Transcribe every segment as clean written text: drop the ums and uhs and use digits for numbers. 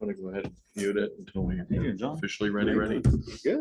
Want to go ahead and mute it until we Hey, John. officially ready? Good.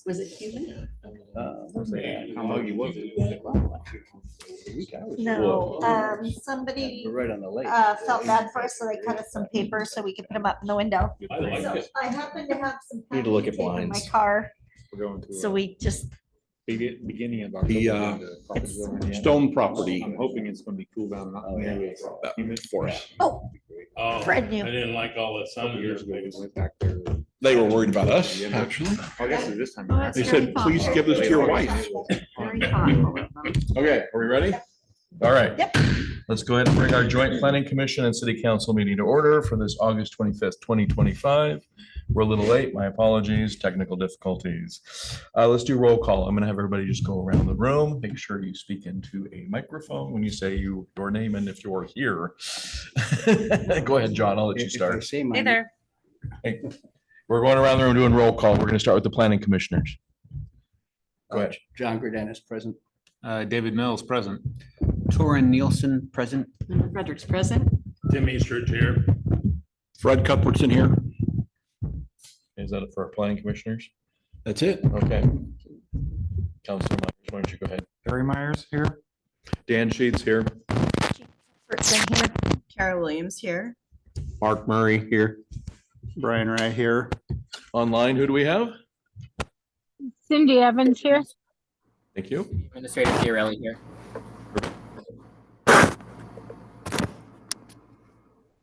Was it human? How muggy was it? No, somebody We're right on the lake. felt bad for us, so they cut us some paper so we could put them up in the window. I like So it. I happen to have some Need to look at packing tape in my blinds. car, We're going to. so we just, Beginning of The, October. Stone property. I'm hoping it's gonna be cool down and not Oh, yeah. nearly That humid. forest. oh, Oh, Fred I knew. didn't like all the A sun. couple years ago, we went back there. They were worried about us, actually. I guess this time. Oh, it's They very said, please thoughtful. give this to your wife. Very thoughtful of them. Okay, are we ready? All right. Yep. Let's go ahead and bring our joint planning commission and city council meeting to order for this August 25th, 2025. We're a little late. My apologies, technical difficulties. Let's do roll call. I'm going to have everybody just go around the room. Make sure you speak into a microphone when you say your name and if you're here. Go ahead, John. I'll let you start. Hey there. Hey, we're going around the room doing roll call. We're going to start with the planning commissioners. Go ahead. John Grodenis present. David Mills present. Torrin Nielsen present. Frederick's present. Tim Eastridge here. Fred Cuthbertson here. Is that it for our planning commissioners? That's it. Okay. Councilor Myers, why don't you go ahead? Harry Myers here. Dan Sheets here. First thing here. Carol Williams here. Mark Murray here. Brian Ray here. Online, who do we have? Cindy Evans here. Thank you. Administrator Fiorelli here.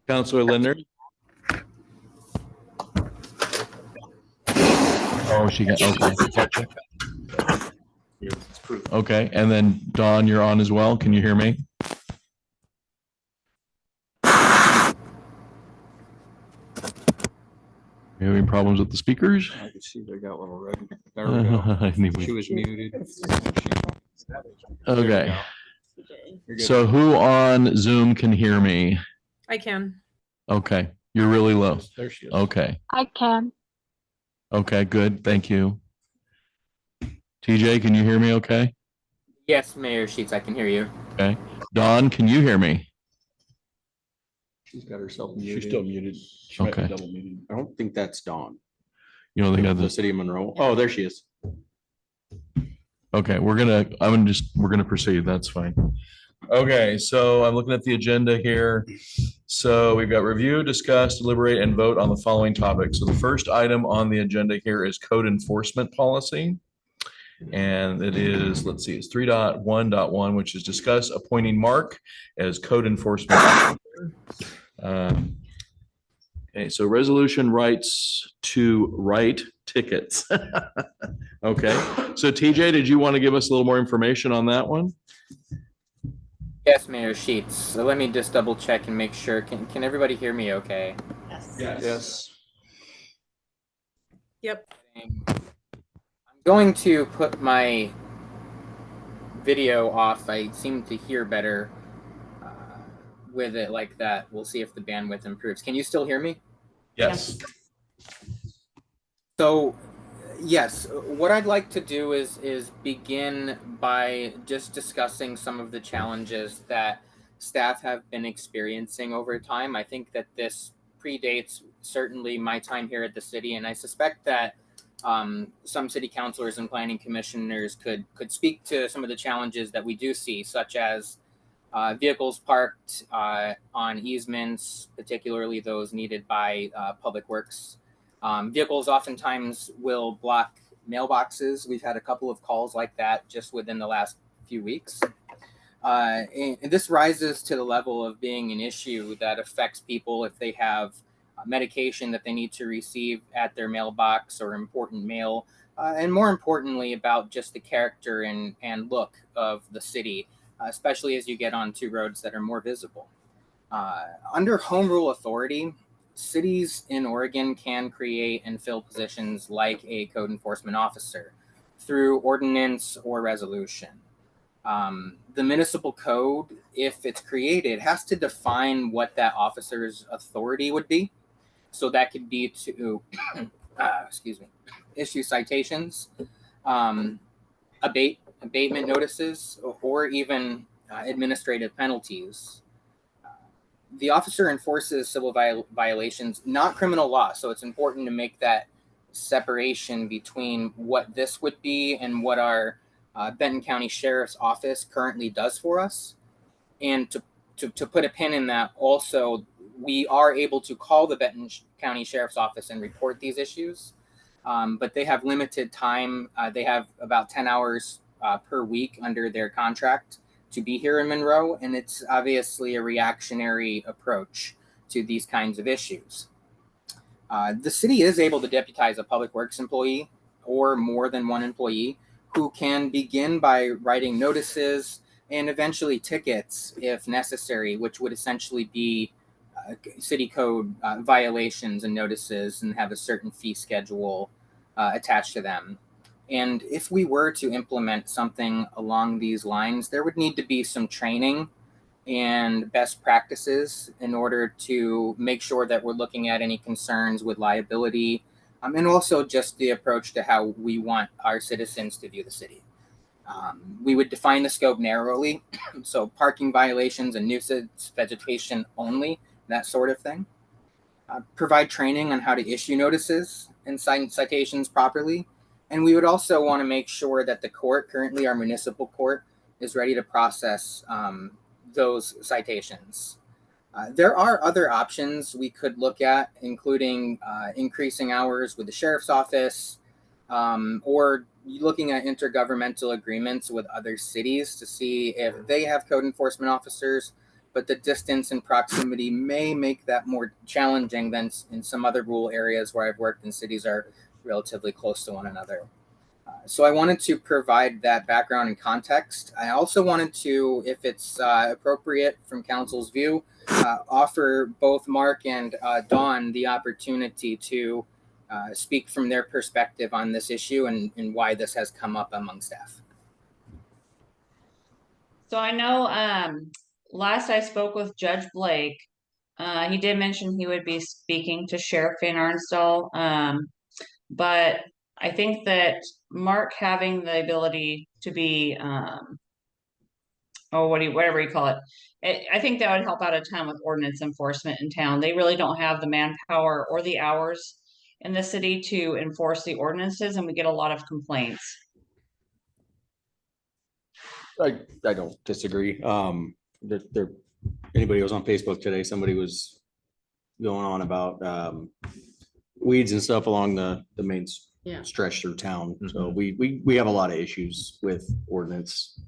Councilor Linder. Oh, she got, okay. Gotcha. Okay, and then Dawn, you're on as well. Can you hear me? You having problems with the speakers? I could see they got little red. There we go. She was muted. Okay, You're good. so who on Zoom can hear me? I can. Okay, you're really low. There she is. Okay, I can. okay, good, thank you. TJ, can you hear me okay? Yes, Mayor Sheets, I can hear you. Dawn, can you hear me? She's got herself She's muted. still muted. She might be Okay. double muted. I don't think that's Dawn. You don't think I have The this? city of Monroe. Oh, there she is. Okay, we're gonna proceed. That's fine. Okay, so I'm looking at the agenda here. So we've got review, discuss, deliberate, and vote on the following topics. So the first item on the agenda here is code enforcement policy. And it is, let's see, it's 3.1.1, which is discuss appointing Mark as code enforcement officer. Okay, so resolution rights to write tickets. Okay, so TJ, did you want to give us a little more information on that one? Yes, Mayor Sheets. So let me just double check and make sure. Can everybody hear me okay? Yes. Yes. Yep. I'm going to put my video off. I seem to hear better with it like that. We'll see if the bandwidth improves. Can you still hear me? Yes. So, yes, what I'd like to do is begin by just discussing some of the challenges that staff have been experiencing over time. I think that this predates certainly my time here at the city, and I suspect that some city councilors and planning commissioners could speak to some of the challenges that we do see, such as vehicles parked on easements, particularly those needed by public works. Vehicles oftentimes will block mailboxes. We've had a couple of calls like that just within the last few weeks. And this rises to the level of being an issue that affects people if they have medication that they need to receive at their mailbox or important mail, and more importantly about just the character and look of the city, especially as you get onto roads that are more visible. Under home rule authority, cities in Oregon can create and fill positions like a code enforcement officer through ordinance or resolution. The municipal code, if it's created, has to define what that officer's authority would be. So that could be to, issue citations, abatement notices, or even administrative penalties. The officer enforces civil violations, not criminal law. So it's important to make that separation between what this would be and what our Benton County Sheriff's Office currently does for us. And to put a pin in that, also, we are able to call the Benton County Sheriff's Office and report these issues, but they have limited time. They have about 10 hours per week under their contract to be here in Monroe, and it's obviously a reactionary approach to these kinds of issues. The city is able to deputize a public works employee or more than one employee who can begin by writing notices and eventually tickets if necessary, which would essentially be city code violations and notices and have a certain fee schedule attached to them. And if we were to implement something along these lines, there would need to be some training and best practices in order to make sure that we're looking at any concerns with liability, and also just the approach to how we want our citizens to view the city. We would define the scope narrowly, so parking violations and nuisance vegetation only, that sort of thing. Provide training on how to issue notices and citations properly. And we would also want to make sure that the court, currently our municipal court, is ready to process those citations. There are other options we could look at, including increasing hours with the sheriff's office, or looking at intergovernmental agreements with other cities to see if they have code enforcement officers, but the distance and proximity may make that more challenging than in some other rural areas where I've worked in cities are relatively close to one another. So I wanted to provide that background and context. I also wanted to, if it's appropriate from council's view, offer both Mark and Dawn the opportunity to speak from their perspective on this issue and why this has come up among staff. So I know last I spoke with Judge Blake, he did mention he would be speaking to Sheriff Van Arnstall, but I think that Mark having the ability to be, whatever you call it, I think that would help out a ton with ordinance enforcement in town. They really don't have the manpower or the hours in the city to enforce the ordinances, and we get a lot of complaints. I don't disagree. Anybody was on Facebook today, somebody was going on about weeds and stuff along the main stretch through town. So we have a lot of issues with ordinance.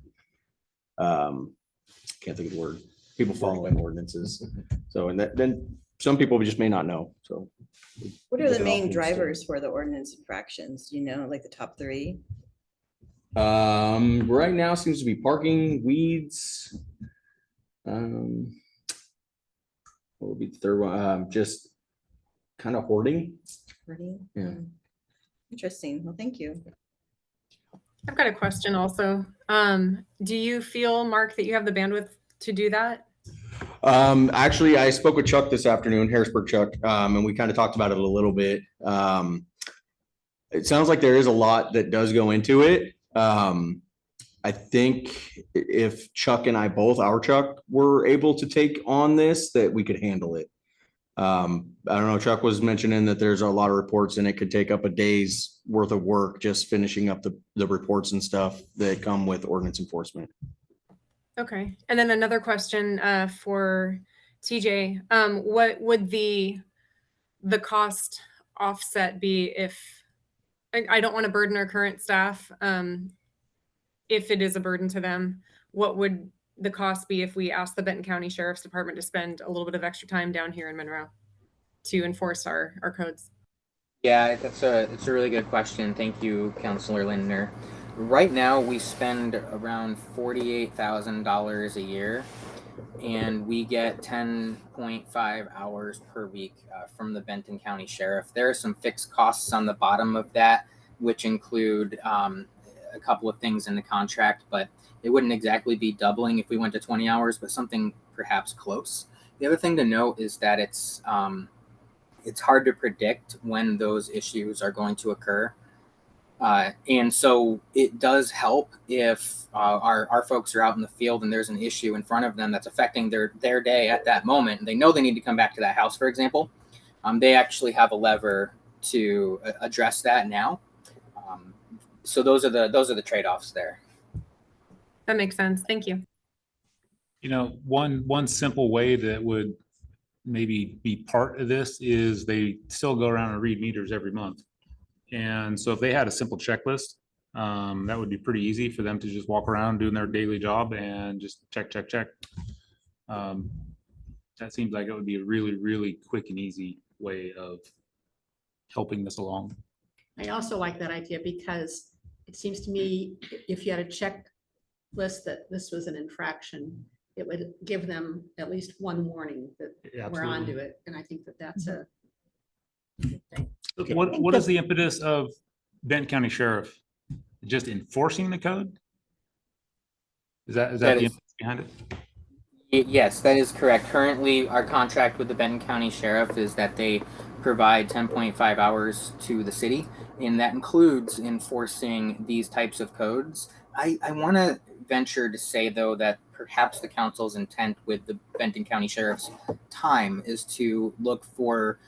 Can't think of the word. People following ordinances. So, and then some people just may not know. So What are the main drivers for the ordinance infractions? You know, like the top three? Right now seems to be parking, weeds. What would be the third one? Just kind of hoarding. Yeah. Interesting. Well, thank you. I've got a question also. Do you feel, Mark, that you have the bandwidth to do that? Actually, I spoke with Chuck this afternoon, Harrisburg Chuck, and we kind of talked about it a little bit. It sounds like there is a lot that does go into it. I think if Chuck and I both, our Chuck, were able to take on this, that we could handle it. I don't know, Chuck was mentioning that there's a lot of reports and it could take up a day's worth of work just finishing up the reports and stuff that come with ordinance enforcement. Okay. And then another question for TJ. What would the cost offset be if, I don't want to burden our current staff, if it is a burden to them, what would the cost be if we asked the Benton County Sheriff's Department to spend a little bit of extra time down here in Monroe to enforce our codes? Yeah, it's a really good question. Thank you, Councilor Lindner. Right now, we spend around $48,000 a year, and we get 10.5 hours per week from the Benton County Sheriff. There are some fixed costs on the bottom of that, which include a couple of things in the contract, but it wouldn't exactly be doubling if we went to 20 hours, but something perhaps close. The other thing to note is that it's hard to predict when those issues are going to occur. And so it does help if our folks are out in the field and there's an issue in front of them that's affecting their day at that moment. And they know they need to come back to that house, for example. They actually have a lever address that now. So those are the trade-offs there. That makes sense. Thank you. One simple way that would maybe be part of this is they still go around and read meters every month. And so if they had a simple checklist, that would be pretty easy for them to just walk around doing their daily job and just check. That seems like it would be a really, really quick and easy way of helping this along. I also like that idea because it seems to me if you had a checklist that this was an infraction, it would give them at least one warning that we're onto it. And I think that that's a good thing. What is the impetus of Benton County Sheriff? Just enforcing the code? Is that the impetus behind it? Yes, that is correct. Currently, our contract with the Benton County Sheriff is that they provide 10.5 hours to the city, and that includes enforcing these types of codes. I want to venture to say, though, that perhaps the council's intent with the Benton County Sheriff's time is to look for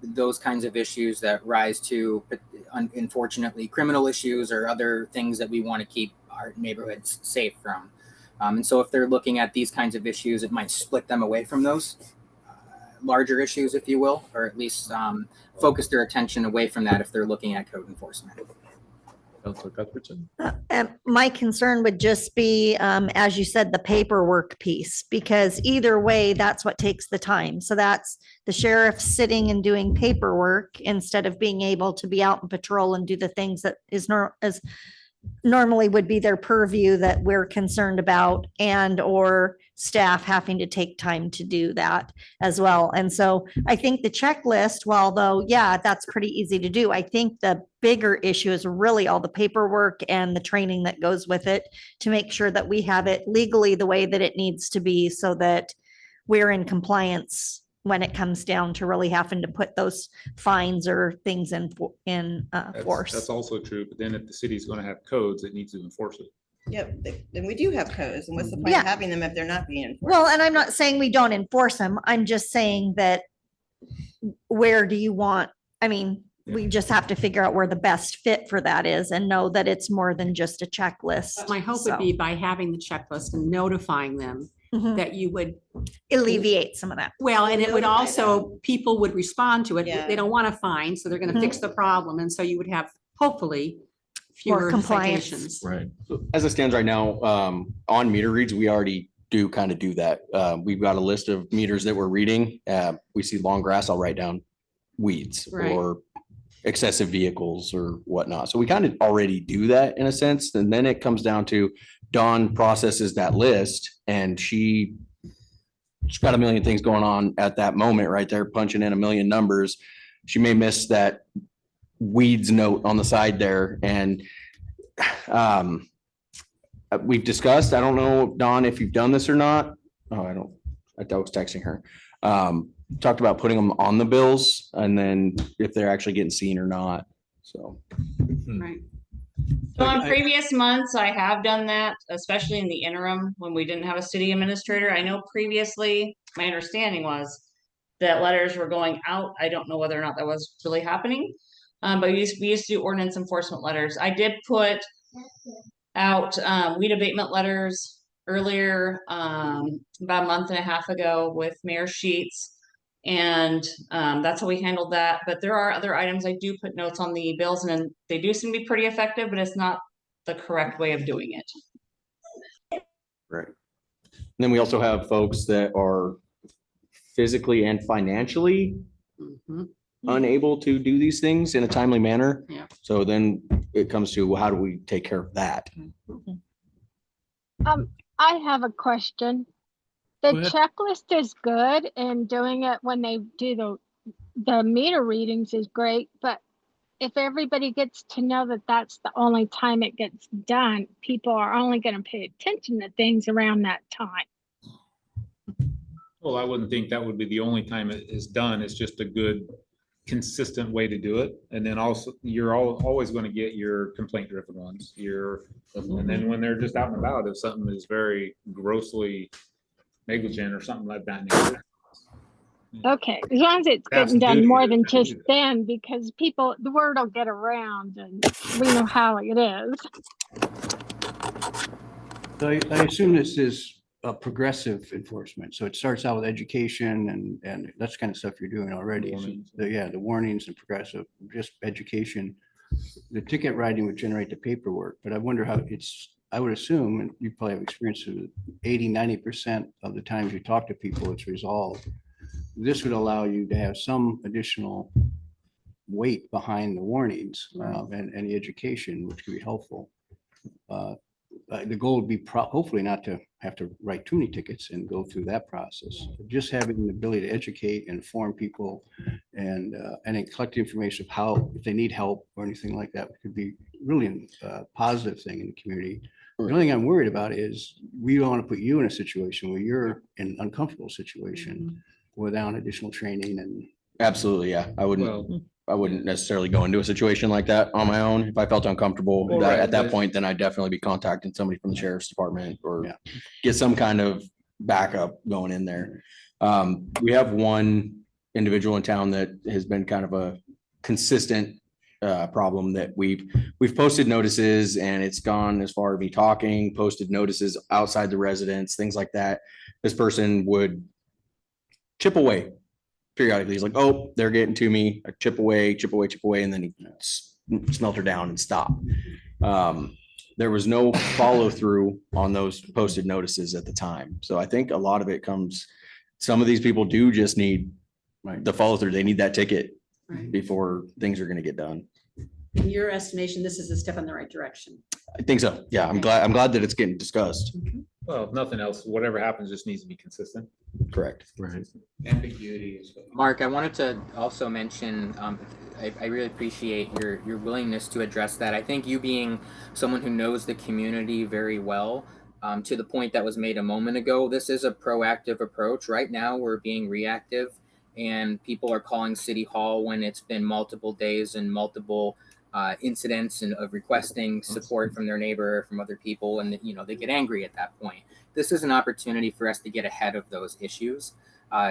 those kinds of issues that rise to, unfortunately, criminal issues or other things that we want to keep our neighborhoods safe from. And so if they're looking at these kinds of issues, it might split them away from those larger issues, if you will, or at least focus their attention away from that if they're looking at code enforcement. Councilor Cuthbertson? And my concern would just be, as you said, the paperwork piece, because either way, that's what takes the time. So that's the sheriff sitting and doing paperwork instead of being able to be out and patrol and do the things that as normally would be their purview that we're concerned about, and or staff having to take time to do that as well. And so I think the checklist, while though, yeah, that's pretty easy to do, I think the bigger issue is really all the paperwork and the training that goes with it to make sure that we have it legally the way that it needs to be so that we're in compliance when it comes down to really having to put those fines or things in force. That's also true, but then if the city's going to have codes, it needs to enforce it. Yep, then we do have codes, and what's the point Yeah. of having them if they're not being enforced? Well, and I'm not saying we don't enforce them. I'm just saying that where do you want, I mean, we just have to figure out where the best fit for that is and know that it's more than just a checklist. My hope would be by having the checklist and notifying them Mhm. that you would, Alleviate some of that. well, and it would Notify also, people would respond to it. Yeah. They don't want to fine, so they're going to fix the problem. And so you would have hopefully fewer compliance. citations. Right. So as it stands right now, on meter reads, we already do kind of do that. We've got a list of meters that we're reading. We see long grass, I'll write down weeds Right. or excessive vehicles or whatnot. So we kind of already do that in a sense. And then it comes down to Dawn processes that list and she's got a million things going on at that moment right there, punching in a million numbers. She may miss that weeds note on the side there. And we've discussed, I don't know, Dawn, if you've done this or not. Oh, I was texting her. Talked about putting them on the bills and then if they're actually getting seen or not. So. Right. So in previous months, I have done that, especially in the interim when we didn't have a city administrator. I know previously, my understanding was that letters were going out. I don't know whether or not that was really happening. But we used to do ordinance enforcement letters. I did put out weed abatement letters earlier, about a month and a half ago with Mayor Sheets. And that's how we handled that. But there are other items. I do put notes on the bills and then they do seem to be pretty effective, but it's not the correct way of doing it. Right. And then we also have folks that are physically and financially Mhm. unable to do these things in a timely manner. Yeah. So then it comes to, well, how do we take care of that? I have a question. The Go ahead. checklist is good and doing it when they do the meter readings is great, but if everybody gets to know that that's the only time it gets done, people are only going to pay attention to things around that time. Well, I wouldn't think that would be the only time it is done. It's just a good, consistent way to do it. And then also, you're always going to get your complaint driven ones. And then when they're just out and about, if something is very grossly negligent or something like that, Okay, as long as it's That's getting done duty. more than just then, because people, the word will get around and we know how it is. So I assume this is a progressive enforcement. So it starts out with education and that's kind of stuff you're doing already. So Warnings. the warnings and progressive, just education. The ticket writing would generate the paperwork, but I wonder how I would assume, and you probably have experience with 80-90% of the times you talk to people, it's resolved. This would allow you to have some additional weight behind the warnings and the education, which could be helpful. The goal would be hopefully not to have to write too many tickets and go through that process. Just having the ability to educate, inform people, and then collect information of how, if they need help or anything like that, could be really a positive thing in the community. The only thing I'm worried about is we don't want to put you in a situation where you're in an uncomfortable situation without additional training and. Absolutely, yeah. I wouldn't necessarily go into a situation like that on my own. If I felt uncomfortable Well, right, at that but- point, then I'd definitely be contacting somebody from the sheriff's department or Yeah. get some kind of backup going in there. We have one individual in town that has been kind of a consistent problem that we've posted notices and it's gone as far as me talking, posted notices outside the residence, things like that. This person would chip away periodically. He's like, oh, they're getting to me. I chip away, and then he smelt her down and stop. There was no follow through on those posted notices at the time. So I think a lot of it comes, some of these people do just need the follow through. They need that ticket Right. before things are going to get done. In your estimation, this is a step in the right direction. I think so. Yeah, I'm glad that it's getting discussed. Well, if nothing else, whatever happens just needs to be consistent. Correct. Right. Ambiguity is. Mark, I wanted to also mention, I really appreciate your willingness to address that. I think you being someone who knows the community very well, to the point that was made a moment ago, this is a proactive approach. Right now, we're being reactive and people are calling City Hall when it's been multiple days and multiple incidents and of requesting support from their neighbor, from other people, and they get angry at that point. This is an opportunity for us to get ahead of those issues,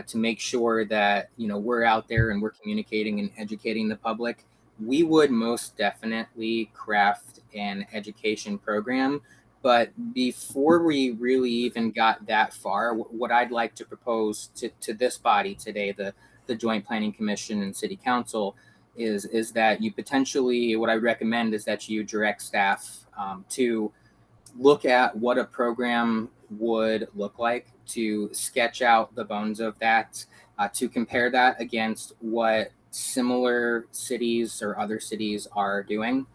to make sure that we're out there and we're communicating and educating the public. We would most definitely craft an education program, but before we really even got that far, what I'd like to propose to this body today, the Joint Planning Commission and City Council, is that you potentially, what I recommend is that you direct staff to look at what a program would look like, to sketch out the bones of that, to compare that against what similar cities or other cities are doing.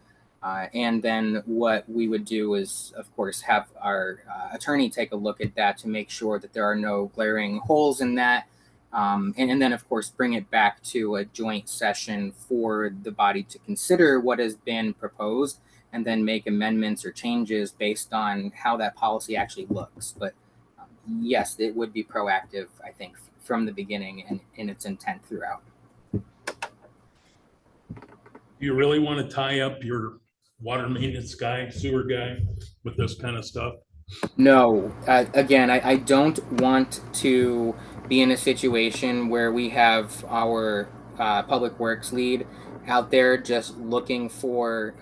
And then what we would do is, of course, have our attorney take a look at that to make sure that there are no glaring holes in that. And then, of course, bring it back to a joint session for the body to consider what has been proposed and then make amendments or changes based on how that policy actually looks. But yes, it would be proactive, I think, from the beginning and in its intent throughout. You really want to tie up your water maintenance guy, sewer guy with this kind of stuff? No, again, I don't want to be in a situation where we have our public works lead out there just looking for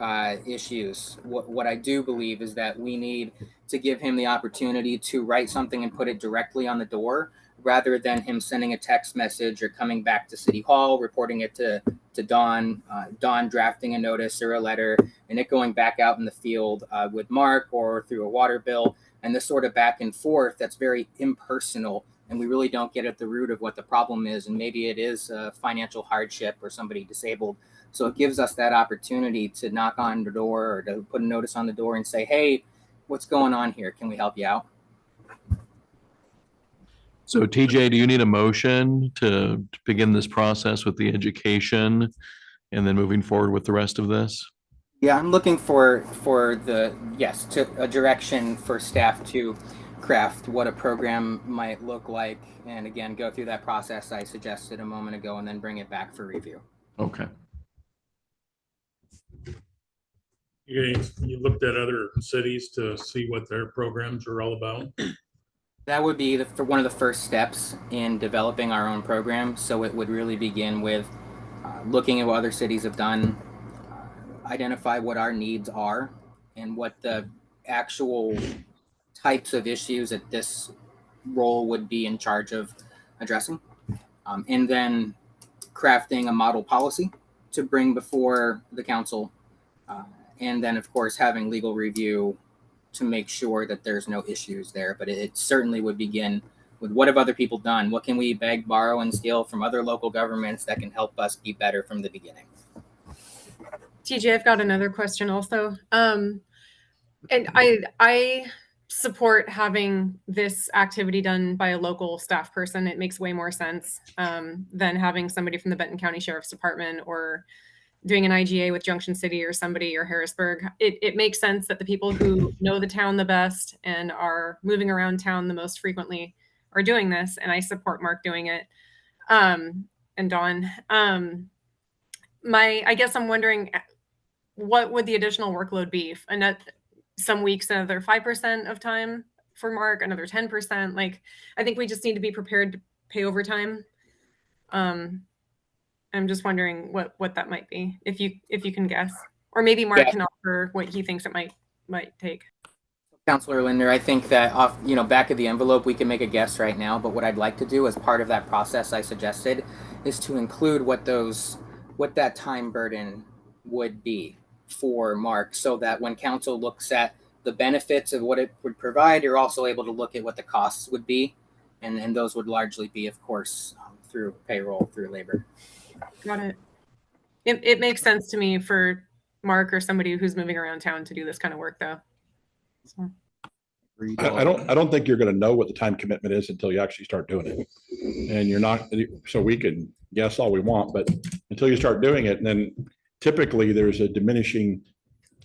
issues. What I do believe is that we need to give him the opportunity to write something and put it directly on the door, rather than him sending a text message or coming back to City Hall, reporting it to Dawn, Dawn drafting a notice or a letter, and it going back out in the field with Mark or through a water bill, and this sort of back and forth that's very impersonal, and we really don't get at the root of what the problem is, and maybe it is a financial hardship or somebody disabled. So it gives us that opportunity to knock on the door or to put a notice on the door and say, hey, what's going on here? Can we help you out? So TJ, do you need a motion to begin this process with the education and then moving forward with the rest of this? Yeah, I'm looking for a direction for staff to craft what a program might look like, and again, go through that process I suggested a moment ago, and then bring it back for review. Okay. You looked at other cities to see what their programs are all about? That would be for one of the first steps in developing our own program. So it would really begin with looking at what other cities have done, identify what our needs are, and what the actual types of issues that this role would be in charge of addressing, and then crafting a model policy to bring before the council, and then of course having legal review to make sure that there's no issues there. But it certainly would begin with what have other people done? What can we beg, borrow, and steal from other local governments that can help us be better from the beginning? TJ, I've got another question also. And I support having this activity done by a local staff person. It makes way more sense than having somebody from the Benton County Sheriff's Department or doing an IGA with Junction City or somebody or Harrisburg. It makes sense that the people who know the town the best and are moving around town the most frequently are doing this, and I support Mark doing it. And Dawn, I guess I'm wondering, what would the additional workload be? And some weeks, another 5% of time for Mark, another 10%. Like, I think we just need to be prepared to pay overtime. I'm just wondering what that might be, if you can guess, or maybe Mark can offer what he thinks it might take. Councilor Linder, I think that back of the envelope, we can make a guess right now, but what I'd like to do as part of that process I suggested is to include what that time burden would be for Mark, so that when council looks at the benefits of what it would provide, you're also able to look at what the costs would be. And those would largely be, of course, through payroll, through labor. Got it. It makes sense to me for Mark or somebody who's moving around town to do this kind of work, though. So. I don't think you're going to know what the time commitment is until you actually start doing it. And you're not, so we can guess all we want, but until you start doing it, and then typically there's a diminishing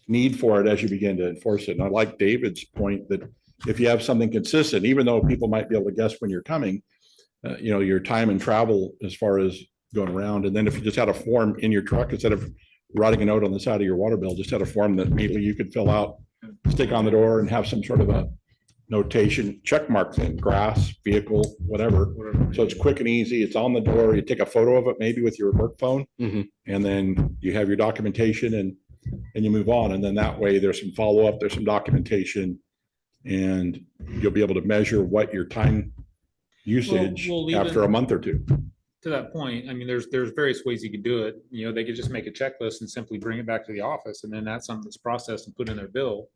need for it as you begin to enforce it. And I like David's point that if you have something consistent, even though people might be able to guess when you're coming, your time and travel as far as going around. And then if you just had a form in your truck, instead of writing a note on the side of your water bill, just had a form that immediately you could fill out, stick on the door, and have some sort of a notation, check mark thing, grass, vehicle, whatever. So it's quick and easy. It's on the door. You take a photo of it, maybe with your work phone, and then you have your documentation and you move on. And then that way there's some follow-up, there's some documentation, and you'll be able to measure what your time usage after a month or two. To that point, I mean, there's various ways you could do it. They could just make a checklist and simply bring it back to the office, and then that's something that's processed and put in their bill.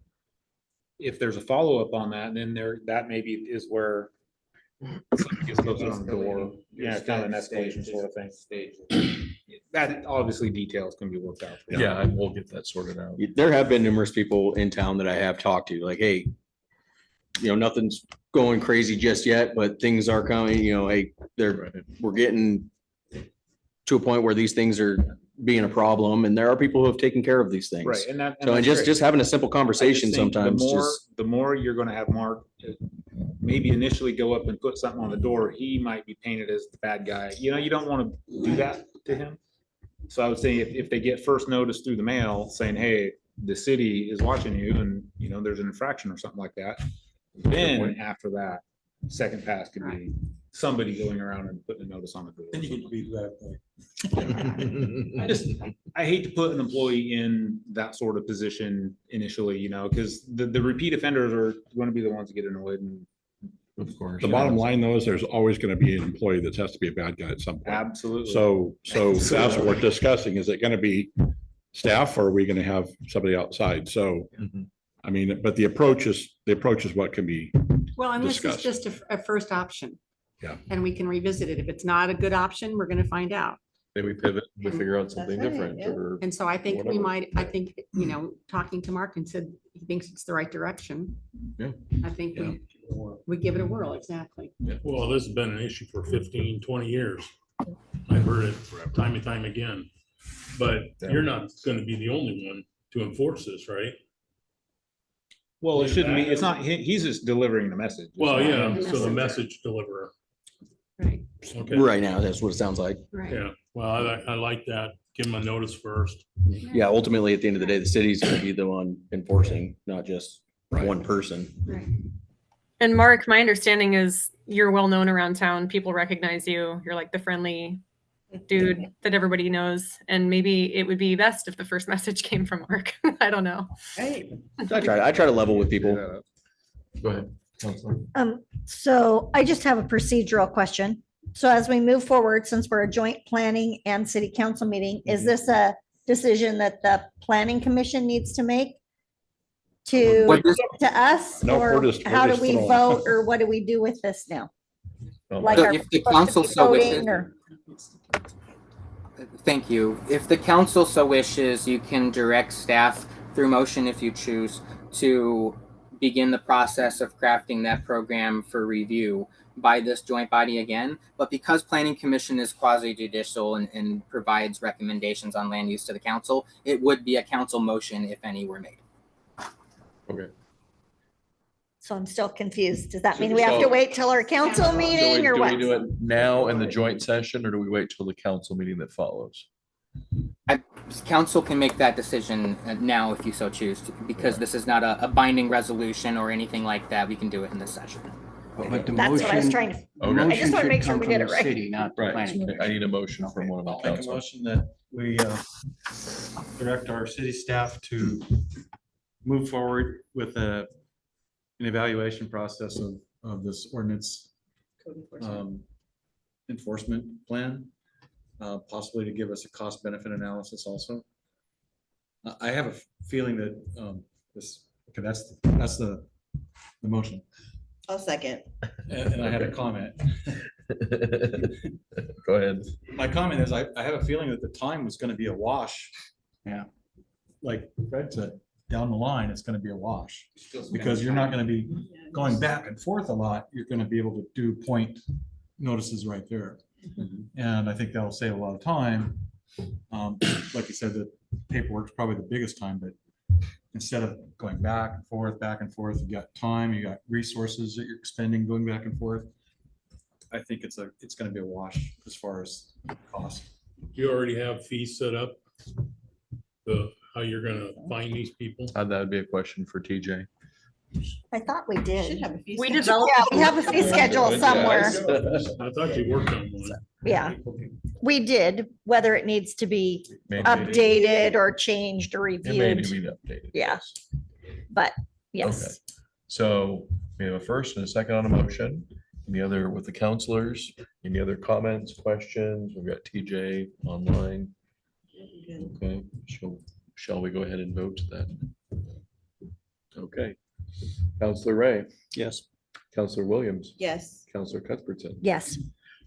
If there's a follow-up on that, then that maybe is where something gets posted on the door. Yeah, kind of an escalation sort of thing. That obviously details can be worked out. Yeah, we'll get that sorted out. There have been numerous people in town that I have talked to, like, hey, nothing's going crazy just yet, but things are coming, hey, we're getting to a point where these things are being a problem, and there are people who have taken care of these things. Right. And just having a simple conversation sometimes. The more you're going to have Mark maybe initially go up and put something on the door, he might be painted as the bad guy. You don't want to do that to him. So I would say if they get first notice through the mail saying, hey, the city is watching you, and there's an infraction or something like that, then after that, second pass could be somebody going around and putting a notice on the door. Then you can beat that. I hate to put an employee in that sort of position initially, because the repeat offenders are going to be the ones that get annoyed. And of course, the bottom line though is there's always going to be an employee that has to be a bad guy at some point. Absolutely. So that's what we're discussing. Is it going to be staff, or are we going to have somebody outside? So, I mean, but the approach is what can be Well, and this is discussed. just a first option. Yeah. And we can revisit it. If it's not a good option, we're going to find out. Maybe we pivot, we figure out something That's right, different, yeah. or And so I think talking to Mark and said he thinks it's the right direction. Yeah. I think we give it a whirl. Exactly. Well, this has been an issue for 15, 20 years. I've heard it time and time again. But you're not going to be the only one to enforce this, right? Well, it shouldn't be. It's not. He's just delivering the message. Well, yeah. So the message deliverer. Right. Okay. Right now, that's what it sounds like. Right. Yeah. Well, I like that. Give them a notice first. Yeah, ultimately, at the end of the day, the city's going to be the one enforcing, not just one person. Right. And Mark, my understanding is you're well known around town. People recognize you. You're like the friendly dude that everybody knows. And maybe it would be best if the first message came from Mark. I don't know. Right. I try to level with people. Go ahead. Counselor. So I just have a procedural question. So as we move forward, since we're a joint planning and city council meeting, is this a decision that the planning commission needs to make to What this- get to us? No, Or we're just how do we throwing. vote, or what do we do with this now? Like, So are if the we supposed to council be so wishes- voting, or- Thank you. If the council so wishes, you can direct staff through motion if you choose to begin the process of crafting that program for review by this joint body again. But because Planning Commission is quasi judicial and provides recommendations on land use to the council, it would be a council motion if any were made. Okay. So I'm still confused. Does that mean we have to So- wait till our council meeting, or Do what? we do it now in the joint session, or do we wait till the council meeting that follows? Council can make that decision now if you so choose, because this is not a binding resolution or anything like that. We can do it in this session. But the That's what I was motion, trying to, the Okay. I motion just want to should make sure come we from did it the right. city, not the Right. planning. Okay, I need a motion from one of the I'll make a council. motion that we direct our city staff to move forward with an evaluation process of this ordinance enforcement plan, possibly to give us a cost benefit analysis also. I have a feeling that okay, that's the motion. I'll second. And I had a comment. Go ahead. My comment is, I have a feeling that the time was gonna be a wash. Yeah. Like Fred said, down the line, it's gonna be a wash. Because you're not gonna be going back and forth a lot. You're gonna be able to do point notices right there. And I think that'll save a lot of time. Like you said, the paperwork's probably the biggest time, but instead of going back and forth, you got time, you got resources that you're expending going back and forth. I think it's gonna be a wash as far as cost. You already have fees set up? How you're gonna find these people? That would be a question for TJ. I thought we Should did. have a fee We schedule. developed. Yeah, we have a fee schedule somewhere. I thought you worked on one. Yeah, we did, whether it needs to be Maybe- updated or changed or It may need reviewed. to be updated. Yeah. But yes, Okay. So we have a first and a second on a motion. Any other with the counselors? Any other comments, questions? We've got TJ online. Okay, shall we go ahead and vote then? Okay. Counselor Ray, Yes. Counselor Williams, Yes. Counselor Cuthbertson, yes.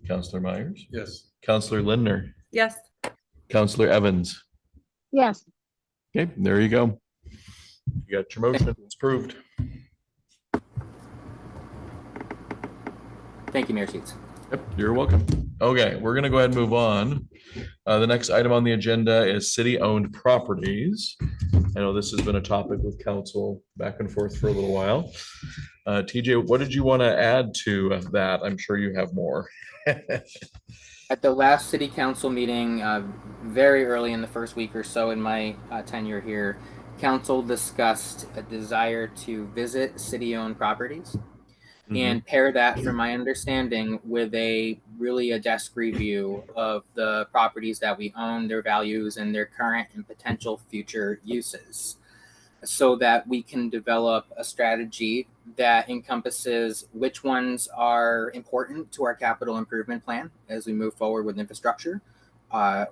Counselor Myers, Yes. Counselor Lindner, Yes. Counselor Evans. Yes. Okay, there you go. You got your motion. It's approved. Thank you, Mayor Sheets. Yep, you're welcome. Okay, we're gonna go ahead and move on. The next item on the agenda is city-owned properties. I know this has been a topic with council back and forth for a little while. TJ, what did you want to add to that? I'm sure you have more. At the last city council meeting, very early in the first week or so in my tenure here, council discussed a desire to visit city-owned properties and pair that, from my understanding, with a desk review of the properties that we own, their values, and their current and potential future uses, so that we can develop a strategy that encompasses which ones are important to our capital improvement plan as we move forward with infrastructure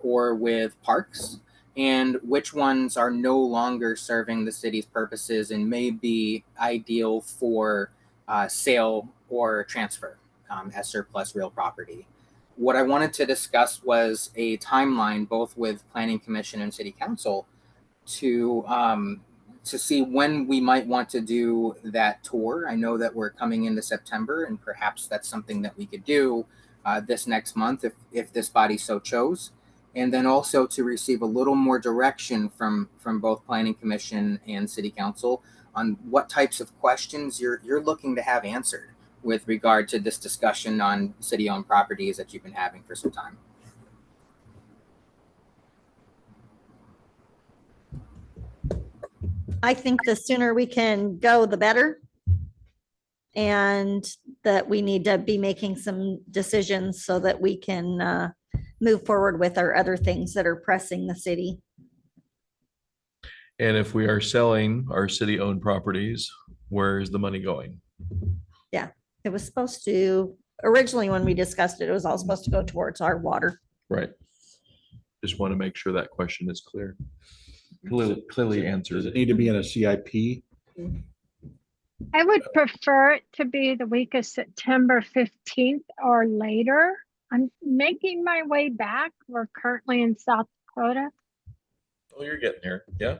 or with parks, and which ones are no longer serving the city's purposes and may be ideal for sale or transfer as surplus real property. What I wanted to discuss was a timeline, both with Planning Commission and City Council, to see when we might want to do that tour. I know that we're coming into September, and perhaps that's something that we could do this next month if this body so chose. And then also to receive a little more direction from both Planning Commission and City Council on what types of questions you're looking to have answered with regard to this discussion on city-owned properties that you've been having for some time. I think the sooner we can go, the better. and that we need to be making some decisions so that we can move forward with our other things that are pressing the city. And if we are selling our city-owned properties, where is the money going? Yeah, it was supposed to, originally when we discussed it, it was all supposed to go towards our water. Right. Just want to make sure that question is clear. Clearly Does answered. it need to be in a CIP? I would prefer it to be the week of September 15th or later. I'm making my way back. We're currently in South Dakota. Oh, you're getting there. Yeah.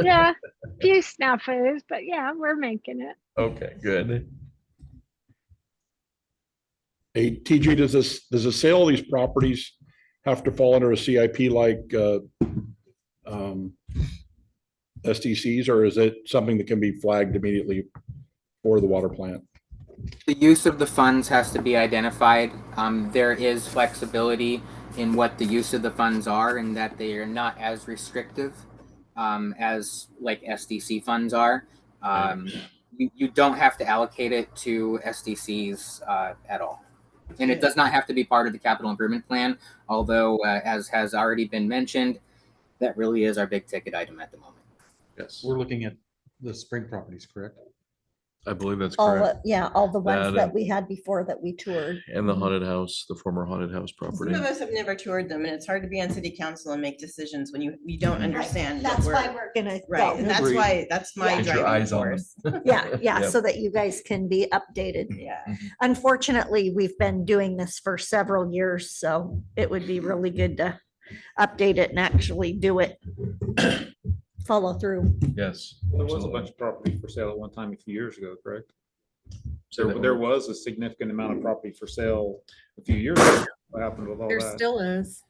Yeah, few snafus, but yeah, we're making it. Okay, good. Hey, TJ, does the sale of these properties have to fall under a CIP like SDCs, or is it something that can be flagged immediately for the water plant? The use of the funds has to be identified. There is flexibility in what the use of the funds are, and that they are not as restrictive as like SDC funds are. You don't have to allocate it to SDCs at all. And it does not have to be part of the capital improvement plan, although as has already been mentioned, that really is our big ticket item at the moment. Yes, We're looking at the spring properties, correct? I believe that's All, correct. yeah, all the ones That that and- we had before that we toured. And the haunted house, the former haunted house Some property. of us have never toured them, and it's hard to be on city council and make decisions when you don't understand. what That's why we're gonna. Right, go. and that's why, that's my Get your driving eyes on them. force. Yeah, yeah, Yep. so that you guys can be updated. Yeah. Unfortunately, we've been doing this for several years, so it would be really good to update it and actually do it. Follow through. Yes. There was a bunch of property for sale at one time a few years ago, correct? Say that There one. was a significant amount of property for sale a few years ago. What happened with all There that? still is.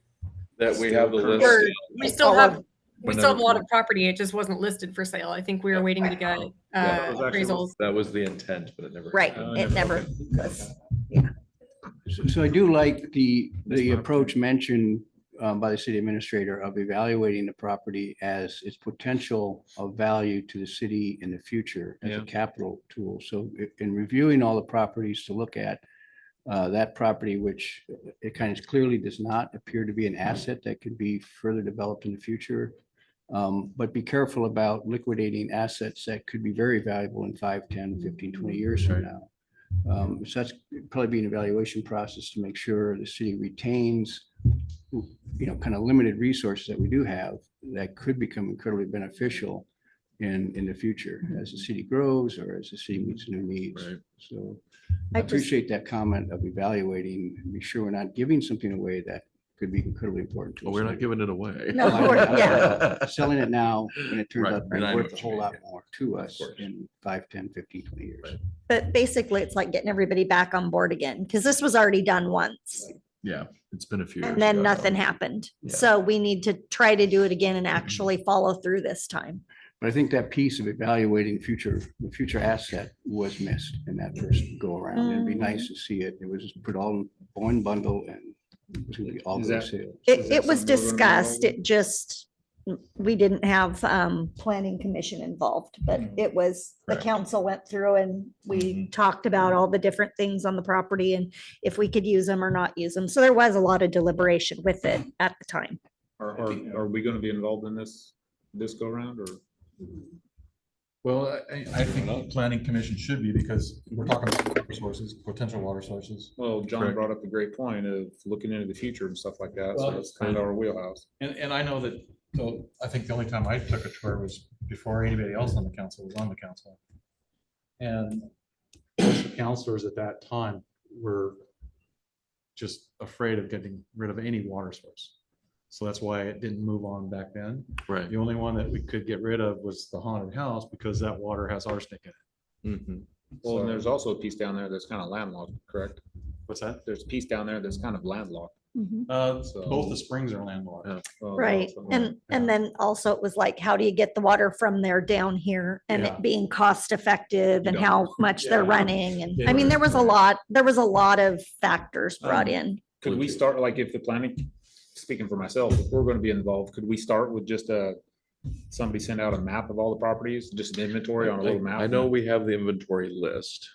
That we have the We're- list. We still All have, of- we still have a lot of property. It just wasn't listed for sale. I think we were waiting to get Yeah, it was actually- appraisals. That was the intent, but it never. Right, happened. it never was. So I do like the approach mentioned by the city administrator of evaluating the property as its potential of value to the city in the future as Yeah. a capital tool. So in reviewing all the properties to look at, that property, which it kind of clearly does not appear to be an asset that could be further developed in the future. But be careful about liquidating assets that could be very valuable in 5, 10, 15, 20 years from now. So that's probably be an evaluation process to make sure the city retains, kind of limited resources that we do have that could become incredibly beneficial in the future as the city grows or as the city meets new needs. Right. So I I just- appreciate that comment of evaluating, and be sure we're not giving something away that could be incredibly important to Well, us. we're not giving it away. No, yeah. Selling it now when it turns Right, out to be and I know worth a what you whole mean, lot yeah. more to us course. in 5, 10, 15, 20 years. Right. But basically, it's like getting everybody back on board again, because this was already done once. Yeah, it's been a few years. And then ago. nothing happened. Yeah. So we need to try to do it again and actually follow through this time. But I think that piece of evaluating the future asset was missed in that first go around. It'd be nice to see it. It was just put all in one bundle and it was gonna be all Is go that- sales. It was discussed, it just, we didn't have planning commission involved, but it was, the Right. council went through and we talked about all the different things on the property and if we could use them or not use them. So there was a lot of deliberation with it at the time. Are we gonna be involved in this go around or? Well, I think the planning commission should be, because we're talking about water sources, potential water sources. Well, John Correct. brought up a great point of looking into the future and stuff like that. So Well, it's kind of our wheelhouse. And I know that, so I think the only time I took a tour was before anybody else on the council was on the council. And most of the counselors at that time were just afraid of getting rid of any water source. So that's why it didn't move on back then. Right. The only one that we could get rid of was the haunted house, because that water has arsenic in it. Mhm. Well, and So- there's also a piece down there that's kind of landlocked, correct? What's that? There's a piece down there that's kind of landlocked. Both the springs are landlocked. Yeah. Well, Right, so- and then also it was like, how do you get the water from there down here and Yeah. it being cost effective You and don't. how much they're Yeah. running and, Yeah. I mean, there was a lot of factors brought in. Could we start, like, if the planning, speaking for myself, if we're gonna be involved, could we start with just a somebody send out a map of all the properties, just an inventory on a little map. I know we have the inventory list.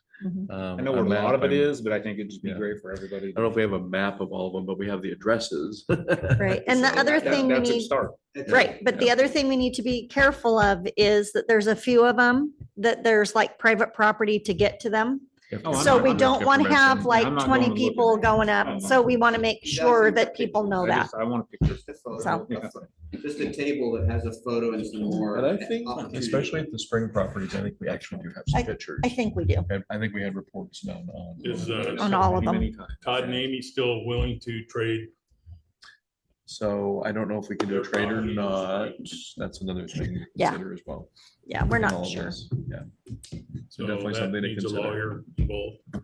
I know what a lot of it is, but I think it'd just be great for everybody. I don't know if we have a map of all of them, but we have the addresses. Right. And the So other thing we that's a need, start. right, but the other thing we need to be careful of is that there's a few of them that there's like private property to get to them. Oh, I'm So not- we I'm not don't looking want for to have permission. like I'm not 20 going looking. people going up. So we want to make sure that people know that. I want to pick this. So. Just a table that has a photo and some more. And I think, especially at the spring properties, I think we actually do have some pictures. I think we do. And I think we had reports done on. Is, On all of them. Todd and Amy still willing to trade? So I don't know if we can do a trade or not. That's another thing to Yeah. consider as well. Yeah, we're in not all of sure. this. Yeah. So So definitely that something to needs a consider. lawyer involved. It's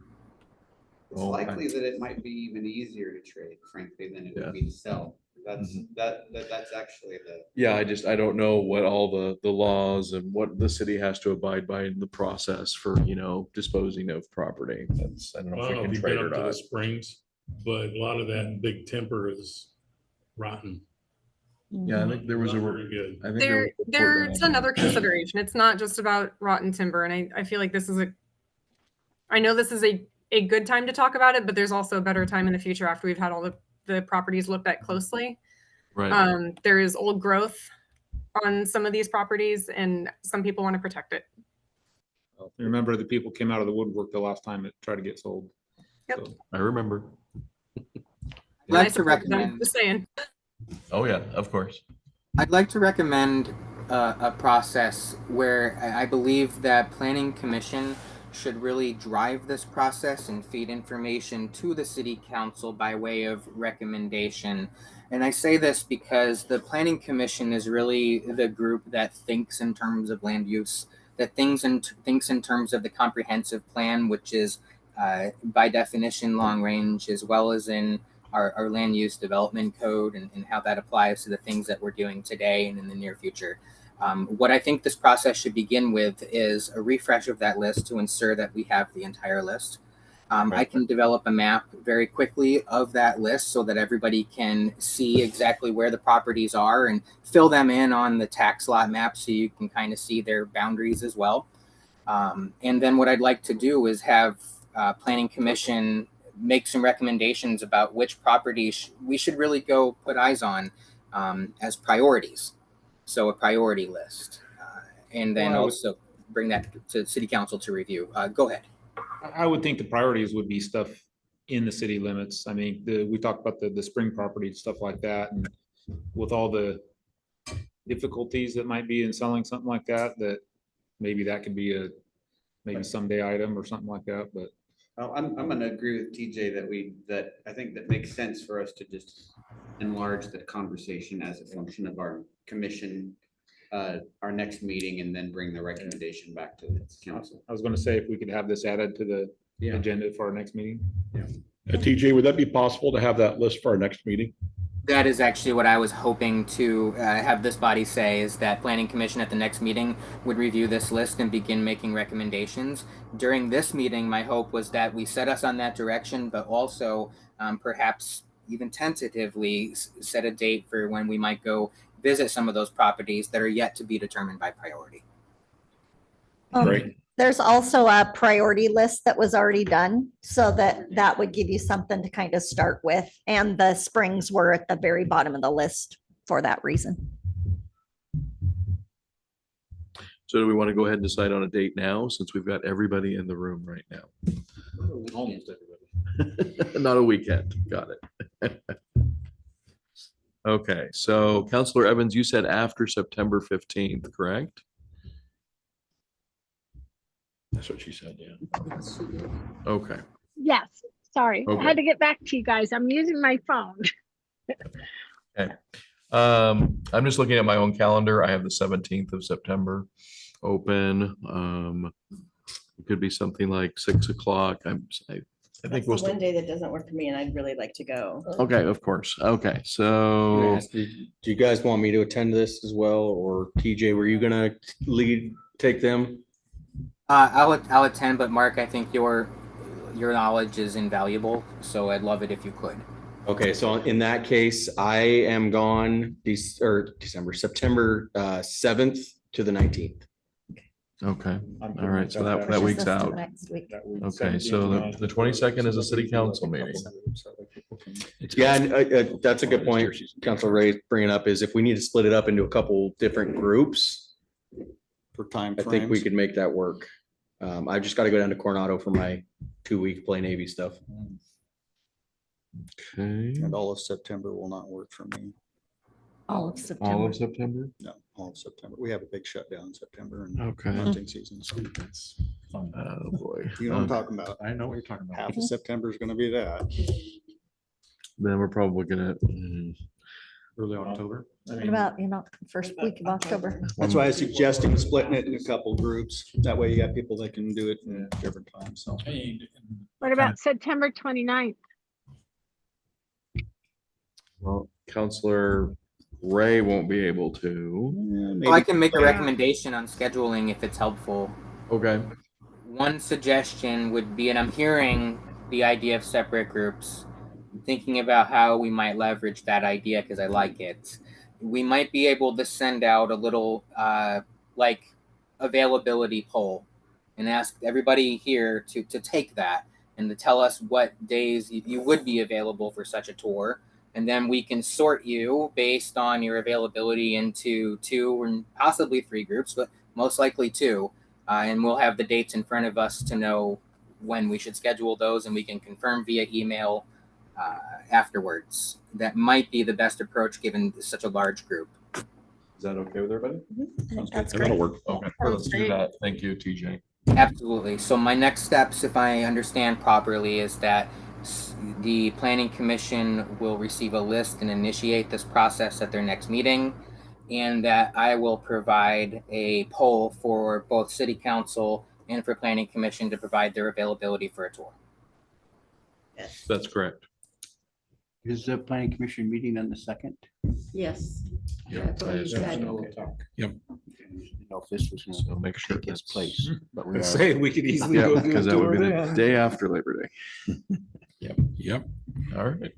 Oh, I- likely that it might be even easier to trade, frankly, than it Yeah. would be to sell. That's, Mhm. that's actually the. Yeah, I don't know what all the laws and what the city has to abide by in the process for, disposing of property. That's, I don't I know if don't we know can if you've trade been or up to the not. Springs, but a lot of that big timber is rotten. Yeah, I think there was Not a. very good. I think there was a report There's done on another that. consideration. It's not just about rotten timber. And I feel like I know this is a good time to talk about it, but there's also a better time in the future after we've had all the properties looked at closely. Right. There is old growth on some of these properties and some people want to protect it. Remember the people came out of the woodwork the last time it tried to get sold. Yep. So, I remember. I'd And I like to support them, recommend. just saying. Oh, yeah, of course. I'd like to recommend a process where I believe that Planning Commission should really drive this process and feed information to the City Council by way of recommendation. And I say this because the Planning Commission is really the group that thinks in terms of land use, that thinks in terms of the comprehensive plan, which is by definition long range, as well as in our land use development code and how that applies to the things that we're doing today and in the near future. What I think this process should begin with is a refresh of that list to ensure that we have the entire list. I can develop a map very quickly of that list so that everybody can see exactly where the properties are and fill them in on the tax lot map so you can kind of see their boundaries as well. And then what I'd like to do is have Planning Commission make some recommendations about which properties we should really go put eyes on as priorities. So a priority list. And then Well, I would- also bring that to City Council to review. Go ahead. I would think the priorities would be stuff in the city limits. I mean, we talked about the spring property, stuff like that, and with all the difficulties that might be in selling something like that, that maybe that could be maybe someday item or something like that, but. I'm gonna agree with TJ that I think that makes sense for us to just enlarge the conversation as a function of our commission, our next meeting, and then bring the recommendation back to the council. I was gonna say, if we could have this added to the agenda for our next meeting. TJ, would that be possible to have that list for our next meeting? That is actually what I was hoping to have this body say, is that Planning Commission at the next meeting would review this list and begin making recommendations. During this meeting, my hope was that we set us on that direction, but also perhaps even tentatively set a date for when we might go visit some of those properties that are yet to be determined by priority. Great. There's also a priority list that was already done, so that would give you something to kind of start with. And the springs were at the very bottom of the list for that reason. So do we want to go ahead and decide on a date now, since we've got everybody in the room right now? Almost everybody. Not a weekend. Got it. Okay, so Counselor Evans, you said after September 15th, correct? That's what she said, yeah. Okay. Yes, sorry. I Okay. had to get back to you guys. I'm using my phone. Okay. I'm just looking at my own calendar. I have the 17th of September open. It could be something like 6 o'clock. I think That's we'll the one still. day that doesn't work for me and I'd really like to go. Okay, of course. Okay, Can I so ask, Do you guys want me to attend this as well, or TJ, were you gonna take them? I'll attend, but Mark, I think your knowledge is invaluable, so I'd love it if you could. Okay, so in that case, I am gone September 7th to the 19th. Okay, I'm all right, so that Pushes week's us to the out. next week. Okay, so the 22nd is a city council meeting. Yeah, and that's a good point. Council Ray bringing up is if we need to split it up into a couple different groups, For time I think we frames. could make that work. I've just got to go down to Coronado for my 2-week play Navy stuff. Okay, And all of September will not work for me. All of all September. of September? No, all of September. We have a big shutdown in September and Okay. hunting season. So That's fun. Oh, boy. you know what I'm talking about. I know what you're talking about. Half of September is gonna be that. Then we're probably gonna, Early October. What about, first week of October? That's why I was suggesting splitting it in a couple groups. That way you got people that can do it in different times. So. What about September 29th? well, Counselor Ray won't be able to. I can make a recommendation on scheduling if it's helpful. Okay. One suggestion would be, and I'm hearing the idea of separate groups, thinking about how we might leverage that idea because I like it. We might be able to send out a little availability poll and ask everybody here to take that and to tell us what days you would be available for such a tour. And then we can sort you based on your availability into 2 and possibly 3 groups, but most likely 2. And we'll have the dates in front of us to know when we should schedule those, and we can confirm via email afterwards. That might be the best approach given such a large group. Is that okay with everybody? That's That'll great. work. Okay, let's do that. Thank you, TJ. Absolutely. So my next steps, if I understand properly, is that the Planning Commission will receive a list and initiate this process at their next meeting, and that I will provide a poll for both City Council and for Planning Commission to provide their availability for a tour. That's correct. Is the planning commission meeting on the 2nd? Yes. Yep, I assume so. Yep. Know if this was gonna So make sure take its that's. place, but we are. Say, we could easily Yeah, go do a because that would be tour the then. day after Labor Day. Yep. All right.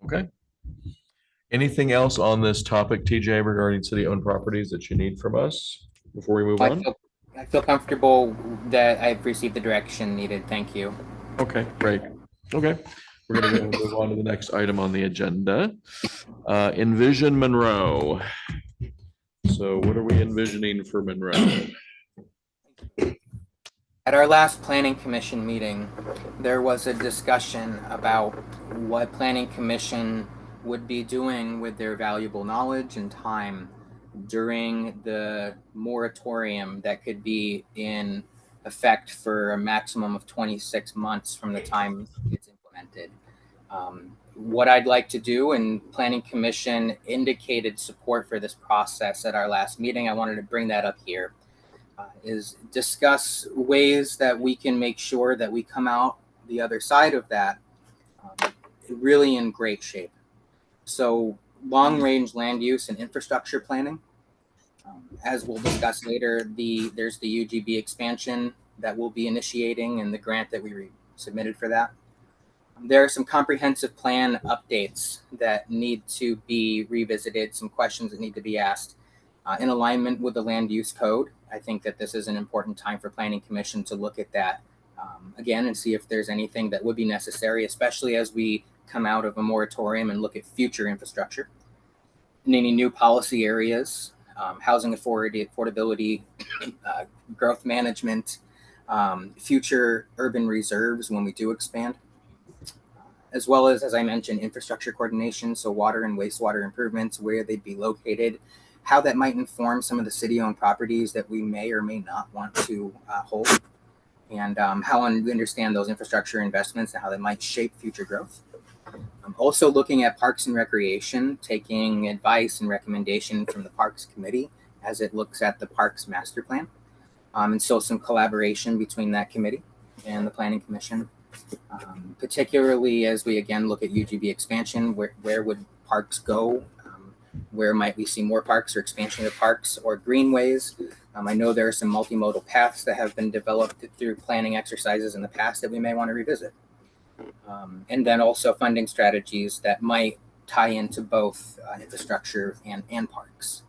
Okay. Anything else on this topic, TJ, regarding city-owned properties that you need from us before we move on? I feel comfortable that I've received the direction needed. Thank you. Okay, great. Okay, we're gonna go move on to the next item on the agenda. Envision Monroe. So what are we envisioning for Monroe? At our last Planning Commission meeting, there was a discussion about what Planning Commission would be doing with their valuable knowledge and time during the moratorium that could be in effect for a maximum of 26 months from the time it's implemented. What I'd like to do, and Planning Commission indicated support for this process at our last meeting, I wanted to bring that up here, is discuss ways that we can make sure that we come out the other side of that really in great shape. So long-range land use and infrastructure planning. As we'll discuss later, there's the UGB expansion that we'll be initiating and the grant that we submitted for that. There are some comprehensive plan updates that need to be revisited, some questions that need to be asked in alignment with the land use code. I think that this is an important time for Planning Commission to look at that again and see if there's anything that would be necessary, especially as we come out of a moratorium and look at future infrastructure. And any new policy areas, housing affordability, growth management, future urban reserves when we do expand, as well as I mentioned, infrastructure coordination, so water and wastewater improvements, where they'd be located, how that might inform some of the city-owned properties that we may or may not want to hold, and how we understand those infrastructure investments and how they might shape future growth. I'm also looking at Parks and Recreation, taking advice and recommendation from the Parks Committee as it looks at the Parks Master Plan. And so some collaboration between that committee and the Planning Commission, particularly as we again look at UGB expansion, where would parks go? Where might we see more parks or expansion of parks or greenways? I know there are some multimodal paths that have been developed through planning exercises in the past that we may want to revisit. And then also funding strategies that might tie into both infrastructure and parks.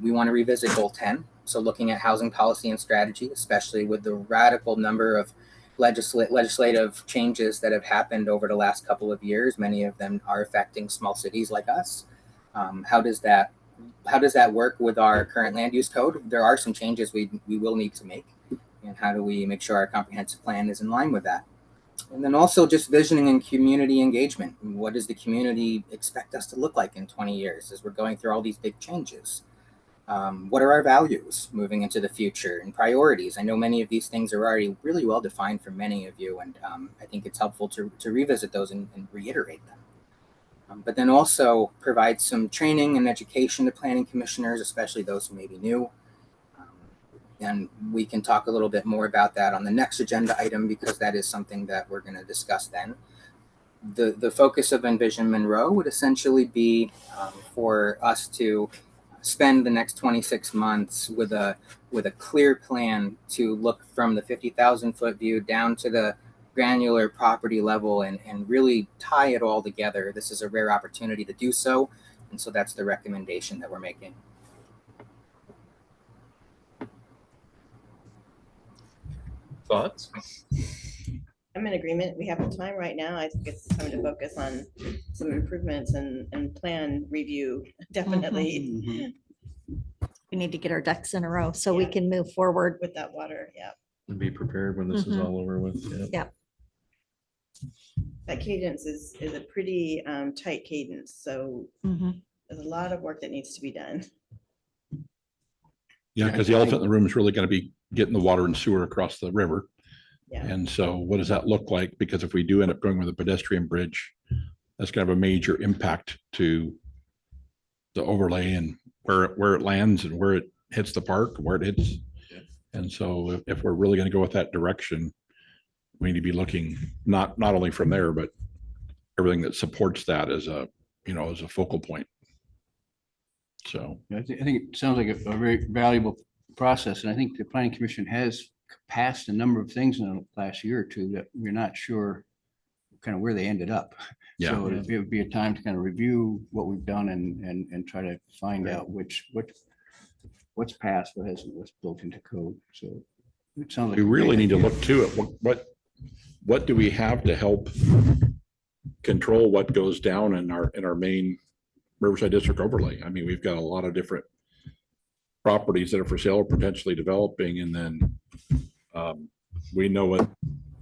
We want to revisit Goal 10. So looking at housing policy and strategy, especially with the radical number of legislative changes that have happened over the last couple of years. Many of them are affecting small cities like us. How does that work with our current land use code? There are some changes we will need to make. And how do we make sure our comprehensive plan is in line with that? And then also just visioning and community engagement. What does the community expect us to look like in 20 years as we're going through all these big changes? What are our values moving into the future and priorities? I know many of these things are already really well defined for many of you, and I think it's helpful to revisit those and reiterate them. But then also provide some training and education to planning commissioners, especially those who may be new. And we can talk a little bit more about that on the next agenda item, because that is something that we're going to discuss then. The focus of Envision Monroe would essentially be for us to spend the next 26 months with a clear plan to look from the 50,000 foot view down to the granular property level and really tie it all together. This is a rare opportunity to do so. And so that's the recommendation that we're making. Thoughts? I'm in agreement. We have the time right now. I think it's time to focus on some improvements and plan review, definitely. We need to get our ducks in a row so we can move forward with that water. Yeah. And be prepared when this is all over with. Yeah. That cadence is a pretty tight cadence. So there's a lot of work that needs to be done. Yeah, because the elephant in the room is really going to be getting the water and sewer across the river. Yeah. And so what does that look like? Because if we do end up going with a pedestrian bridge, that's going to have a major impact to the overlay and where it lands and where it hits the park, where it hits. And so if we're really going to go with that direction, we need to be looking not only from there, but everything that supports that as a focal point. So I think it sounds like a very valuable process. And I think the Planning Commission has passed a number of things in the last year or two that we're not sure kind of where they ended up. Yeah. So it would be a time to kind of review what we've done and try to find out what's passed, what's built into code. So it sounds like we really need to look to it. What do we have to help control what goes down in our main Riverside District overlay? I mean, we've got a lot of different properties that are for sale or potentially developing, and then we know what,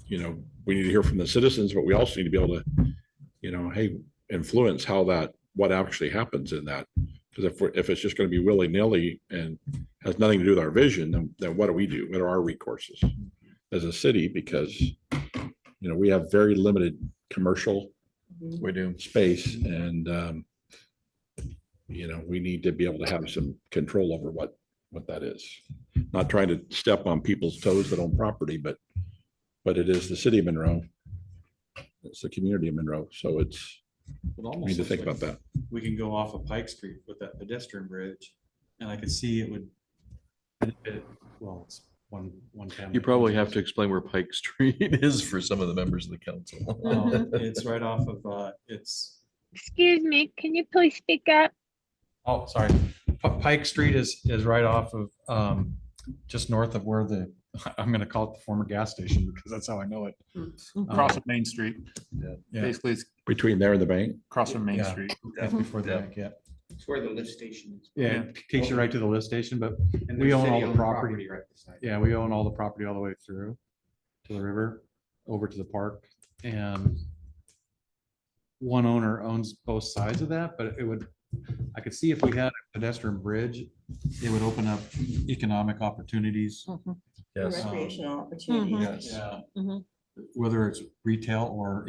we need to hear from the citizens, but we also need to be able to, hey, influence what actually happens in that. Because if it's just going to be willy-nilly and has nothing to do with our vision, then what do we do? What are our recourses as a city? Because, we have very limited commercial space, and we need to be able to have some control over what that is. Not trying to step on people's toes that own property, but it is the city of Monroe. It's the community of Monroe. So we need to think about that. We can go off of Pike Street with that pedestrian bridge, and I could see it would benefit, well, it's one family. You probably have to explain where Pike Street is for some of the members of the council. It's right off of, Excuse me, can you please speak up? oh, sorry. Pike Street is right off of, just north of where I'm gonna call it the former gas station, because that's how I know it. Across from Main Street. Yeah. Basically, it's Between there and the bank. across from Main Yeah. Street. Just before the bank, yeah. It's where the lift station is. Yeah, it takes you right to the lift station, but And we there's own all the city-owned property. right beside it. Yeah, we own all the property all the way through to the river, over to the park, and one owner owns both sides of that, but I could see if we had a pedestrian bridge, it would open up economic opportunities. Yes. Recreational opportunities. Yeah. Mhm. Whether it's retail or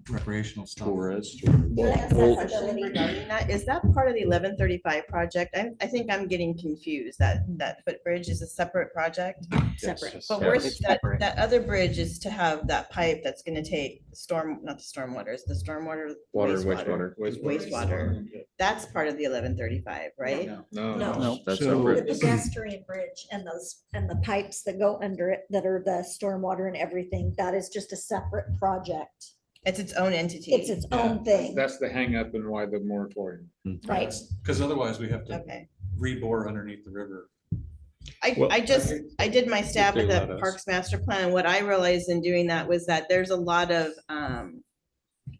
recreational stuff. Tourist. Can I ask that question regarding that? Is that part of the 1135 project? I think I'm getting confused. That footbridge is a separate project. Separate. But where's that other bridge is to have that pipe that's gonna take not the stormwater, it's the stormwater. Water and wastewater. Wastewater. That's part of the 1135, right? No. That's So- The separate. pedestrian bridge and the pipes that go under it that are the stormwater and everything, that is just a separate project. It's its own entity. It's its own thing, That's the hangup and why the moratorium. right? Because otherwise we have to Okay. rebore underneath the river. Well, I did my stab They at let the us. Parks Master Plan, and what I realized in doing that was that there's a lot of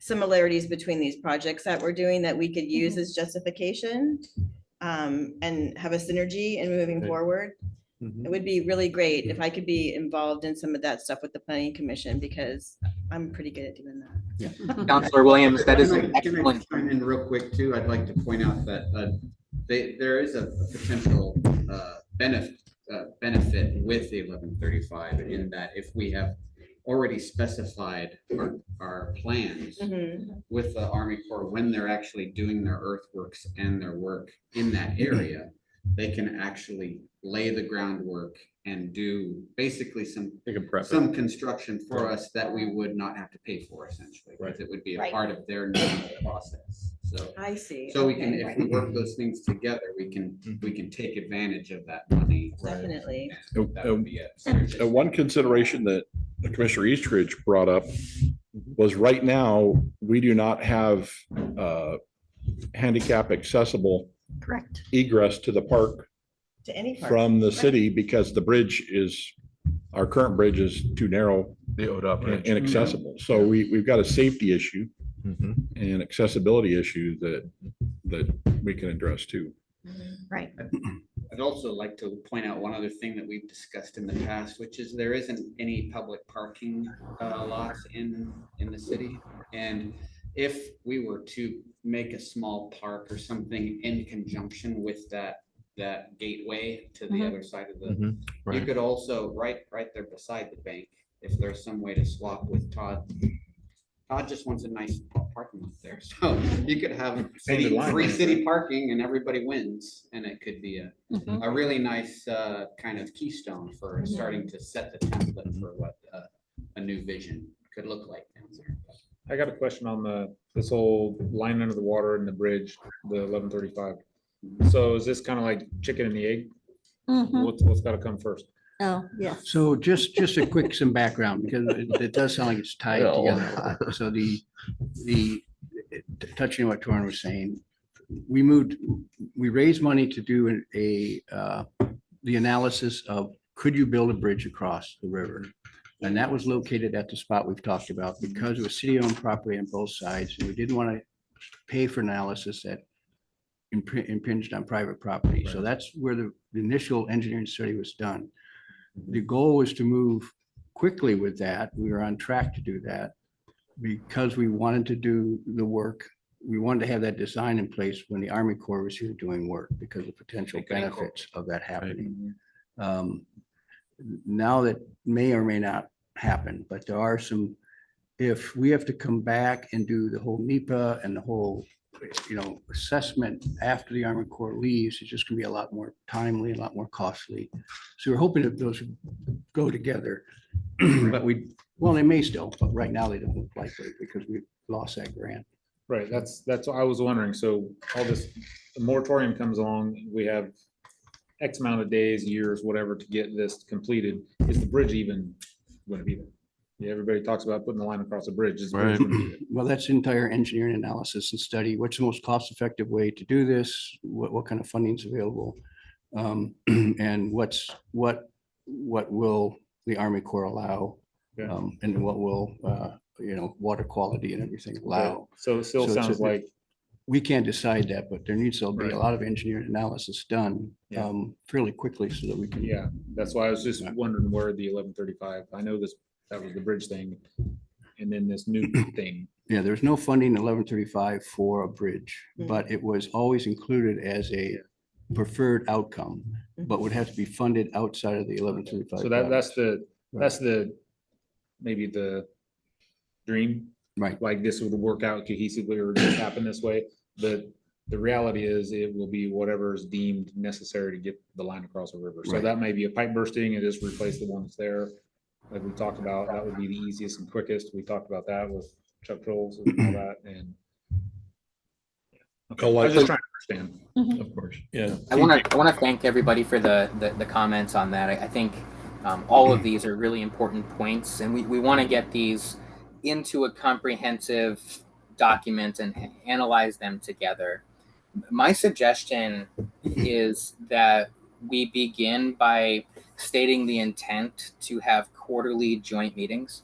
similarities between these projects that we're doing that we could use as justification and have a synergy in moving Okay. forward. It would be really great if I could be involved in some of that stuff with the planning commission, because I'm pretty good at doing that. Counselor Williams, that is Can an I excellent. chime in real quick too? I'd like to point out that there is a potential benefit with the 1135 in that if we have already specified our plans Mhm. with the Army Corps, when they're actually doing their earthworks and their work in that area, they can actually lay the groundwork and do basically some construction for us that we would not have to pay for essentially, because it would be a Right. part of their normal process. So, I see. so we can, Okay. if we work those things together, we can take advantage of that money. Definitely. That would be it. One consideration that Commissioner Eastridge brought up was right now, we do not have handicap accessible Correct. egress to the park To any part. from the city because the bridge our current bridge is too narrow The ODOT and bridge. inaccessible. So we've got a safety issue Mhm. and accessibility issue that we can address too. Right. I'd also like to point out one other thing that we've discussed in the past, which is there isn't any public parking lots in the city. And if we were to make a small park or something in conjunction with that gateway to the other side of the, Mhm. you Right. could also, right there beside the bank, if there's some way to swap with Todd. Todd just wants a nice parking lot there, so you could have Painted line free right city parking and everybody wins, and it could be Mhm. a really nice kind of keystone for starting to set the template for what a new vision could look like down there. I got a question on this whole line under the water and the bridge, the 1135. So is this kind of like chicken and the egg? Mhm. What's got to come first? Oh, yes. So just a quick, some background, because it does sound like it's tied Well. together a lot. So touching on what Torrin was saying, we raised money to do the analysis of, could you build a bridge across the river? And that was located at the spot we've talked about because it was city-owned property on both sides, and we didn't want to pay for analysis that impinged on private property. So that's where the initial engineering study was done. The goal was to move quickly with that. We were on track to do that because we wanted to do the work. We wanted to have that design in place when the Army Corps was here doing work because of potential benefits of that happening. Now that may or may not happen, but there are some, if we have to come back and do the whole NEPA and the whole assessment after the Army Corps leaves, it's just gonna be a lot more timely, a lot more costly. So we're hoping that those go together. But they may still, but right now they don't look likely because we lost that grant. Right, that's what I was wondering. So all this, the moratorium comes along, we have X amount of days, years, whatever, to get this completed. Is the bridge even going to be there? Yeah, everybody talks about putting the line across the bridge. Is the bridge gonna be there? Well, that's entire engineering analysis and study. What's the most cost-effective way to do this? What kind of funding is available? And what will the Army Corps allow? Yeah. And what will, water quality and everything allow? So it still So it's sounds like, We can't decide that, but there needs to be Right. a lot of engineering analysis done Yeah. fairly quickly so that we can. yeah, that's why I was just wondering where the 1135, I know that was the bridge thing. And then this new thing. Yeah, there's no funding in 1135 for a bridge, Mhm. but it was always included as a preferred outcome, but would have to be funded outside of the 1135. So that's the, maybe the dream. Right. Like this would work out cohesively or just happen this way. The reality is it will be whatever is deemed necessary to get the line across the river. So Right. that may be a pipe bursting and just replace the one that's there. like we talked about, that would be the easiest and quickest. We talked about that with Chuck Trolls and all that, and okay, I was just trying to understand. Of course, yeah. I want to thank everybody for the comments on that. I think all of these are really important points, and we want to get these into a comprehensive document and analyze them together. My suggestion is that we begin by stating the intent to have quarterly joint meetings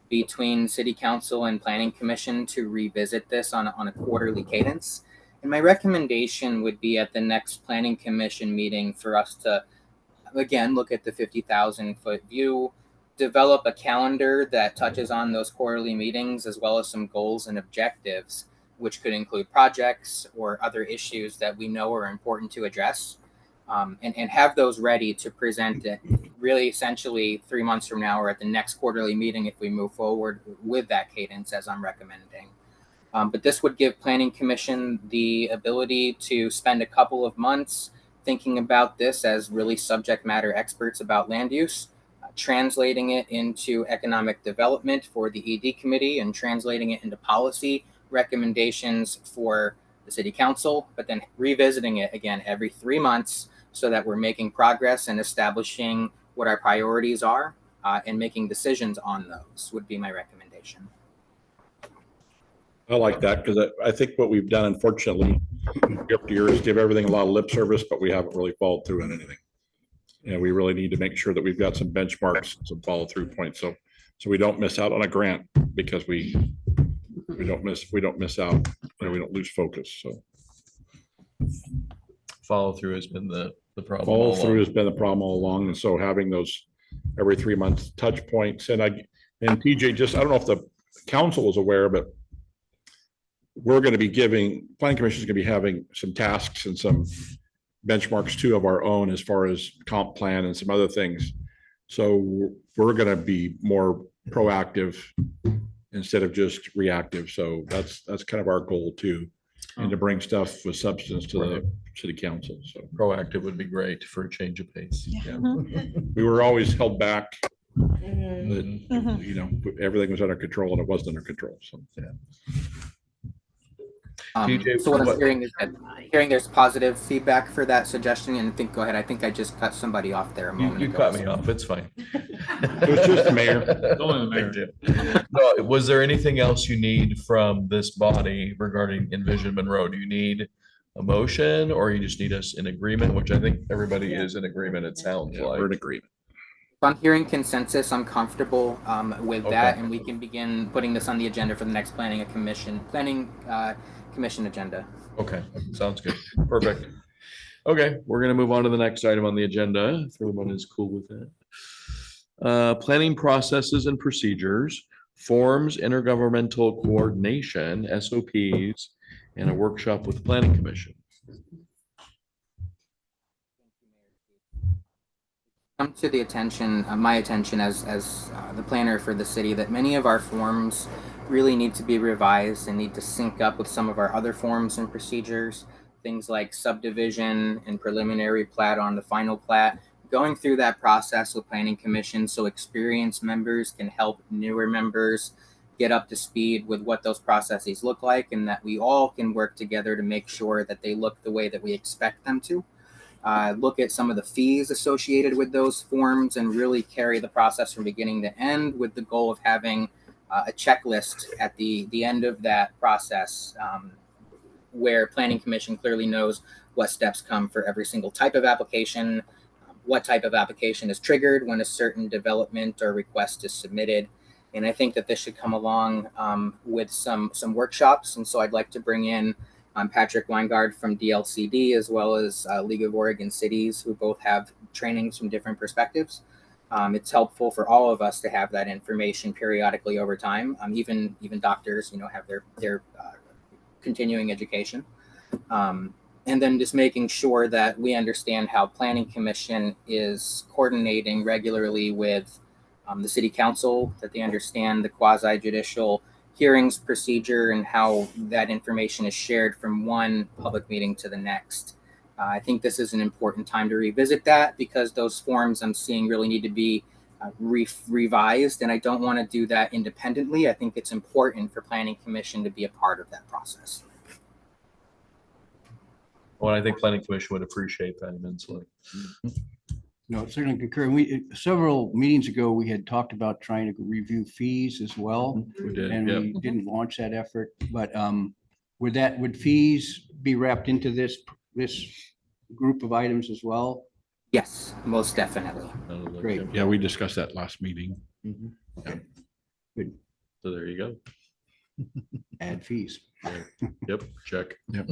between City Council and Planning Commission to revisit this on a quarterly cadence. And my recommendation would be at the next Planning Commission meeting for us to, again, look at the 50,000-foot view, develop a calendar that touches on those quarterly meetings, as well as some goals and objectives, which could include projects or other issues that we know are important to address, and have those ready to present it really essentially 3 months from now or at the next quarterly meeting if we move forward with that cadence as I'm recommending. But this would give Planning Commission the ability to spend a couple of months thinking about this as really subject matter experts about land use, translating it into economic development for the ED committee and translating it into policy recommendations for the City Council, but then revisiting it again every 3 months so that we're making progress and establishing what our priorities are and making decisions on those would be my recommendation. I like that because I think what we've done, unfortunately, year after year is give everything a lot of lip service, but we haven't really followed through on anything. And we really need to make sure that we've got some benchmarks, some follow through points. So we don't miss out on a grant because we don't miss out, we don't lose focus. So Follow through has been the problem. Follow through has been the problem all along. And so having those every 3 months touch points and TJ, just, I don't know if the council is aware, but we're going to be Planning Commission is going to be having some tasks and some benchmarks too of our own as far as comp plan and some other things. So we're going to be more proactive instead of just reactive. So that's kind of our goal too, and to bring stuff with substance to the City Council. So proactive would be great for a change of pace. Yeah. We were always held back. That, everything was under control and it wasn't under control. So yeah. So what I'm hearing is that there's positive feedback for that suggestion, and go ahead. I think I just cut somebody off there a moment ago. You cut me off. It's fine. It was just the mayor. Only the mayor. No, was there anything else you need from this body regarding Envision Monroe? Do you need a motion, or you just need us in agreement? Which I think everybody is in agreement. It sounds like we're in agreement. If I'm hearing consensus, I'm comfortable with that, and we can begin putting this on the agenda for the next planning commission agenda. Okay, sounds good. Perfect. Okay, we're gonna move on to the next item on the agenda. If everyone is cool with that. Planning processes and procedures, forms, intergovernmental coordination, SOPs, and a workshop with the Planning Commission. Come to the attention, my attention as the planner for the city, that many of our forms really need to be revised and need to sync up with some of our other forms and procedures, things like subdivision and preliminary plat on the final plat. Going through that process with Planning Commission so experienced members can help newer members get up to speed with what those processes look like, and that we all can work together to make sure that they look the way that we expect them to. Look at some of the fees associated with those forms and really carry the process from beginning to end with the goal of having a checklist at the end of that process where Planning Commission clearly knows what steps come for every single type of application, what type of application is triggered when a certain development or request is submitted. And I think that this should come along with some workshops. And so I'd like to bring in Patrick Weingard from DLCD, as well as League of Oregon Cities, who both have trainings from different perspectives. It's helpful for all of us to have that information periodically over time. Even doctors, have their continuing education. And then just making sure that we understand how Planning Commission is coordinating regularly with the City Council, that they understand the quasi-judicial hearings procedure and how that information is shared from one public meeting to the next. I think this is an important time to revisit that because those forms I'm seeing really need to be revised, and I don't want to do that independently. I think it's important for Planning Commission to be a part of that process. Well, I think Planning Commission would appreciate that immensely. No, certainly concur. We, several meetings ago, we had talked about trying to review fees as well. We did, And yep. we didn't launch that effort, but would fees be wrapped into this group of items as well? Yes, most definitely. Great. Yeah, we discussed that last meeting. Good. So there you go. Add fees. Yep, check. Yep.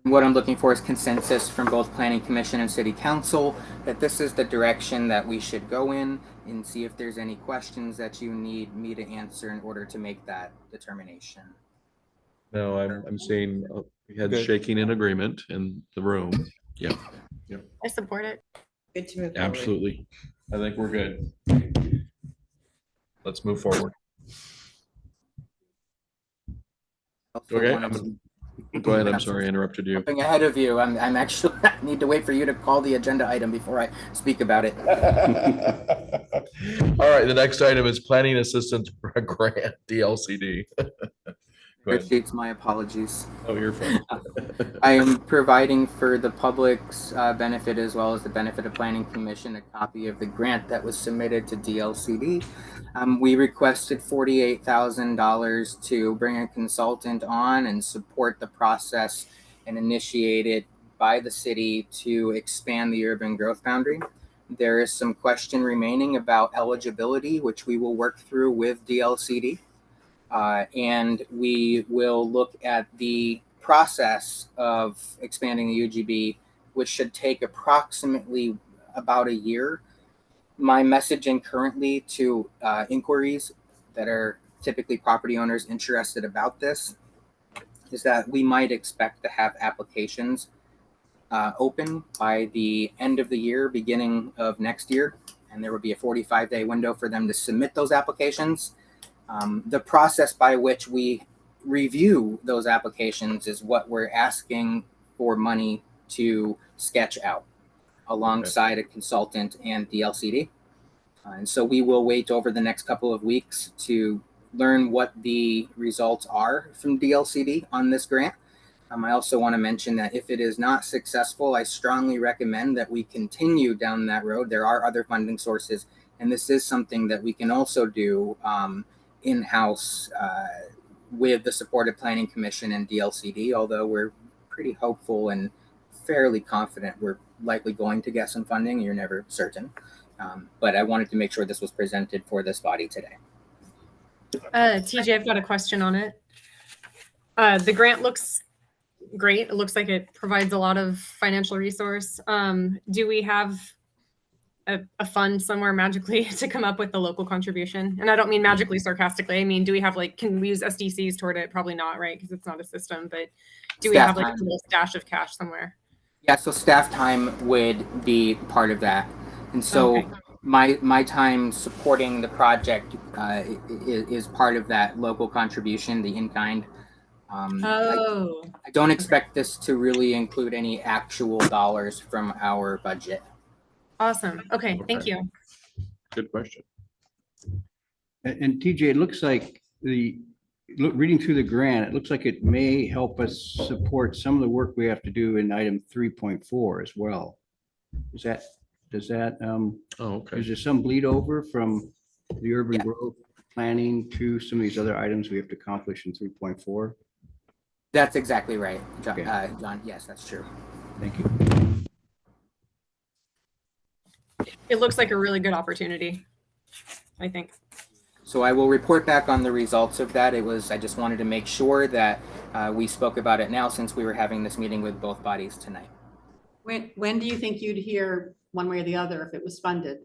What I'm looking for is consensus from both Planning Commission and City Council that this is the direction that we should go in, and see if there's any questions that you need me to answer in order to make that determination. No, I'm seeing we had Good. shaking in agreement in the room. Yep. I support it. Good to move forward. Absolutely. I think we're good. Let's move forward. Also Okay. wanted Go ahead. I'm sorry, I interrupted you. Jumping ahead of you, I'm actually I need to wait for you to call the agenda item before I speak about it. All right, the next item is Planning Assistance Grant, DLCD. Go ahead. Appreciates my apologies. Oh, you're fine. I am providing for the public's benefit as well as the benefit of Planning Commission a copy of the grant that was submitted to DLCD. We requested $48,000 to bring a consultant on and support the process and initiate it by the city to expand the urban growth boundary. There is some question remaining about eligibility, which we will work through with DLCD. And we will look at the process of expanding the UGB, which should take approximately about a year. My messaging currently to inquiries that are typically property owners interested about this is that we might expect to have applications open by the end of the year, beginning of next year. And there will be a 45-day window for them to submit those applications. The process by which we review those applications is what we're asking for money to sketch out alongside a consultant and DLCD. And so we will wait over the next couple of weeks to learn what the results are from DLCD on this grant. I also want to mention that if it is not successful, I strongly recommend that we continue down that road. There are other funding sources, and this is something that we can also do in-house with the support of Planning Commission and DLCD, although we're pretty hopeful and fairly confident we're likely going to get some funding. You're never certain. But I wanted to make sure this was presented for this body today. TJ, I've got a question on it. The grant looks great. It looks like it provides a lot of financial resource. Do we have a fund somewhere magically to come up with the local contribution? And I don't mean magically sarcastically. I mean, do we have can we use SDCs toward it? Probably not, right? Because it's not a system, but do we have a little stash of cash somewhere? Yeah, so staff time would be part of that. And so Okay. my time supporting the project is part of that local contribution, the in-kind. I don't expect this to really include any actual dollars from our budget. Awesome. Okay, thank you. Good question. And TJ, it looks like reading through the grant, it looks like it may help us support some of the work we have to do in item 3.4 as well. Does that, okay. Is there some bleed over from the urban growth planning to some of these other items we have to accomplish in 3.4? That's exactly right, John. John, yes, that's true. Thank you. It looks like a really good opportunity, I think. So I will report back on the results of that. I just wanted to make sure that we spoke about it now since we were having this meeting with both bodies tonight. When do you think you'd hear one way or the other if it was funded?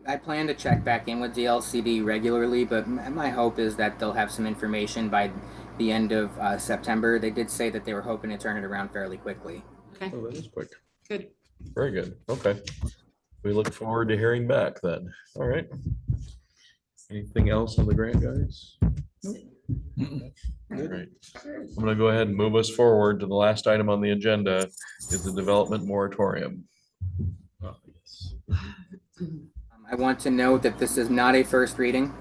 I plan to check back in with DLCD regularly, but my hope is that they'll have some information by the end of September. They did say that they were hoping to turn it around fairly quickly. Okay. Oh, that is quick. Good. Very good. Okay. We look forward to hearing back then. All right. Anything else on the grant, guys? All right. I'm going to go ahead and move us forward to the last item on the agenda is the development moratorium. I want to note that this is not a first reading.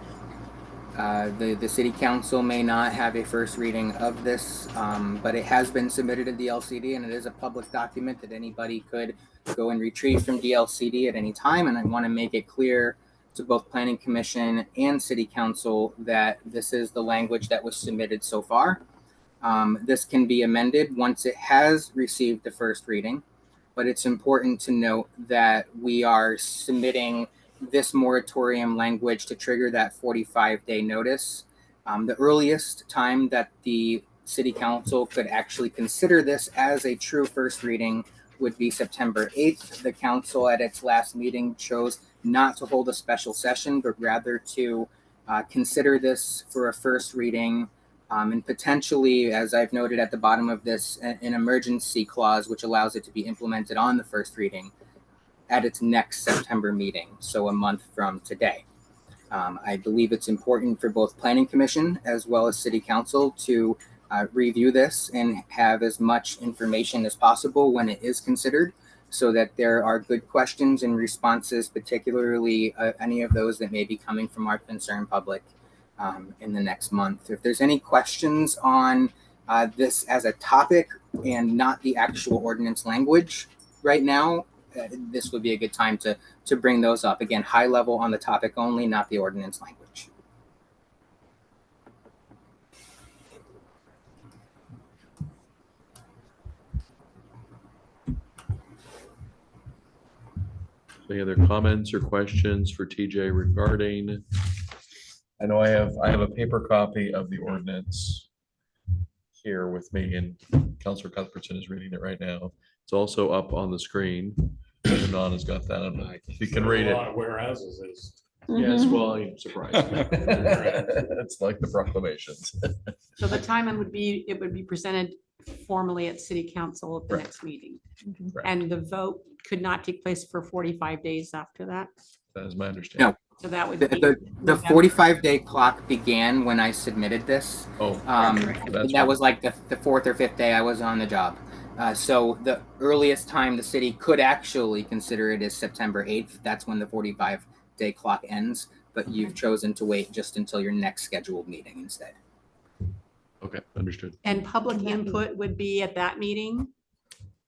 The city council may not have a first reading of this, but it has been submitted to DLCD, and it is a public document that anybody could go and retrieve from DLCD at any time. And I want to make it clear to both Planning Commission and City Council that this is the language that was submitted so far. This can be amended once it has received the first reading, but it's important to note that we are submitting this moratorium language to trigger that 45-day notice. The earliest time that the City Council could actually consider this as a true first reading would be September 8th. The council at its last meeting chose not to hold a special session, but rather to consider this for a first reading and potentially, as I've noted at the bottom of this, an emergency clause which allows it to be implemented on the first reading at its next September meeting, so a month from today. I believe it's important for both Planning Commission as well as City Council to review this and have as much information as possible when it is considered, so that there are good questions and responses, particularly any of those that may be coming from our concerned public in the next month. If there's any questions on this as a topic and not the actual ordinance language right now, this would be a good time to bring those up. Again, high level on the topic only, not the ordinance language. Any other comments or questions for TJ regarding? I know I have a paper copy of the ordinance here with me, and Councilor Cuthbertson is reading it right now. It's also up on the screen. Don has got that. If you can read it. A lot of whereases is. Yes, well, I'm surprised. It's like the proclamations. So the timing would be, it would be presented formally at city council at the next meeting. And the vote could not take place for 45 days after that. That is my understanding. No. So that would The be. 45-day clock began when I submitted this. Oh, that was like the fourth or fifth day I was on the job. So the earliest time the city could actually consider it is September 8th. That's when the 45-day clock ends, but you've chosen to wait just until your next scheduled meeting instead. Okay, understood. And public input would be at that meeting?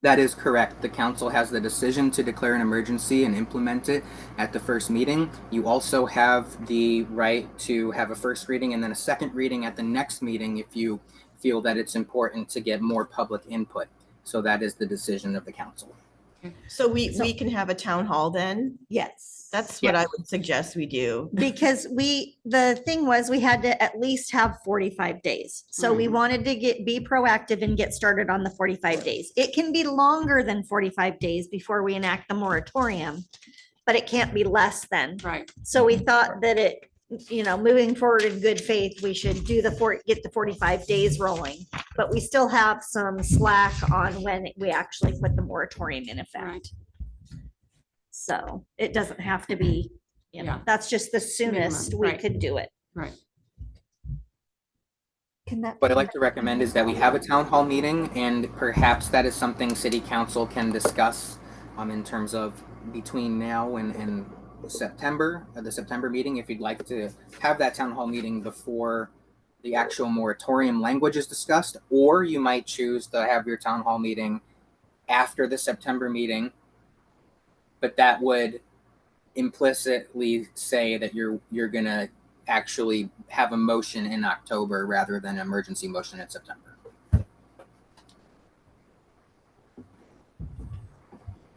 That is correct. The council has the decision to declare an emergency and implement it at the first meeting. You also have the right to have a first reading and then a second reading at the next meeting if you feel that it's important to get more public input. So that is the decision of the council. So we can have a town hall then? Yes. That's what I would suggest we do. Because the thing was, we had to at least have 45 days. So we wanted to be proactive and get started on the 45 days. It can be longer than 45 days before we enact the moratorium, but it can't be less than. Right. So we thought that moving forward in good faith, we should get the 45 days rolling. But we still have some slack on when we actually put the moratorium in effect. So it doesn't have to be, that's just the soonest we could do it. Right. What I'd like to recommend is that we have a town hall meeting, and perhaps that is something city council can discuss in terms of between now and September, the September meeting, if you'd like to have that town hall meeting before the actual moratorium language is discussed, or you might choose to have your town hall meeting after the September meeting, but that would implicitly say that you're gonna actually have a motion in October rather than an emergency motion in September.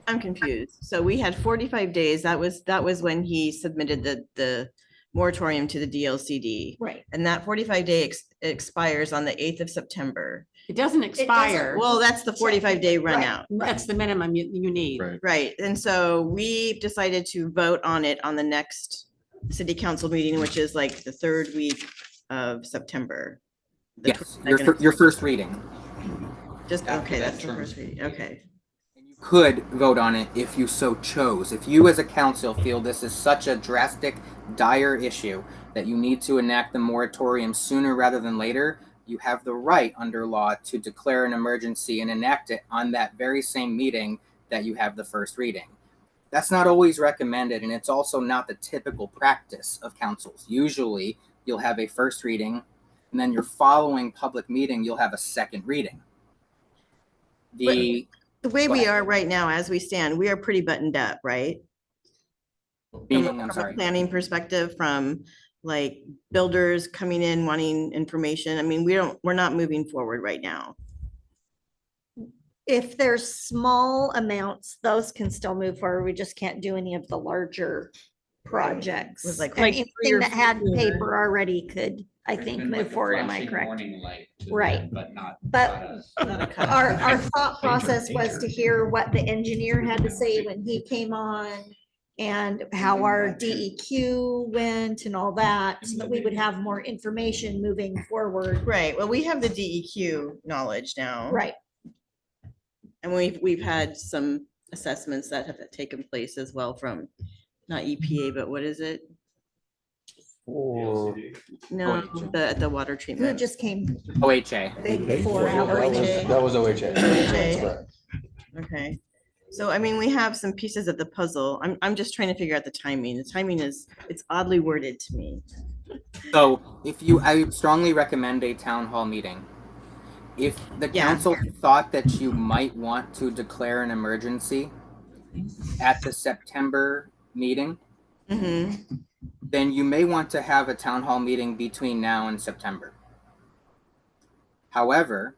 I'm confused. So we had 45 days. That was when he submitted the moratorium to the DLCD. Right. And that 45-day expires on the 8th of September. It doesn't expire. Well, that's the 45-day run out. That's the minimum you need. Right. And so we decided to vote on it on the next city council meeting, which is like the third week of September. Yes, your first reading. Just, okay, that's the first reading. Okay. Could vote on it if you so chose. If you as a council feel this is such a drastic, dire issue that you need to enact the moratorium sooner rather than later, you have the right under law to declare an emergency and enact it on that very same meeting that you have the first reading. That's not always recommended, and it's also not the typical practice of councils. Usually, you'll have a first reading, and then your following public meeting, you'll have a second reading. The way we are right now, as we stand, we are pretty buttoned up, right? Meaning, I'm From a sorry. planning perspective, from like builders coming in wanting information. I mean, we're not moving forward right now. If there's small amounts, those can still move forward. We just can't do any of the larger projects. Was like- And Like anything that had three or four. paper already could, I think, And move like a forward. Am I flashing correct? warning light to Right. them, But not. But our thought process was to hear what the engineer had to say when he came on and how our DEQ went and all that, so that we would have more information moving forward. Right. Well, we have the DEQ knowledge now. Right. And we've had some assessments that have taken place as well from not EPA, but what is it? Or No, the water Who treatment. just came? OHA. Big 4 hours. That was OHA. OHA. Okay. So, I mean, we have some pieces of the puzzle. I'm just trying to figure out the timing. The timing it's oddly worded to me. So I would strongly recommend a town hall meeting. If the council thought that you might want to declare an emergency at the September meeting, then you may want to have a town hall meeting between now and September. However,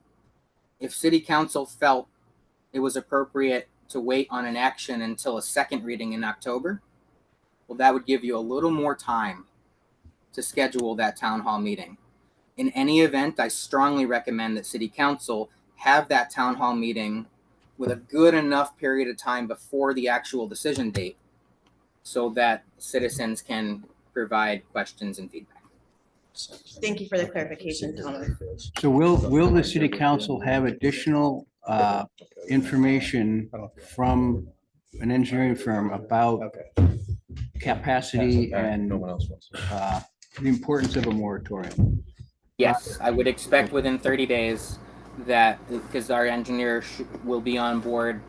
if city council felt it was appropriate to wait on an action until a second reading in October, well, that would give you a little more time to schedule that town hall meeting. In any event, I strongly recommend that city council have that town hall meeting with a good enough period of time before the actual decision date so that citizens can provide questions and feedback. Thank you for the clarification, Thomas. So will the city council have additional information from an engineering firm about capacity and the importance of a moratorium? Yes, I would expect within 30 days that, because our engineer will be on board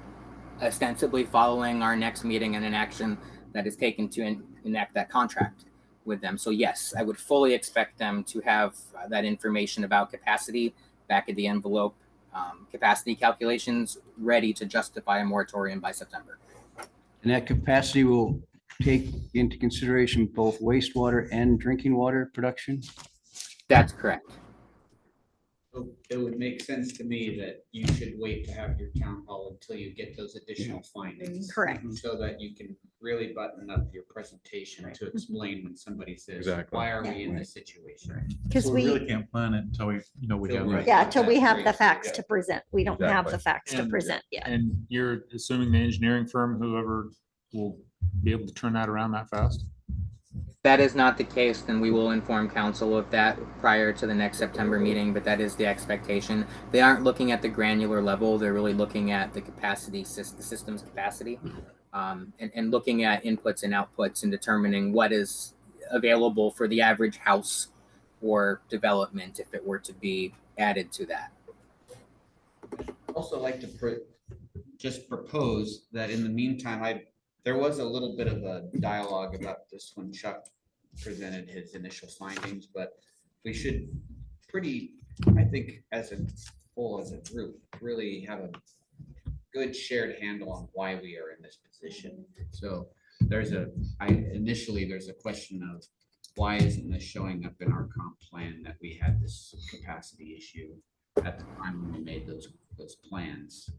ostensibly following our next meeting and an action that is taken to enact that contract with them. So yes, I would fully expect them to have that information about capacity back at the envelope, capacity calculations ready to justify a moratorium by September. And that capacity will take into consideration both wastewater and drinking water production? That's correct. So it would make sense to me that you should wait to have your town hall until you get those additional findings. Correct. So that you can really button up your presentation to explain when somebody says, Exactly. why are we in this situation? Because So we we, really can't plan it until we have. Right. yeah, till we have the That's facts great. to present. We don't have the Exactly. facts to And- present yet. And you're assuming the engineering firm, whoever will be able to turn that around that fast? If that is not the case, then we will inform council of that prior to the next September meeting, but that is the expectation. They aren't looking at the granular level, they're really looking at the capacity, the system's capacity, and looking at inputs and outputs and determining what is available for the average house or development if it were to be added to that. Also like to just propose that in the meantime, there was a little bit of a dialogue about this when Chuck presented his initial findings, but we should I think as a whole, as a group, really have a good shared handle on why we are in this position. So initially there's a question of why isn't this showing up in our comp plan that we had this capacity issue at the time when we made those plans?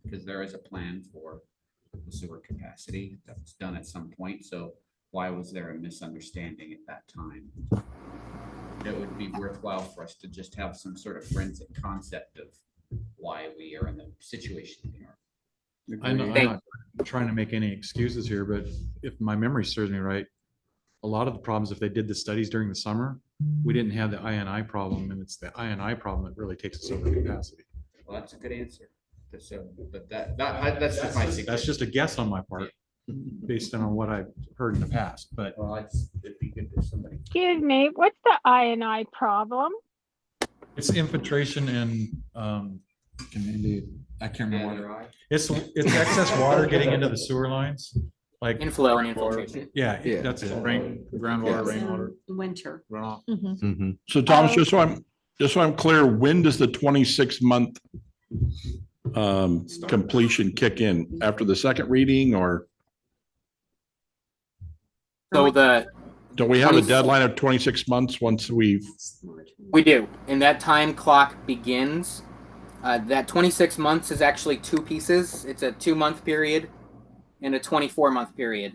Because there is a plan for the sewer capacity that was done at some point. So why was there a misunderstanding at that time? It would be worthwhile for us to just have some sort of forensic concept of why we are in the situation we are. I know, I'm not trying to make any excuses here, but if my memory serves me right, a lot of the problems, if they did the studies during the summer, we didn't have the INI problem, and it's the INI problem that really takes us over capacity. Well, that's a good answer. But that's just my suggestion. That's just a guess on my part, based on what I've heard in the past, but. Well, it'd be good if somebody. Excuse me, what's the I&I problem? It's infiltration and, I can't remember. It's excess water getting into the sewer lines. Like, Inflow and infiltration. yeah, Yeah. that's it. Rain, groundwater, rainwater, Winter. runoff. Mhm. So Thomas, just so I'm clear, when does the 26-month completion kick in? After the second reading, or So don't we have a 20 deadline of 26 months once we do, and that time clock begins. That 26 months is actually two pieces. It's a 2-month period and a 24-month period.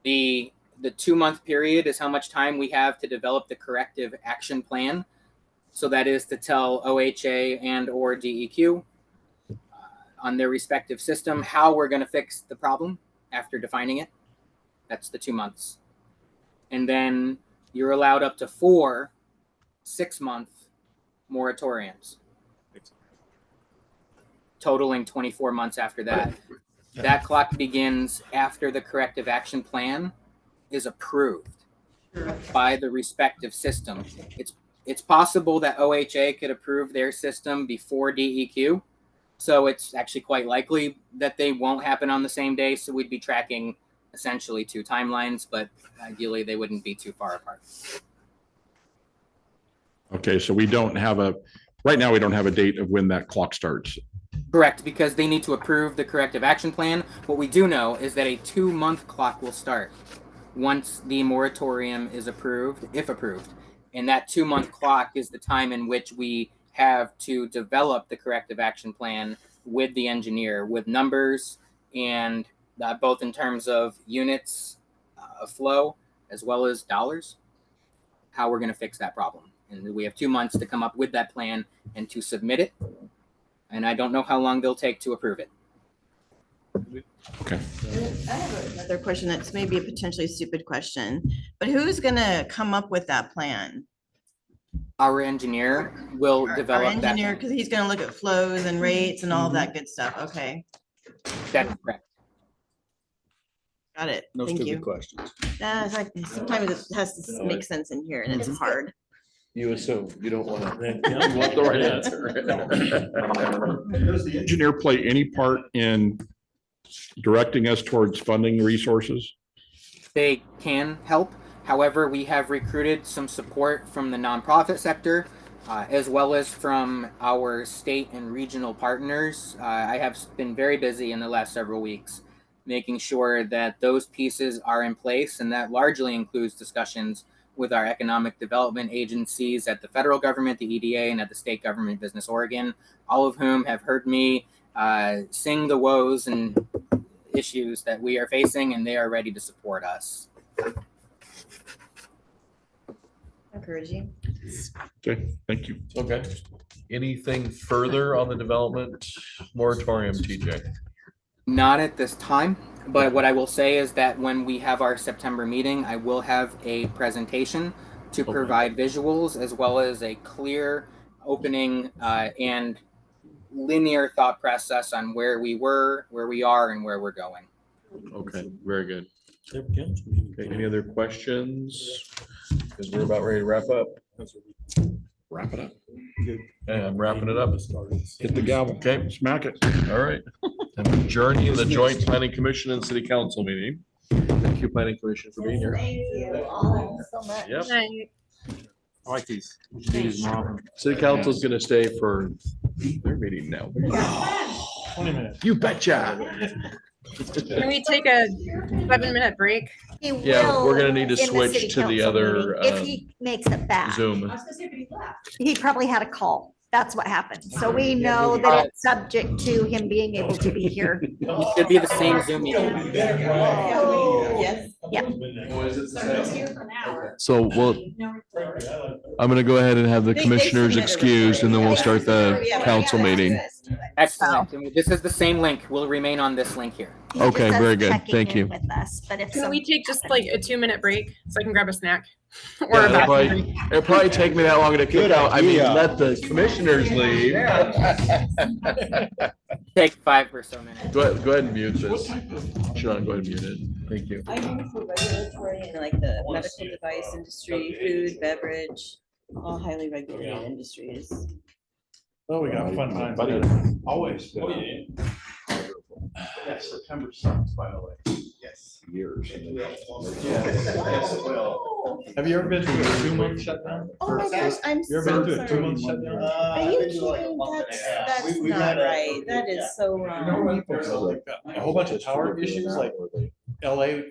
The 2-month period is how much time we have to develop the corrective action plan. So that is to tell OHA and or DEQ on their respective system how we're going to fix the problem after defining it. That's the 2 months. And then you're allowed up to 4 6-month moratoriums, totaling 24 months after that. That clock begins after the corrective action plan is approved by the respective system. It's possible that OHA could approve their system before DEQ. So it's actually quite likely that they won't happen on the same day. So we'd be tracking essentially 2 timelines, but ideally they wouldn't be too far apart. Okay, so we don't have right now we don't have a date of when that clock starts. Correct, because they need to approve the corrective action plan. What we do know is that a 2-month clock will start once the moratorium is approved, if approved. And that 2-month clock is the time in which we have to develop the corrective action plan with the engineer, with numbers, and both in terms of units of flow as well as dollars, how we're going to fix that problem. And we have 2 months to come up with that plan and to submit it. And I don't know how long they'll take to approve it. Okay. I have another question that's maybe a potentially stupid question, but who's gonna come up with that plan? Our engineer will Our develop that. engineer, because he's gonna look at flows and rates and all that good stuff. Okay, That's correct. got it. No Thank stupid you. questions. It's like, sometimes it has to make sense in here and it's hard. You assume, you don't want to. Yeah. You want the right answer. Does the engineer play any part in directing us towards funding resources? They can help. However, we have recruited some support from the nonprofit sector, as well as from our state and regional partners. I have been very busy in the last several weeks making sure that those pieces are in place, and that largely includes discussions with our economic development agencies at the federal government, the EDA, and at the state government, Business Oregon, all of whom have heard me sing the woes and issues that we are facing, and they are ready to support us. Encouraging. Okay, thank you. Okay. Anything further on the development moratorium, TJ? Not at this time, but what I will say is that when we have our September meeting, I will have a presentation to provide visuals as well as a clear opening and linear thought process on where we were, where we are, and where we're going. Okay, very good. Okay, any other questions? Because we're about ready to wrap up. Wrap it up. Okay, I'm wrapping it up. Hit the gavel. Okay, Smack it. all right. I'm adjourning the joint planning commission and city council meeting. Thank you, planning commission, for being here. Thank you all so much. Yep. I like these. We should do these more often. City council's gonna stay for their meeting now. 20 minutes. You betcha. Can we take a 7-minute break? He Yeah, we're will gonna need to in the switch city to the council other, meeting If he makes it back. Zoom. He probably had a call. That's what happened. So we know that it's subject to him being able to be here. It should be the same Zoom meeting. Yes. Yeah. So I'm gonna go ahead and have the They commissioners submitted a excused and then we'll recording. start the Yeah, council we have meeting. access to it. Excellent. And this is the same link. Will remain on this link here. He just Okay, says very good. checking Thank in you. With us, but if Can some, we take just like a 2-minute break so I can grab a snack? Or Yeah, a it'll bathroom probably, break? it'll probably take me that long to kick out. I mean, idea. let the commissioners leave. Take 5 or so minutes. Go ahead and mute this. Sean, go ahead and mute it. Thank you. I do for regulatory and like the medical device industry, food, beverage, all highly regulated industries. Oh, we got fun times. Buddy. Always. Oh, yeah. That September sucks, by the way. years. And they- Yes, it will. Have you ever been to a 2-month shutdown? Oh my gosh, I'm You ever been so to a sorry. 2-month shutdown? Are you kidding? That's not right. That is so You know, wrong. people have like a whole bunch of tower issues, like LA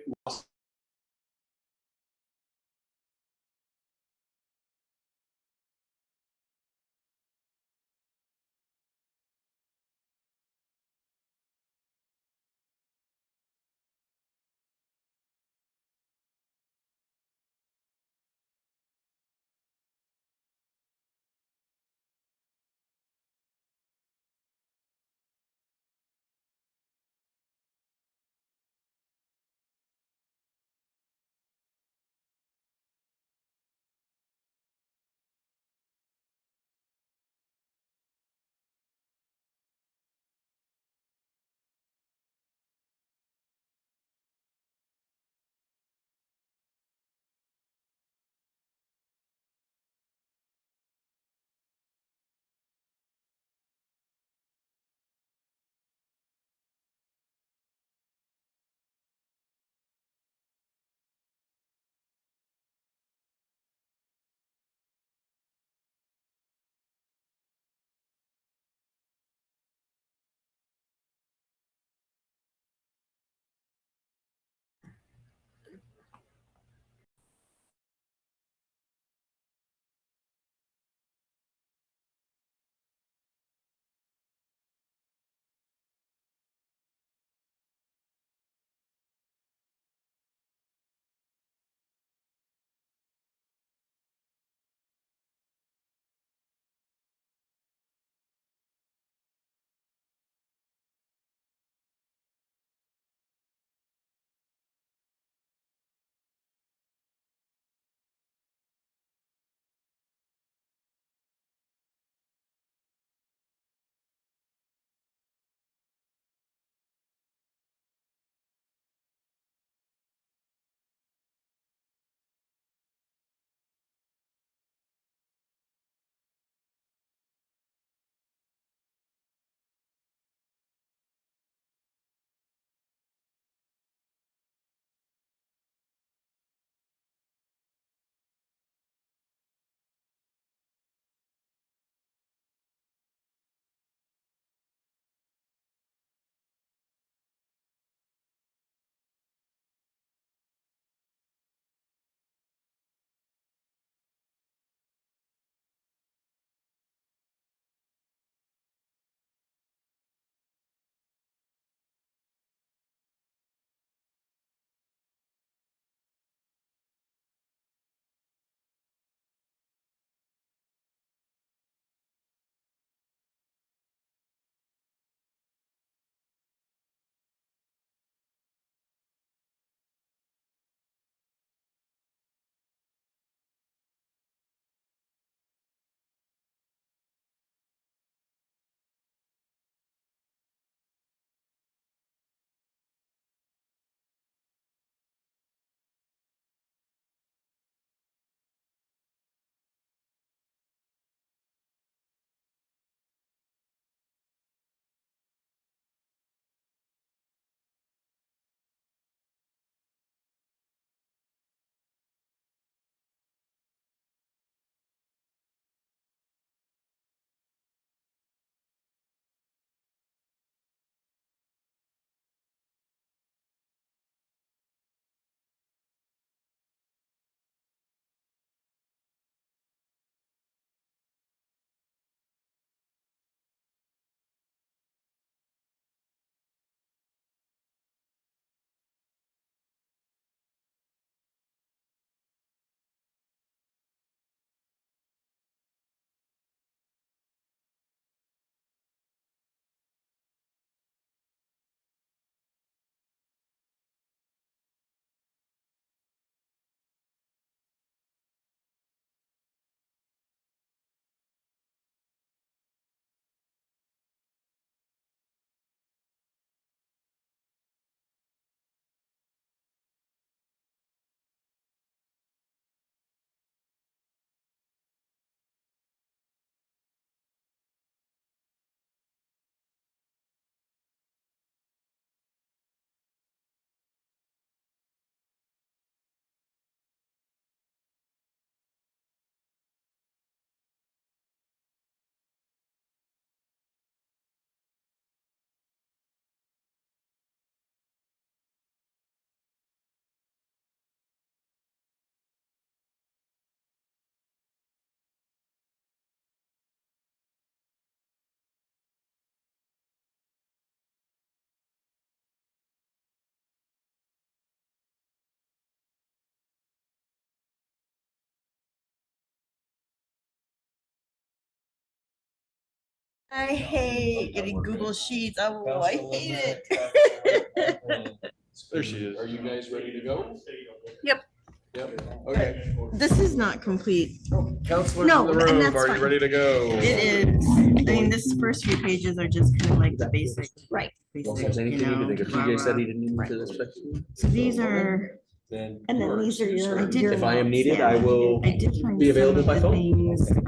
I hate getting Google Sheets. Oh, I hate it. There she is. Are you guys ready to go? Yep. Yep. Okay. This is not complete. Counselors No, in the and room, that's are you fine. ready to go? It is. I mean, this first few pages are just kind of like the basic. Right. Basic, you know, blah, blah. So these are. Then And then these are your. I did- If I am needed, yeah, I will I did find be some available of by the phone. things, Take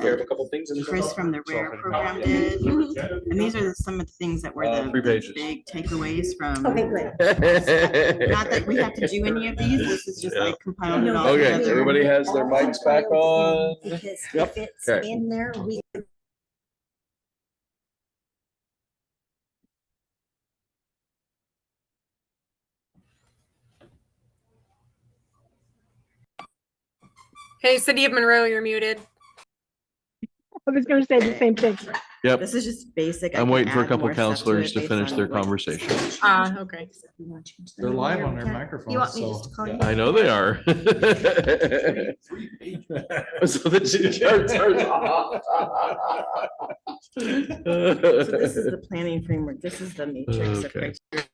care of a that couple things. and Chris from the Rare program did. And these are some of the things that were the 3 pages. big takeaways from. Okay, great. Not that we have to do any of these, this is just like compiled it all Okay, together. everybody has their mics back on. Because Yep. if it's Okay. in there, we. Hey, City of Monroe, you're muted. I was gonna say the same thing. Yep. This is just basic. I I'm can waiting for a add couple more stuff counselors it to based finish on their what- conversation. Okay. They're live on their You microphones, want me so. just to call you? I know they are. So the charts So this is the planning framework. This is the matrix of Okay. criteria.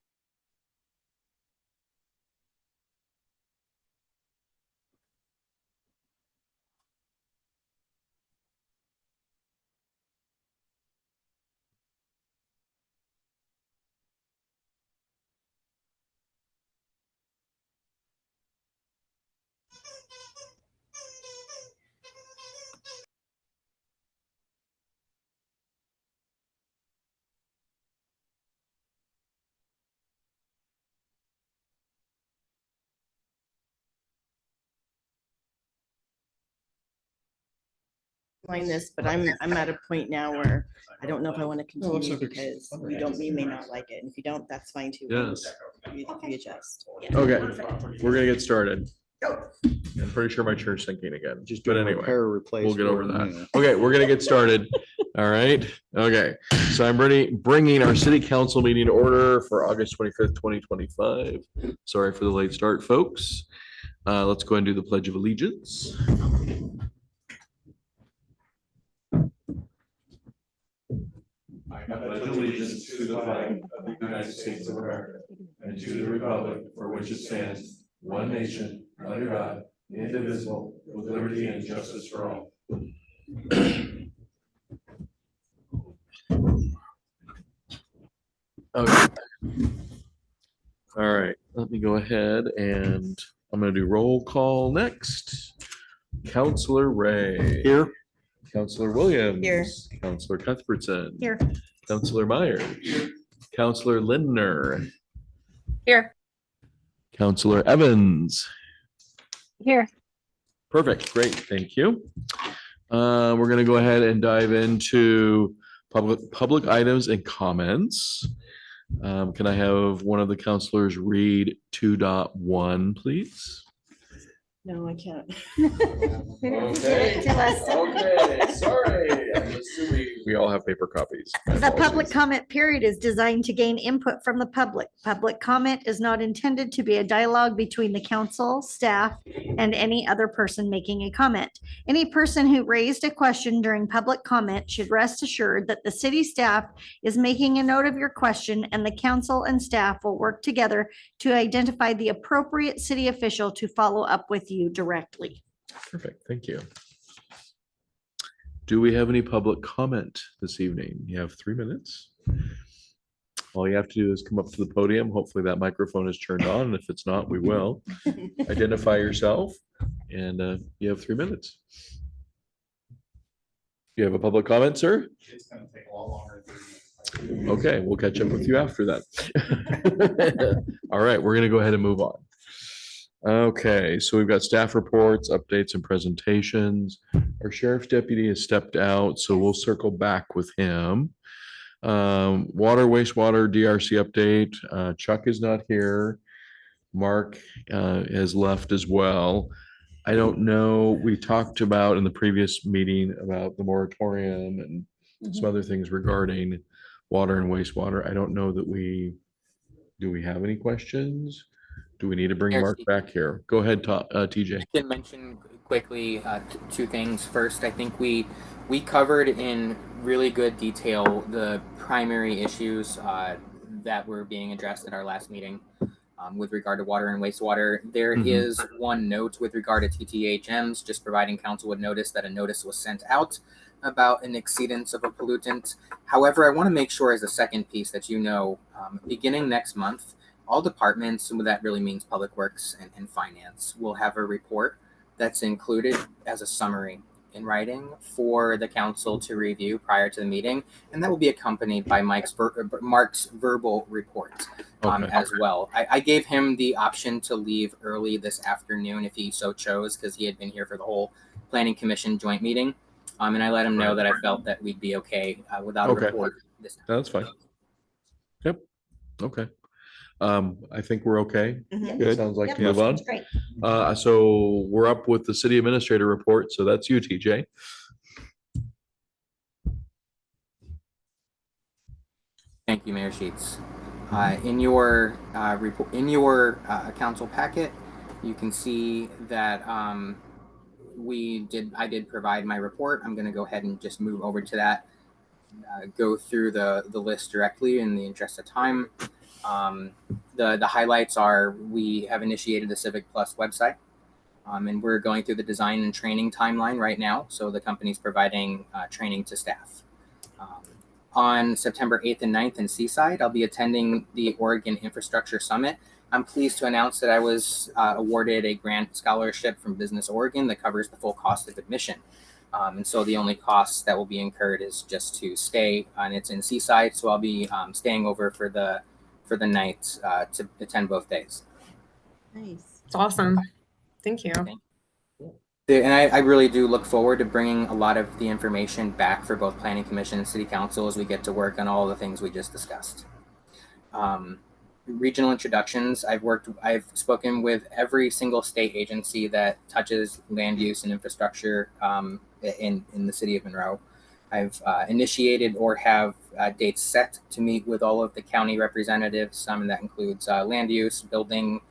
Line this, but I'm at a point now where I don't know if I want to continue because you may not like it. And if you don't, that's fine too. Yes. You adjust. Okay, we're gonna get started. I'm pretty sure my chair's sinking again, but anyway, Repair or replace. we'll get over or, that. yeah. Okay, we're gonna get started. All right, okay. So I'm ready, bringing our city council meeting to order for August 25th, 2025. Sorry for the late start, folks. Let's go and do the Pledge of Allegiance. I pledge allegiance to the flag of the United States of America and to the republic for which it stands, one nation, under God, indivisible, with liberty and justice for all. Okay. All right, let me go ahead and I'm gonna do roll call next. Counselor Ray. Here. Counselor Williams. Here. Counselor Cuthbertson. Here. Counselor Myers. Counselor Lindner. Here. Counselor Evans. Here. Perfect, great, thank you. We're gonna go ahead and dive into public items and comments. Can I have one of the counselors read 2.1, please? No, I can't. Okay, sorry. I'm assuming we all have paper copies. The public comment period is designed to gain input from the public. Public comment is not intended to be a dialogue between the council, staff, and any other person making a comment. Any person who raised a question during public comment should rest assured that the city staff is making a note of your question, and the council and staff will work together to identify the appropriate city official to follow up with you directly. Perfect, thank you. Do we have any public comment this evening? You have 3 minutes. All you have to do is come up to the podium. Hopefully that microphone is turned on, and if it's not, we will. Identify yourself, and you have 3 minutes. You have a public comment, sir? It's gonna take a lot longer. Okay, we'll catch up with you after that. All right, we're gonna go ahead and move on. Okay, so we've got staff reports, updates, and presentations. Our sheriff's deputy has stepped out, so we'll circle back with him. Water, wastewater, DRC update. Chuck is not here. Mark has left as well. I don't know, we talked about in the previous meeting about the moratorium and some other things regarding water and wastewater. I don't know that do we have any questions? Do we need to bring Yes. Mark back here? Go ahead, TJ. I can mention quickly two things. First, I think we We covered in really good detail the primary issues that were being addressed at our last meeting with regard to water and wastewater. There is one note with regard to TTHMs, just providing council with notice that a notice was sent out about an exceedance of a pollutant. However, I want to make sure as a second piece that beginning next month, all departments, and that really means Public Works and Finance, will have a report that's included as a summary in writing for the council to review prior to the meeting, and that will be accompanied by Mark's verbal report as well. I gave him the option to leave early this afternoon if he so chose, because he had been here for the whole Planning Commission joint meeting, and I let him know that I felt that we'd be okay without a report this time. That's fine. Yep. Okay. I think we're okay. Mhm. Sounds like Yep, to move on. sounds great. So we're up with the city administrator report. So that's you, TJ. Thank you, Mayor Sheets. In your report, in your council packet, you can see that I did provide my report. I'm going to go ahead and just move over to that. Go through the list directly in the interest of time. The highlights are we have initiated the Civic Plus website, and we're going through the design and training timeline right now. So the company's providing training to staff. On September 8th and 9th in Seaside, I'll be attending the Oregon Infrastructure Summit. I'm pleased to announce that I was awarded a grant scholarship from Business Oregon that covers the full cost of admission. And so the only cost that will be incurred is just to stay, and it's in Seaside. So I'll be staying over for the night to attend both days. Nice. It's awesome. Thank you. And I really do look forward to bringing a lot of the information back for both Planning Commission and City Council as we get to work on all the things we just discussed. Regional introductions. I've spoken with every single state agency that touches land use and infrastructure in the city of Monroe. I've initiated or have dates set to meet with all of the county representatives. And that includes land use, building,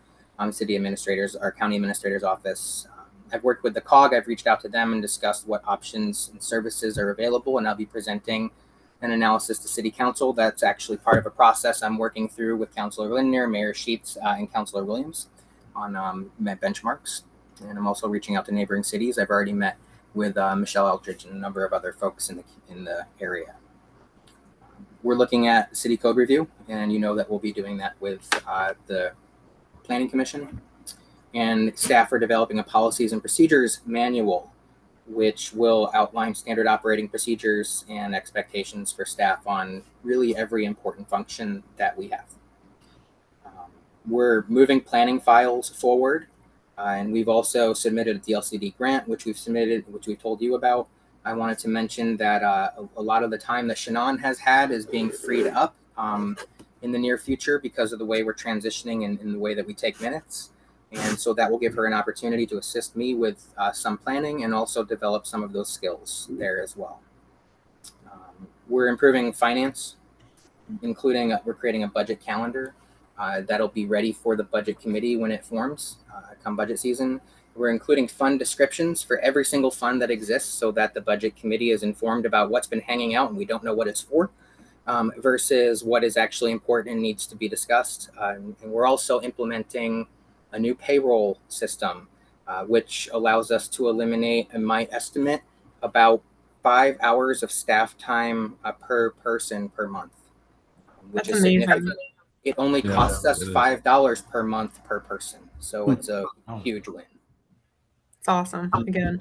city administrators, our county administrator's office. I've worked with the COG. I've reached out to them and discussed what options and services are available, and I'll be presenting an analysis to City Council. That's actually part of a process I'm working through with Councilor Lindner, Mayor Sheets, and Councilor Williams on benchmarks. And I'm also reaching out to neighboring cities. I've already met with Michelle Eldridge and a number of other folks in the area. We're looking at city code review, and you know that we'll be doing that with the Planning Commission. And staff are developing a policies and procedures manual, which will outline standard operating procedures and expectations for staff on really every important function that we have. We're moving planning files forward, and we've also submitted a DLCD grant, which we've told you about. I wanted to mention that a lot of the time that Shannon has had is being freed up in the near future because of the way we're transitioning and in the way that we take minutes. And so that will give her an opportunity to assist me with some planning and also develop some of those skills there as well. We're improving finance, including we're creating a budget calendar that'll be ready for the budget committee when it forms come budget season. We're including fund descriptions for every single fund that exists so that the budget committee is informed about what's been hanging out and we don't know what it's for versus what is actually important and needs to be discussed. And we're also implementing a new payroll system, which allows us to eliminate, in my estimate, about 5 hours of staff time per person per month, which That's is amazing. significant. It only costs us $5 per month per person. So it's a huge win. It's awesome. Again.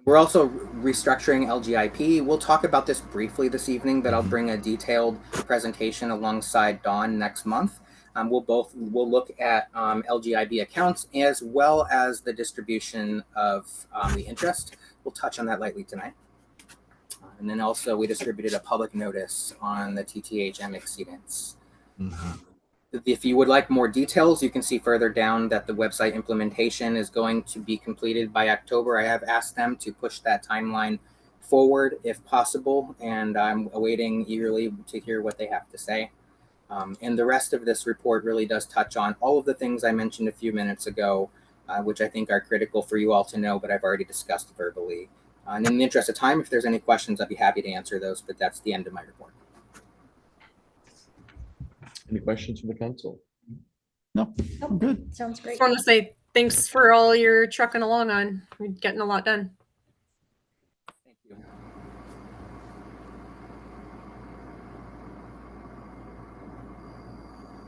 We're also restructuring LGIP. We'll talk about this briefly this evening, but I'll bring a detailed presentation alongside Dawn next month. We'll look at LGIB accounts as well as the distribution of the interest. We'll touch on that lightly tonight. And then also we distributed a public notice on the TTHM exceedance. If you would like more details, you can see further down that the website implementation is going to be completed by October. I have asked them to push that timeline forward if possible, and I'm awaiting eagerly to hear what they have to say. And the rest of this report really does touch on all of the things I mentioned a few minutes ago, which I think are critical for you all to know, but I've already discussed verbally. And in the interest of time, if there's any questions, I'd be happy to answer those, but that's the end of my report. Any questions from the council? No, I'm good. Sounds great. Just want to say thanks for all your trucking along on. We're getting a lot done. Thank you.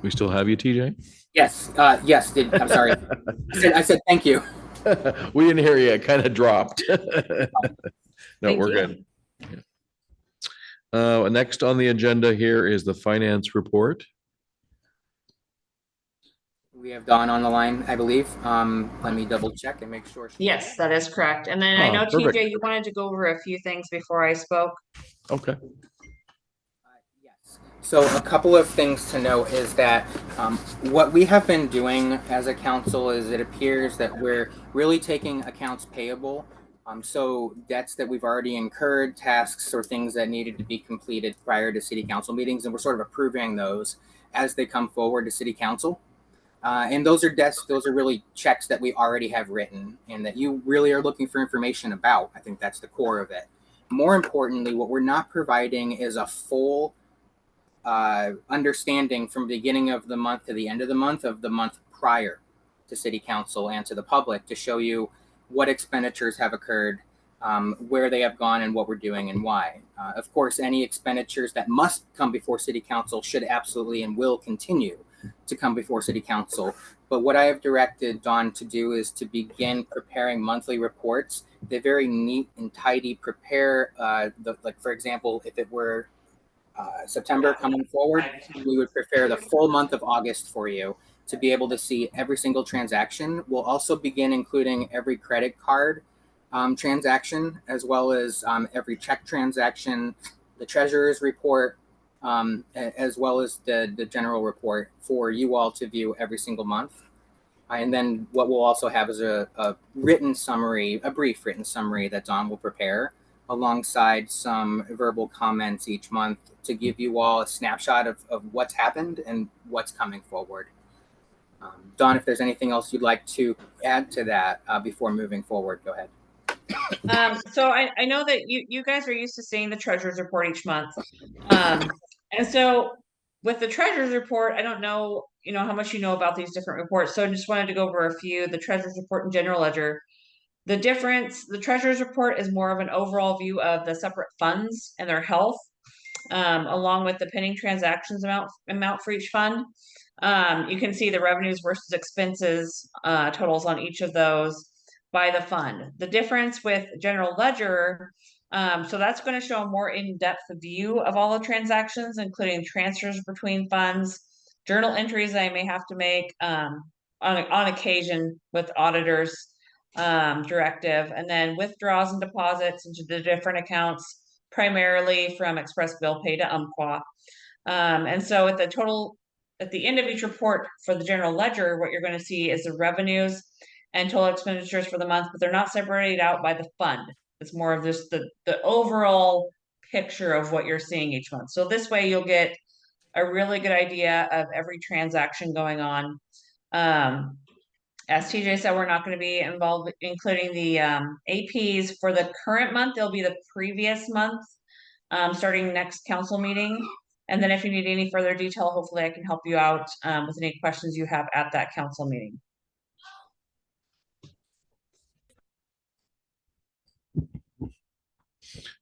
We still have you, TJ? Yes, yes, I'm sorry. I said thank you. We didn't hear you. It kind of dropped. No, Thank we're you. good. Next on the agenda here is the finance report. We have Dawn on the line, I believe. Let me double check and make sure. Yes, that is correct. And then I Oh, know perfect. TJ, you wanted to go over a few things before I spoke. Okay. Yes. So a couple of things to note is that what we have been doing as a council is it appears that we're really taking accounts payable. So debts that we've already incurred, tasks or things that needed to be completed prior to city council meetings, and we're sort of approving those as they come forward to city council. And those are debts, those are really checks that we already have written and that you really are looking for information about. I think that's the core of it. More importantly, what we're not providing is a full understanding from beginning of the month to the end of the month prior to city council and to the public to show you what expenditures have occurred, where they have gone and what we're doing and why. Of course, any expenditures that must come before city council should absolutely and will continue to come before city council. But what I have directed Dawn to do is to begin preparing monthly reports. They very neat and tidy prepare, like for example, if it were September coming forward, we would prepare the full month of August for you to be able to see every single transaction. We'll also begin including every credit card transaction, as well as every check transaction, the treasurer's report, as well as the general report for you all to view every single month. And then what we'll also have is a written summary, a brief written summary that Dawn will prepare alongside some verbal comments each month to give you all a snapshot of what's happened and what's coming forward. Dawn, if there's anything else you'd like to add to that before moving forward, go ahead. So I know that you guys are used to seeing the treasurer's report each month. And so with the treasurer's report, I don't know, how much you know about these different reports. So I just wanted to go over a few, the treasurer's report and general ledger. The difference, the treasurer's report is more of an overall view of the separate funds and their health, along with the pending transactions amount for each fund. You can see the revenues versus expenses totals on each of those by the fund. The difference with general ledger, so that's going to show a more in-depth view of all the transactions, including transfers between funds, journal entries I may have to make on occasion with auditors directive, and then withdrawals and deposits into the different accounts, primarily from Express Bill Pay to Umpqua. And so at the end of each report for the general ledger, what you're going to see is the revenues and total expenditures for the month, but they're not separated out by the fund. It's more of just the overall picture of what you're seeing each month. So this way you'll get a really good idea of every transaction going on. As TJ said, we're not going to be involved, including the APs for the current month. They'll be the previous month, starting next council meeting. And then if you need any further detail, hopefully I can help you out with any questions you have at that council meeting.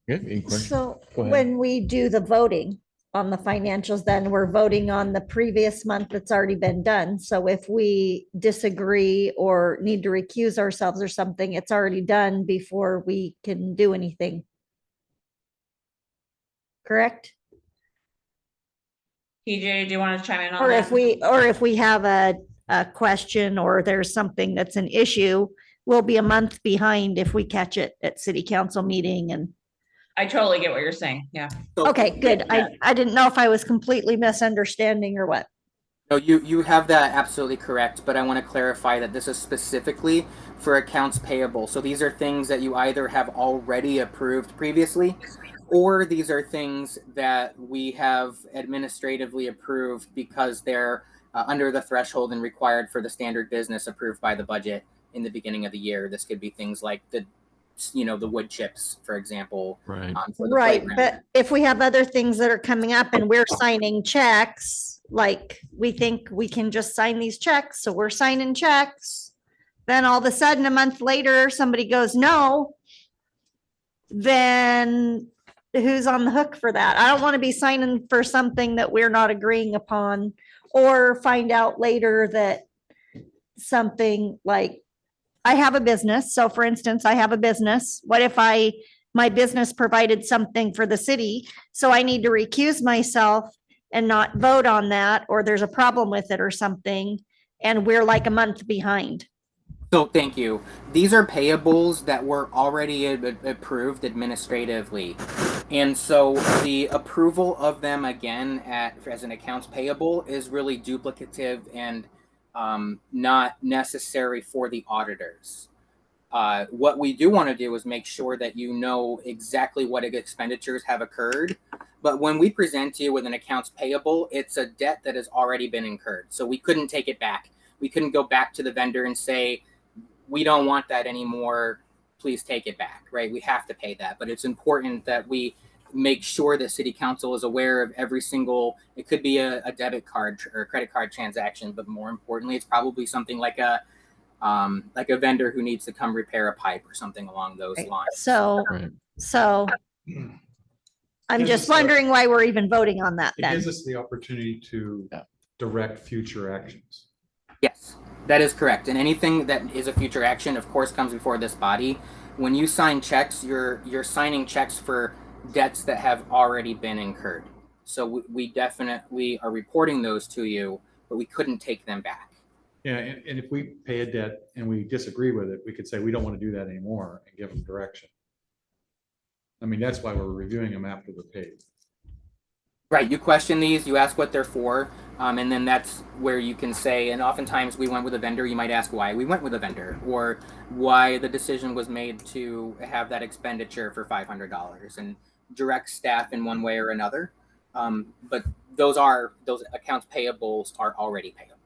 Any questions? So Go ahead. when we do the voting on the financials, then we're voting on the previous month that's already been done. So if we disagree or need to recuse ourselves or something, it's already done before we can do anything. Correct? TJ, do you want to chime in on Or that? if we have a question or there's something that's an issue, we'll be a month behind if we catch it at city council meeting and. I totally get what you're saying. Yeah. Okay, good. I didn't know if I was completely misunderstanding or what. No, you have that absolutely correct, but I want to clarify that this is specifically for accounts payable. So these are things that you either have already approved previously, or these are things that we have administratively approved because they're under the threshold and required for the standard business approved by the budget in the beginning of the year. This could be things like the the wood chips, for example. Right. For the Right, playground. but if we have other things that are coming up and we're signing checks, like we think we can just sign these checks, so we're signing checks. Then all of a sudden, a month later, somebody goes, no. Then who's on the hook for that? I don't want to be signing for something that we're not agreeing upon, or find out later that something like, I have a business. So for instance, I have a business. What if my business provided something for the city? So I need to recuse myself and not vote on that, or there's a problem with it or something, and we're like a month behind. So thank you. These are payables that were already approved administratively. And so the approval of them again as an accounts payable is really duplicative and not necessary for the auditors. What we do want to do is make sure that you know exactly what expenditures have occurred. But when we present to you with an accounts payable, it's a debt that has already been incurred. So we couldn't take it back. We couldn't go back to the vendor and say, we don't want that anymore, please take it back, right? We have to pay that. But it's important that we make sure that city council is aware of every single, it could be a debit card or credit card transaction, but more importantly, it's probably something like a vendor who needs to come repair a pipe or something along those lines. So I'm just wondering why we're even voting on that It then. gives us the opportunity to direct future actions. Yes, that is correct. And anything that is a future action, of course, comes before this body. When you sign checks, you're signing checks for debts that have already been incurred. So we definitely are reporting those to you, but we couldn't take them back. Yeah, and if we pay a debt and we disagree with it, we could say, we don't want to do that anymore and give them direction. I mean, that's why we're reviewing them after they're paid. Right, you question these, you ask what they're for, and then that's where you can say, and oftentimes we went with a vendor, you might ask why we went with a vendor, or why the decision was made to have that expenditure for $500, and direct staff in one way or another. But those accounts payables are already payable.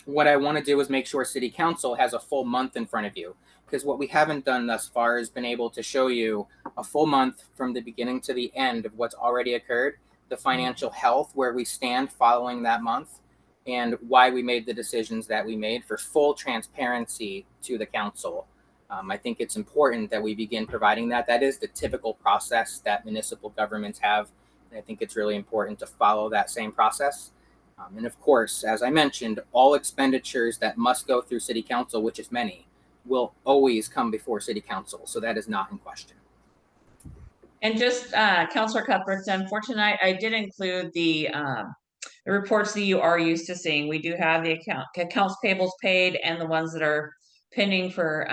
What I want to do is make sure City Council has a full month in front of you, because what we haven't done thus far is been able to show you a full month from the beginning to the end of what's already occurred, the financial health, where we stand following that month, and why we made the decisions that we made for full transparency to the council. I think it's important that we begin providing that. That is the typical process that municipal governments have. And I think it's really important to follow that same process. And of course, as I mentioned, all expenditures that must go through City Council, which is many, will always come before City Council. So that is not in question. And just Councilor Cuthbertson, for tonight, I did include the reports that you are used to seeing. We do have the accounts payables paid and the ones that are pending for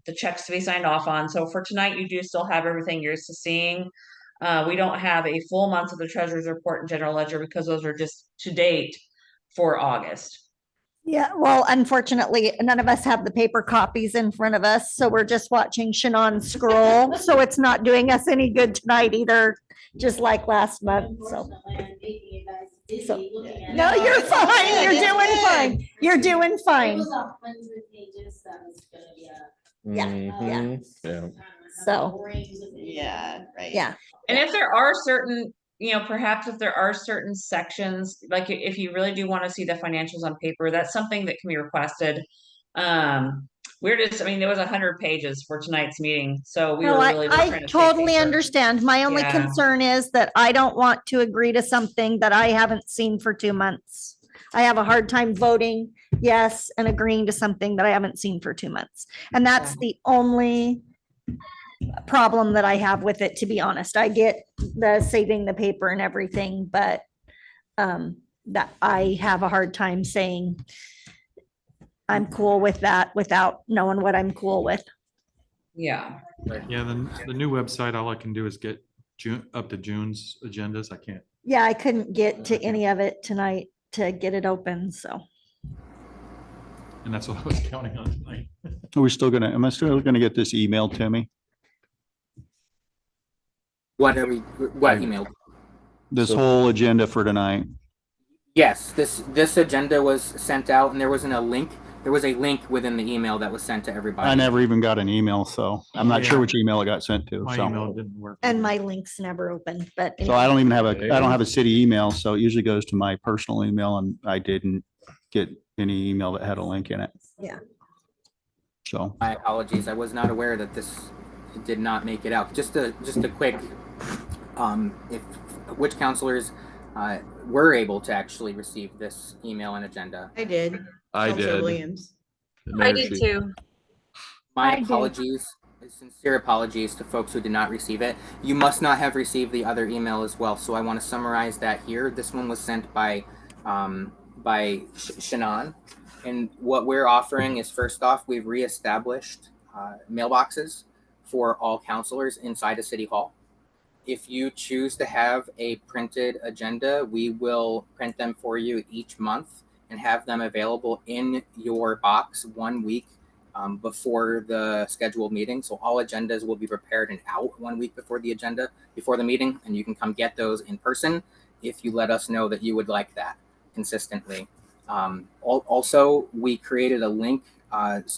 the checks to be signed off on. So for tonight, you do still have everything you're used to seeing. We don't have a full month of the treasurer's report and general ledger because those are just to date for August. Yeah, well, unfortunately, none of us have the paper copies in front of us, so we're just watching Shannon scroll. So it's not doing us any good tonight either, just like last month, so. No, you're fine, you're doing fine, you're doing fine. Yeah. So. Yeah, right. Yeah. And if there are certain, perhaps if there are certain sections, like if you really do want to see the financials on paper, that's something that can be requested. There was 100 pages for tonight's meeting, so we were really trying to I totally understand. My only Yeah. concern is that I don't want to agree to something that I haven't seen for 2 months. I have a hard time voting yes and agreeing to something that I haven't seen for 2 months. And that's the only problem that I have with it, to be honest. I get the saving the paper and everything, but that I have a hard time saying I'm cool with that without knowing what I'm cool with. Yeah. Yeah, the new website, all I can do is get up to June's agendas. I can't. Yeah, I couldn't get to any of it tonight to get it open, so. And that's what I was counting on tonight. Am I still gonna get this email to me? What email? This whole agenda for tonight? Yes, this agenda was sent out and there wasn't a link there was a link within the email that was sent to everybody. I never even got an email, so I'm not sure Yeah. which email it got sent to, My so. email didn't work. And my links never opened, but. So I don't even have I don't have a city email, so it usually goes to my personal email and I didn't get any email that had a link in it. Yeah. So. My apologies. I was not aware that this did not make it out. Just a quick, if which counselors were able to actually receive this email and agenda. I did. I Counselor did. Williams. I did too. My I did. apologies, sincere apologies to folks who did not receive it. You must not have received the other email as well. So I want to summarize that here. This one was sent by Shannon. And what we're offering is, first off, we've reestablished mailboxes for all counselors inside of City Hall. If you choose to have a printed agenda, we will print them for you each month and have them available in your box 1 week before the scheduled meeting. So all agendas will be prepared and out 1 week before the meeting, and you can come get those in person if you let us know that you would like that consistently. Also, we created a link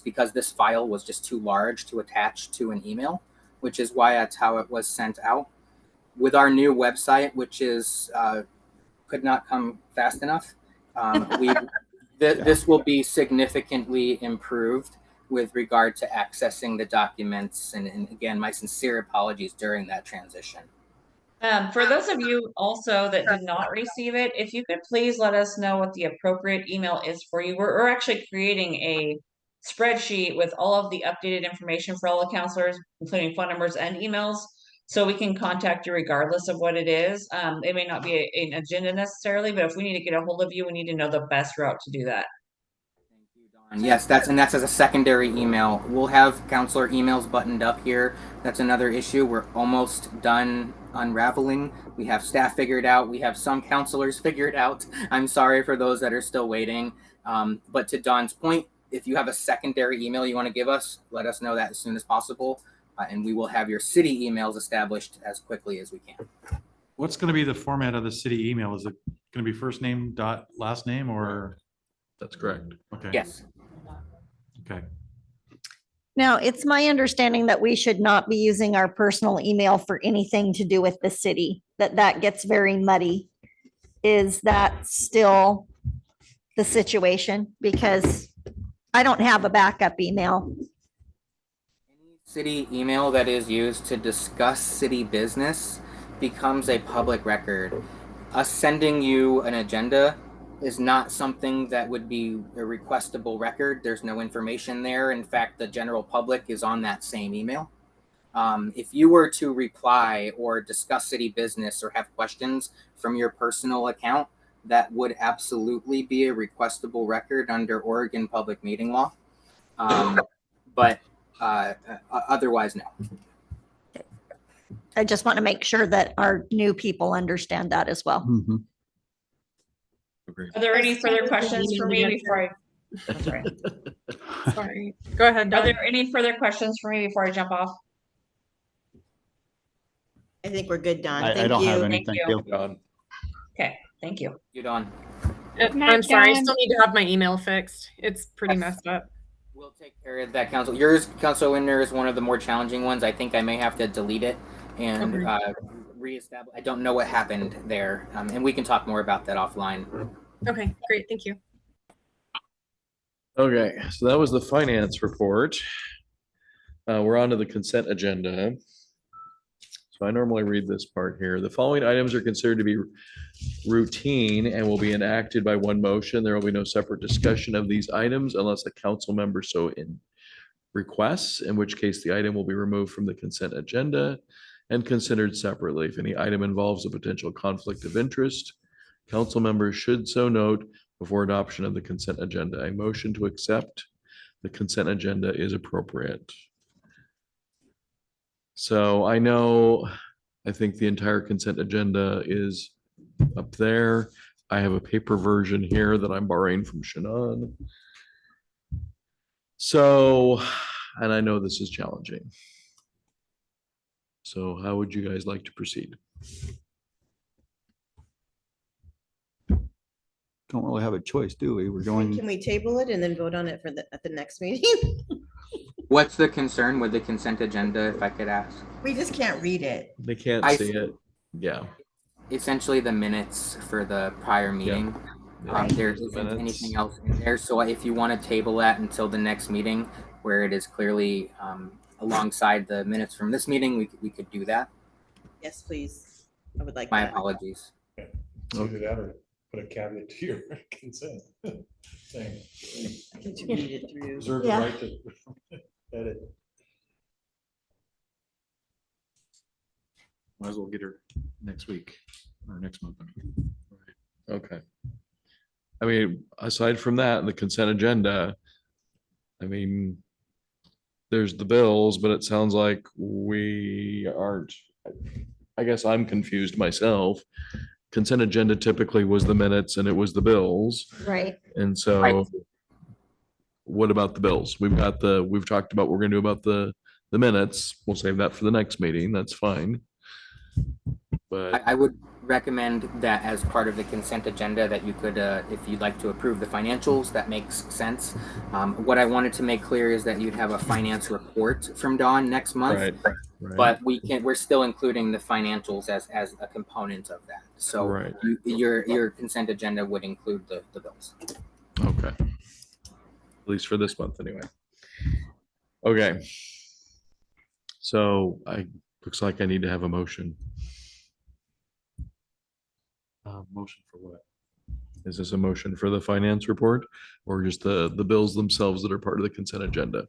because this file was just too large to attach to an email, which is why that's how it was sent out. With our new website, which is could not come fast enough, this will be significantly improved with regard to accessing the documents. And again, my sincere apologies during that transition. For those of you also that did not receive it, if you could please let us know what the appropriate email is for you. We're actually creating a spreadsheet with all of the updated information for all the counselors, including phone numbers and emails, so we can contact you regardless of what it is. It may not be an agenda necessarily, but if we need to get a hold of you, we need to know the best route to do that. And yes, that's as a secondary email. We'll have counselor emails buttoned up here. That's another issue. We're almost done unraveling. We have staff figured out. We have some counselors figured out. I'm sorry for those that are still waiting. But to Don's point, if you have a secondary email you want to give us, let us know that as soon as possible. And we will have your city emails established as quickly as we can. What's going to be the format of the city email? Is it going to be first name dot last name or? That's correct. Okay. Yes. Okay. Now, it's my understanding that we should not be using our personal email for anything to do with the city, that gets very muddy. Is that still the situation? Because I don't have a backup email. City email that is used to discuss city business becomes a public record. Us sending you an agenda is not something that would be a requestable record. There's no information there. In fact, the general public is on that same email. If you were to reply or discuss city business or have questions from your personal account, that would absolutely be a requestable record under Oregon public meeting law. But otherwise, no. I just want to make sure that our new people understand that as well. Are there any further questions for me before I? That's right. Sorry. Go ahead, Are Dawn. there any further questions for me before I jump off? I think we're good, Don. I Thank don't have you. any, thank you. Okay, thank you. You, Don. I'm sorry. I still need to have my email fixed. It's pretty messed up. We'll take care of that, Council. Yours, Council Winter, is one of the more challenging ones. I think I may have to delete it and reestablish. I don't know what happened there, and we can talk more about that offline. Okay, great. Thank you. Okay, so that was the finance report. We're on to the consent agenda. So I normally read this part here. The following items are considered to be routine and will be enacted by one motion. There will be no separate discussion of these items unless a council member so requests, in which case the item will be removed from the consent agenda and considered separately. If any item involves a potential conflict of interest, council members should so note before adoption of the consent agenda. A motion to accept the consent agenda is appropriate. So I think the entire consent agenda is up there. I have a paper version here that I'm borrowing from Shannon. So, and I know this is challenging. So how would you guys like to proceed? don't really have a choice, do we? We're Can going, we table it and then vote on it for at the next meeting? What's the concern with the consent agenda, if I could ask? We just can't read it. They can't I see see. it. Yeah. Essentially the minutes for the prior meeting. Yeah. There The isn't minutes. anything else in there, so if you want to table that until the next meeting, where it is clearly alongside the minutes from this meeting, we could do that. Yes, please. I would like My that. apologies. Either that or put a caveat to your consent. Saying, Can't you read it through? reserve the Yeah. right to edit. Might as well get her next week or next month. Okay. I mean, aside from that, the consent agenda, I mean, there's the bills, but it sounds like we aren't, I guess I'm confused myself. Consent agenda typically was the minutes and it was the bills. Right. And so what about the bills? We've talked about what we're gonna do about the minutes. We'll save that for the next meeting. That's fine. But I would recommend that as part of the consent agenda that you could, if you'd like to approve the financials, that makes sense. What I wanted to make clear is that you'd have a finance report from Dawn next month. Right. But we're still including the financials as a component of that. So Right. your consent agenda would include the bills. Okay. At least for this month, anyway. Okay. So looks like I need to have a motion. Motion for what? Is this a motion for the finance report or just the bills themselves that are part of the consent agenda?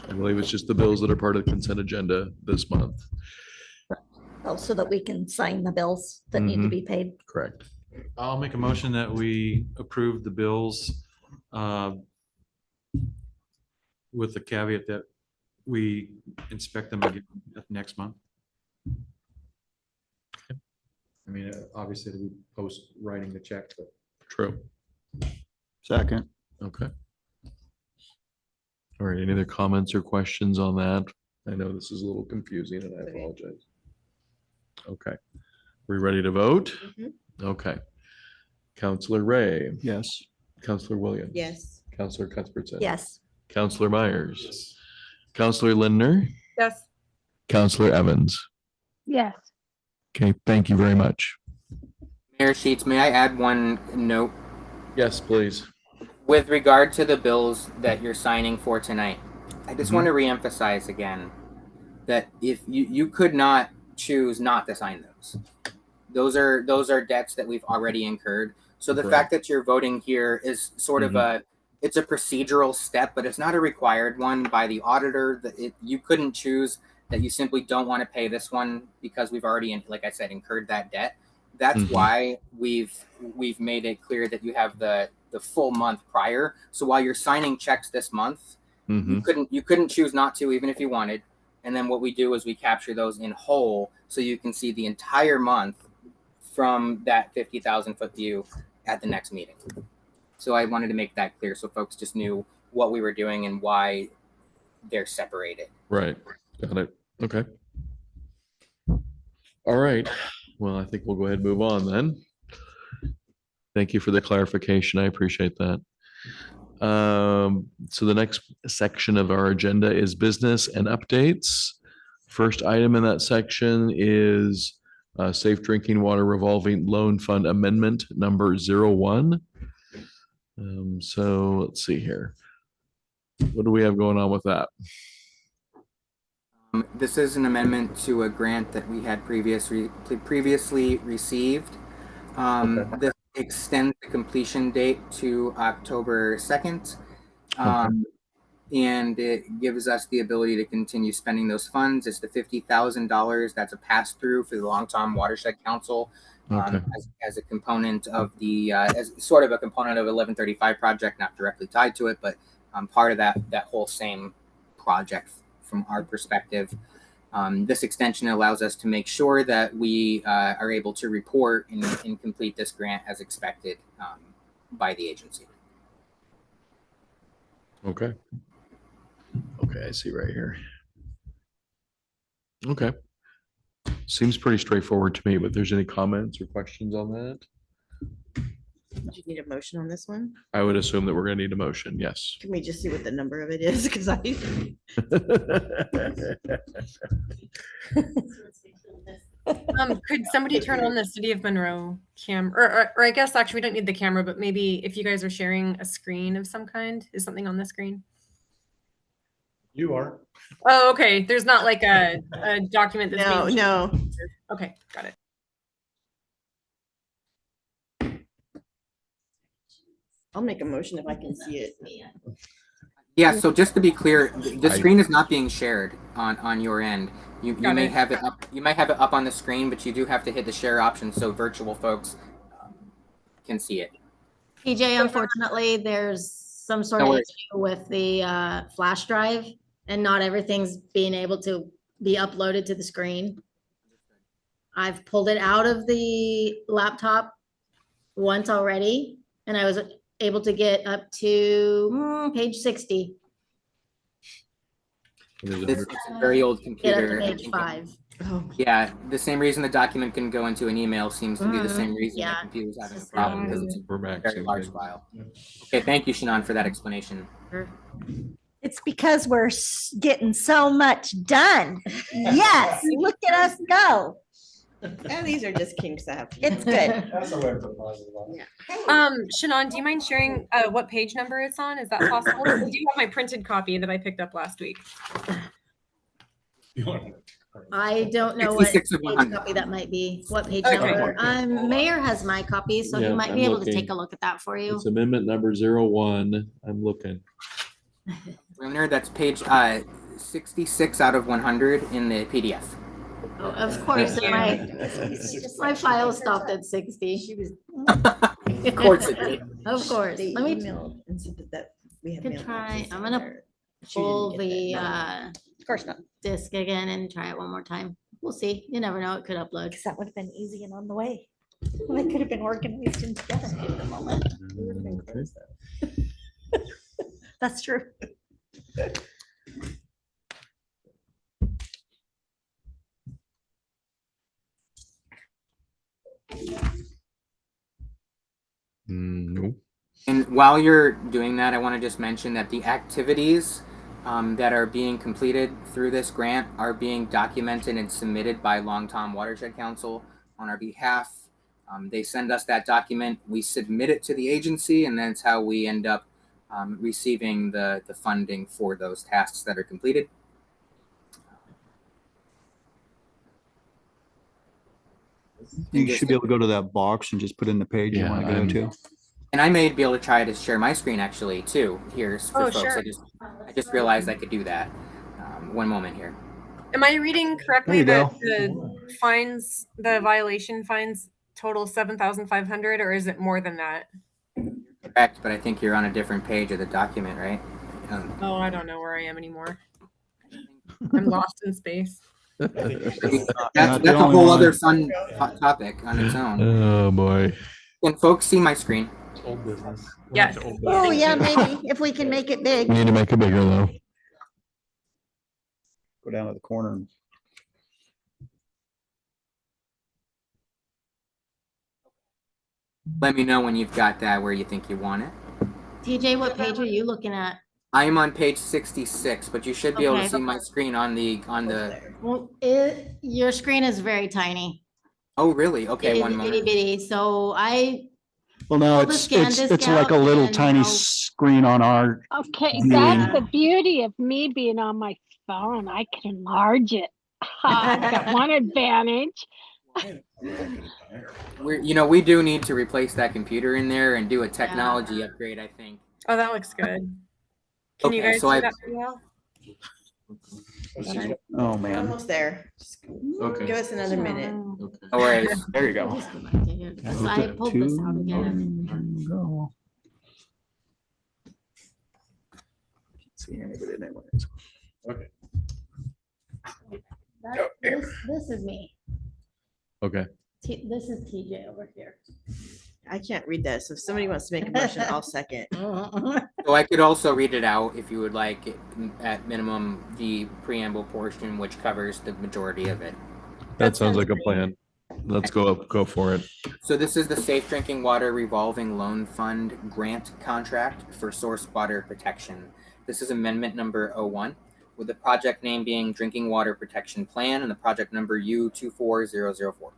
I believe it's just the bills that are part of the consent agenda this month. Oh, so that we can sign the bills that need to be paid. Correct. I'll make a motion that we approve the bills with the caveat that we inspect them again next month. I mean, obviously we post writing the check, but. True. second, Okay. All right, any other comments or questions on that? I know this is a little confusing and I apologize. Okay. We ready to vote? Okay. Counselor Ray, yes. Counselor Williams. Yes. Counselor Cuthbertson. Yes. Counselor Myers. Counselor Lindner. Yes. Counselor Evans. Yes. Okay, thank you very much. Mayor Sheets, may I add one note? Yes, please. With regard to the bills that you're signing for tonight, I just want to reemphasize again that if you could not choose not to sign those are debts that we've already incurred. So the fact that you're voting here is sort of it's a procedural step, but it's not a required one by the auditor. That you couldn't choose that you simply don't want to pay this one because we've already, like I said, incurred that debt. That's why we've made it clear that you have the full month prior. So while you're signing checks this month, you couldn't choose not to, even if you wanted. And then what we do is we capture those in whole, so you can see the entire month from that 50,000 foot view at the next meeting. So I wanted to make that clear so folks just knew what we were doing and why they're separated. Right. Got it. Okay. All right. Well, I think we'll go ahead and move on then. Thank you for the clarification. I appreciate that. So the next section of our agenda is business and updates. First item in that section is Safe Drinking Water Revolving Loan Fund Amendment number 01. So let's see here. What do we have going on with that? This is an amendment to a grant that we had previously received. This extends the completion date to October 2nd. And it gives us the ability to continue spending those funds. It's the $50,000 that's a pass-through for the Long Tom Watershed Council as a component of the, as sort of a component of 1135 project, not directly tied to it, but part of that whole same project from our perspective. This extension allows us to make sure that we are able to report and complete this grant as expected by the agency. Okay. Okay, I see right here. Okay. Seems pretty straightforward to me, but if there's any comments or questions on that? Do you need a motion on this one? I would assume that we're gonna need a motion, yes. Can we just see what the number of it is? Because I. Could somebody turn on the City of Monroe or I guess actually we don't need the camera, but maybe if you guys are sharing a screen of some kind, is something on the screen? You are. Oh, okay. There's not like a document that's No, being no. Okay, got it. I'll make a motion if I can see it. Yeah, so just to be clear, the I- screen is not being shared on your end. You Got may it. have it up, you might have it up on the screen, but you do have to hit the share option so virtual folks can see it. PJ, unfortunately, there's some sort No of worries. issue with the flash drive and not everything's being able to be uploaded to the screen. I've pulled it out of the laptop once already and I was able to get up to page 60. This is a very old Get up computer. to I page think 5. Yeah, the same reason the document can go into an email seems to be the same reason Yeah. the computer's having a Just problem because having- it's For a Mac, very same large thing. file. Okay, thank you, Shannon, for that explanation. It's because we're getting so much done. Yes, look at us go. And these are just kinks I have. It's good. That's a way to put positive on it. Shannon, do you mind sharing what page number it's on? Is that possible? I do have my printed copy that I picked up last week. I don't know what 66 of page 100. copy that might be, what page Okay. number. Mayor has my copy, so he Yeah, might be I'm able to take looking. a look at that for you. It's amendment number 01. I'm looking. Remember, that's page 66 out of 100 in the PDF. Oh, of course, my file stopped at 60. Of course it did. Of course. They Let me emailed and said that we have. could mailboxes try, I'm in gonna there. She pull didn't get the that. Of course not. disk again and try it one more time. We'll see. You never know. It could upload. Because that would have been easy and on the way. They could have been organized and together at the moment. That's true. No. And while you're doing that, I want to just mention that the activities that are being completed through this grant are being documented and submitted by Long Tom Watershed Council on our behalf. They send us that document, we submit it to the agency, and that's how we end up receiving the funding for those tasks that are completed. You should be able to go to that box and just put in the page you Yeah, want to go I'm- to. And I may be able to try to share my screen actually too here for Oh, folks. sure. I just realized I could do that. One moment here. Am I reading correctly There you that the fines, the violation fines total 7,500 or is it more than that? Correct, but I think you're on a different page of the document, right? Oh, I don't know where I am anymore. I'm lost in space. That's Not the a only whole one. other fun topic on its own. Oh, boy. Can folks see my screen? Old business. Yes. Oh, yeah, maybe if we can make it big. We need to make it bigger though. Go down to the corner. Let me know when you've got that where you think you want it. TJ, what page are you looking at? I am on page 66, but you should be able to Okay. see my screen on the Well, your screen is very tiny. Oh, really? Okay, Itty one moment. bitty. So Well, no, Pull the scan it's disc like a out little and tiny I'll- screen on our, Okay, Yeah. that's the beauty of me being on my phone. I can enlarge it. I've got one advantage. We do need to replace that computer in there and do a technology upgrade, I think. Oh, that looks good. Can you Okay, guys so see I- that pretty well? oh, We're man. almost there. Just Okay. give us another minute. No worries. There you go. I pulled this out again. Go. See anybody anyways. Okay. This is me. Okay. This is TJ over here. I can't read that, so if somebody wants to make a motion, I'll second. So I could also read it out if you would like, at minimum, the preamble portion, which covers the majority of it. That sounds like a plan. Let's go for it. So this is the Safe Drinking Water Revolving Loan Fund grant contract for source water protection. This is amendment number 01, with the project name being Drinking Water Protection Plan and the project number U24004.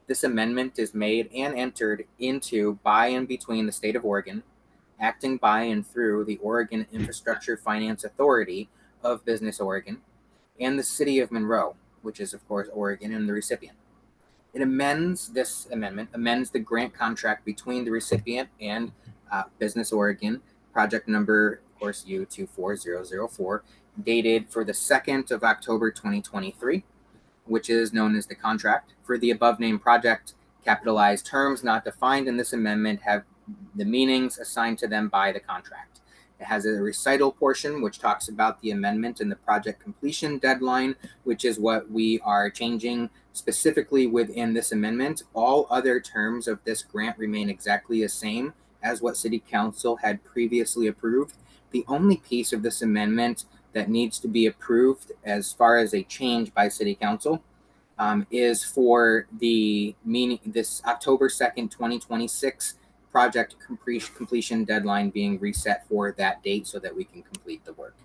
This amendment is made and entered into by and between the state of Oregon, acting by and through the Oregon Infrastructure Finance Authority of Business Oregon, and the city of Monroe, which is of course Oregon and the recipient. This amendment amends the grant contract between the recipient and Business Oregon, project number, of course, U24004, dated for the 2nd of October 2023, which is known as the contract. For the above named project, capitalized terms not defined in this amendment have the meanings assigned to them by the contract. It has a recital portion which talks about the amendment and the project completion deadline, which is what we are changing specifically within this amendment. All other terms of this grant remain exactly the same as what City Council had previously approved. The only piece of this amendment that needs to be approved as far as a change by City Council is for this October 2nd, 2026 project completion deadline being reset for that date so that we can complete the work.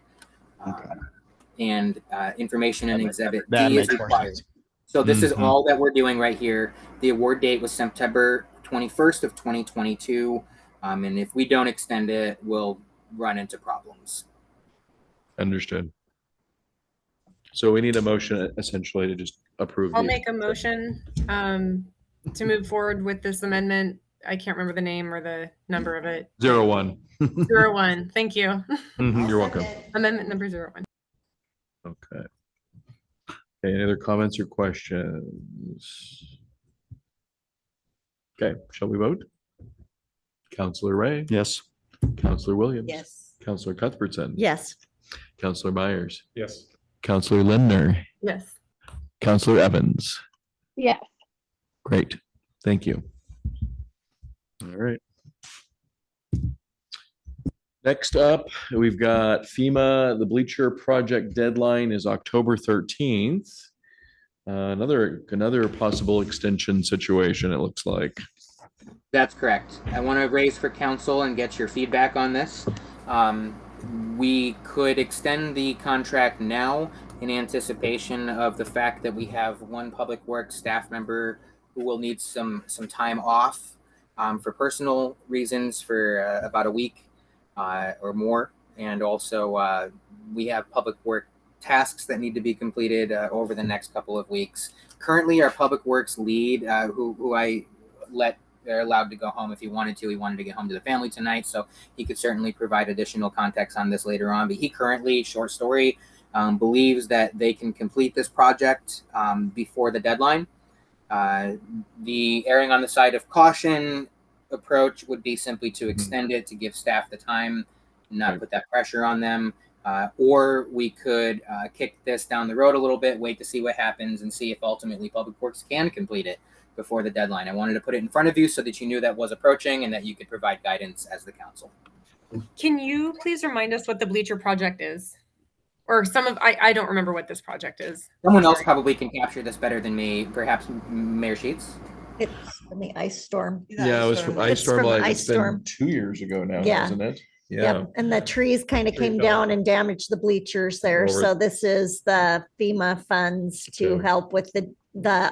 And information in Exhibit D is required. So this is all that we're doing right here. The award date was September 21st of 2022. And if we don't extend it, we'll run into problems. Understood. So we need a motion essentially to just approve. I'll these. make a motion to move forward with this amendment. I can't remember the name or the number of it. 01. 01. Thank you. You're welcome. Amendment number 01. Okay. Any other comments or questions? Okay, shall we vote? Counselor Ray? Yes. Counselor Williams? Yes. Counselor Cuthbertson? Yes. Counselor Myers? Yes. Counselor Lindner? Yes. Counselor Evans? Yes. Great, thank you. All right. Next up, we've got FEMA. The bleacher project deadline is October 13th. Another possible extension situation, it looks like. That's correct. I want to raise for council and get your feedback on this. We could extend the contract now in anticipation of the fact that we have one public works staff member who will need some time off for personal reasons for about a week or more. And also we have public work tasks that need to be completed over the next couple of weeks. Currently, our public works lead, who I let, they're allowed to go home if he wanted to. He wanted to get home to the family tonight, so he could certainly provide additional context on this later on. But he currently, short story, believes that they can complete this project before the deadline. The erring on the side of caution approach would be simply to extend it to give staff the time, not put that pressure on them. Or we could kick this down the road a little bit, wait to see what happens, and see if ultimately Public Works can complete it before the deadline. I wanted to put it in front of you so that you knew that was approaching and that you could provide guidance as the council. Can you please remind us what the bleacher project is? Or I don't remember what this project is. Someone else probably can capture this better than me, perhaps Mayor Sheets. It's from the ice storm. Yeah, it was from Ice It's Storm. from Like, Ice it's been Storm. 2 years ago now, Yeah. hasn't it? Yeah. Yep, and the trees kind of came fell. down and damaged the bleachers there. Over- So this is the FEMA funds to Okay. help with the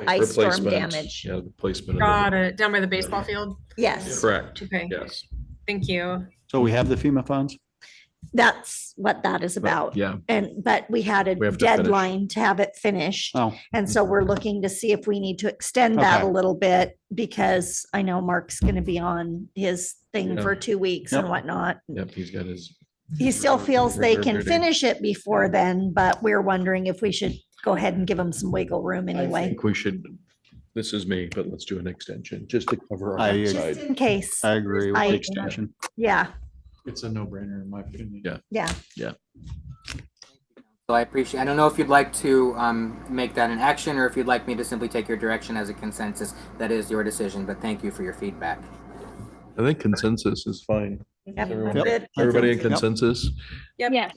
ice storm Replacement. damage. Yeah, the placement. Got it. Down by the baseball field? Yes, Correct. Okay. Yes. Thank you. So we have the FEMA funds? that's what that is about. Yeah. But we had a We have to finish. deadline to have it finished. Oh, And so we're looking to see if we need to extend that a Okay. little bit because I know Mark's going to be on his thing Yeah. for 2 weeks and Yep. whatnot. Yep, he's got his. He still feels they can Reverberating. finish it before then, but we're wondering if we should go ahead and give them some wiggle room I anyway, think we should, this is me, but let's do an extension just to cover our I- backside. in case. I agree with I- the extension. Yeah, It's a no-brainer in my opinion. Yeah. yeah. So I appreciate, I don't know if you'd like to make that an action or if you'd like me to simply take your direction as a consensus. That is your decision, but thank you for your feedback. I think consensus is fine. Yep, Everyone- I'm good. Everybody in Yep. consensus? Yep. Yes.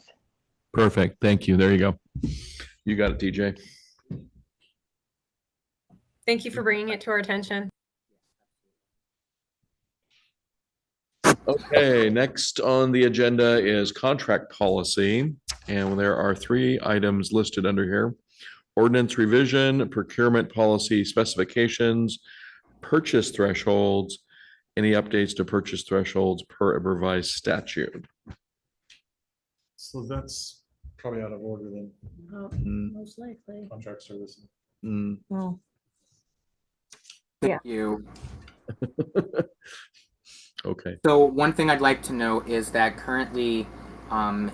Perfect. Thank you. There you go. You got it, TJ. Thank you for bringing it to our attention. Okay, next on the agenda is contract policy, and there are 3 items listed under here. Ordinance revision, procurement policy specifications, purchase thresholds, any updates to purchase thresholds per a revised statute. So that's probably out of order then. Most likely. Contract services. Well, Thank you. Okay. So one thing I'd like to note is that currently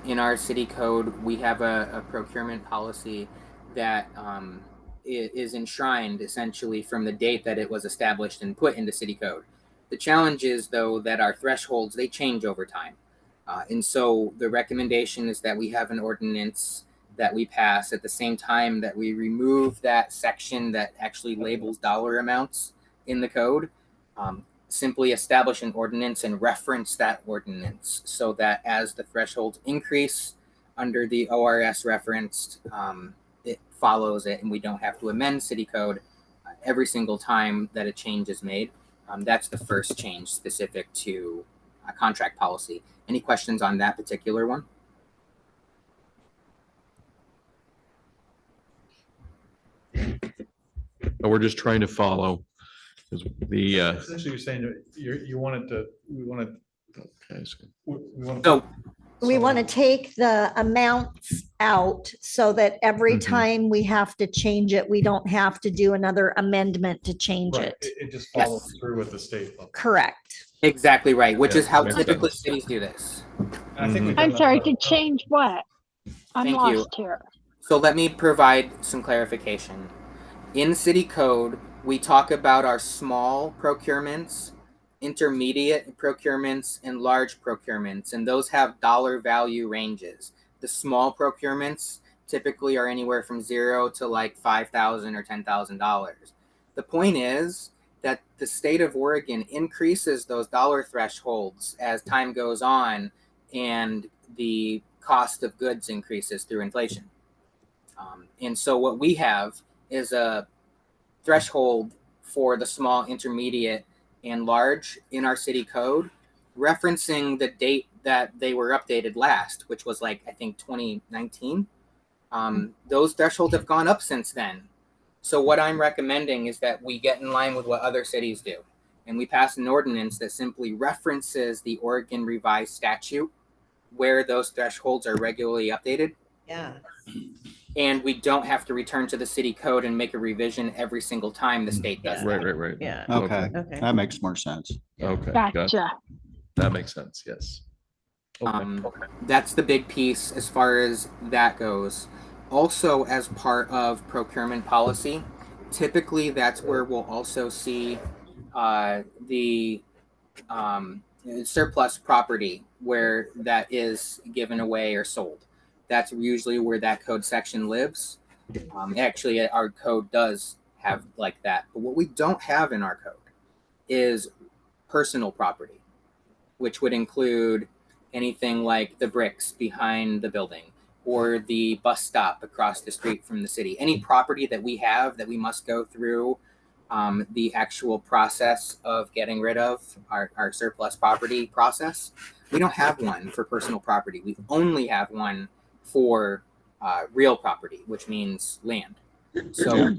in our city code, we have a procurement policy that is enshrined essentially from the date that it was established and put into city code. The challenge is though that our thresholds, they change over time. And so the recommendation is that we have an ordinance that we pass at the same time that we remove that section that actually labels dollar amounts in the code. Simply establish an ordinance and reference that ordinance so that as the thresholds increase under the ORS referenced, it follows it and we don't have to amend city code every single time that a change is made. That's the first change specific to a contract policy. Any questions on that particular one? We're just trying to follow. The Essentially, you're saying that you wanted to, we wanted. Okay. we want to take the amounts out so that every time we have to change it, we don't have to do another amendment to change Right, it. it just follows through with the state level. Correct. Exactly right, which Yeah, is how makes typically sense. cities do this. I think we've I'm done sorry, that. to change what? I'm Thank you. lost here. So let me provide some clarification. In city code, we talk about our small procurements, intermediate procurements, and large procurements, and those have dollar value ranges. The small procurements typically are anywhere from $0 to like $5,000 or $10,000. The point is that the state of Oregon increases those dollar thresholds as time goes on and the cost of goods increases through inflation. And so what we have is a threshold for the small, intermediate, and large in our city code, referencing the date that they were updated last, which was like, I think 2019. Those thresholds have gone up since then. So what I'm recommending is that we get in line with what other cities do. And we pass an ordinance that simply references the Oregon revised statute where those thresholds are regularly updated. Yeah. And we don't have to return to the city code and make a revision every single time the state does that. Right. Yeah. Okay, Okay. that makes more sense. Okay. got it. Gotcha. That makes sense. Yes. Okay. That's the big piece as far as that goes. Also, as part of procurement policy, typically that's where we'll also see the surplus property where that is given away or sold. That's usually where that code section lives. Actually, our code does have like that. But what we don't have in our code is personal property, which would include anything like the bricks behind the building or the bus stop across the street from the city. Any property that we have that we must go through the actual process of getting rid of, our surplus property process, we don't have one for personal property. We only have one for real property, which means land. So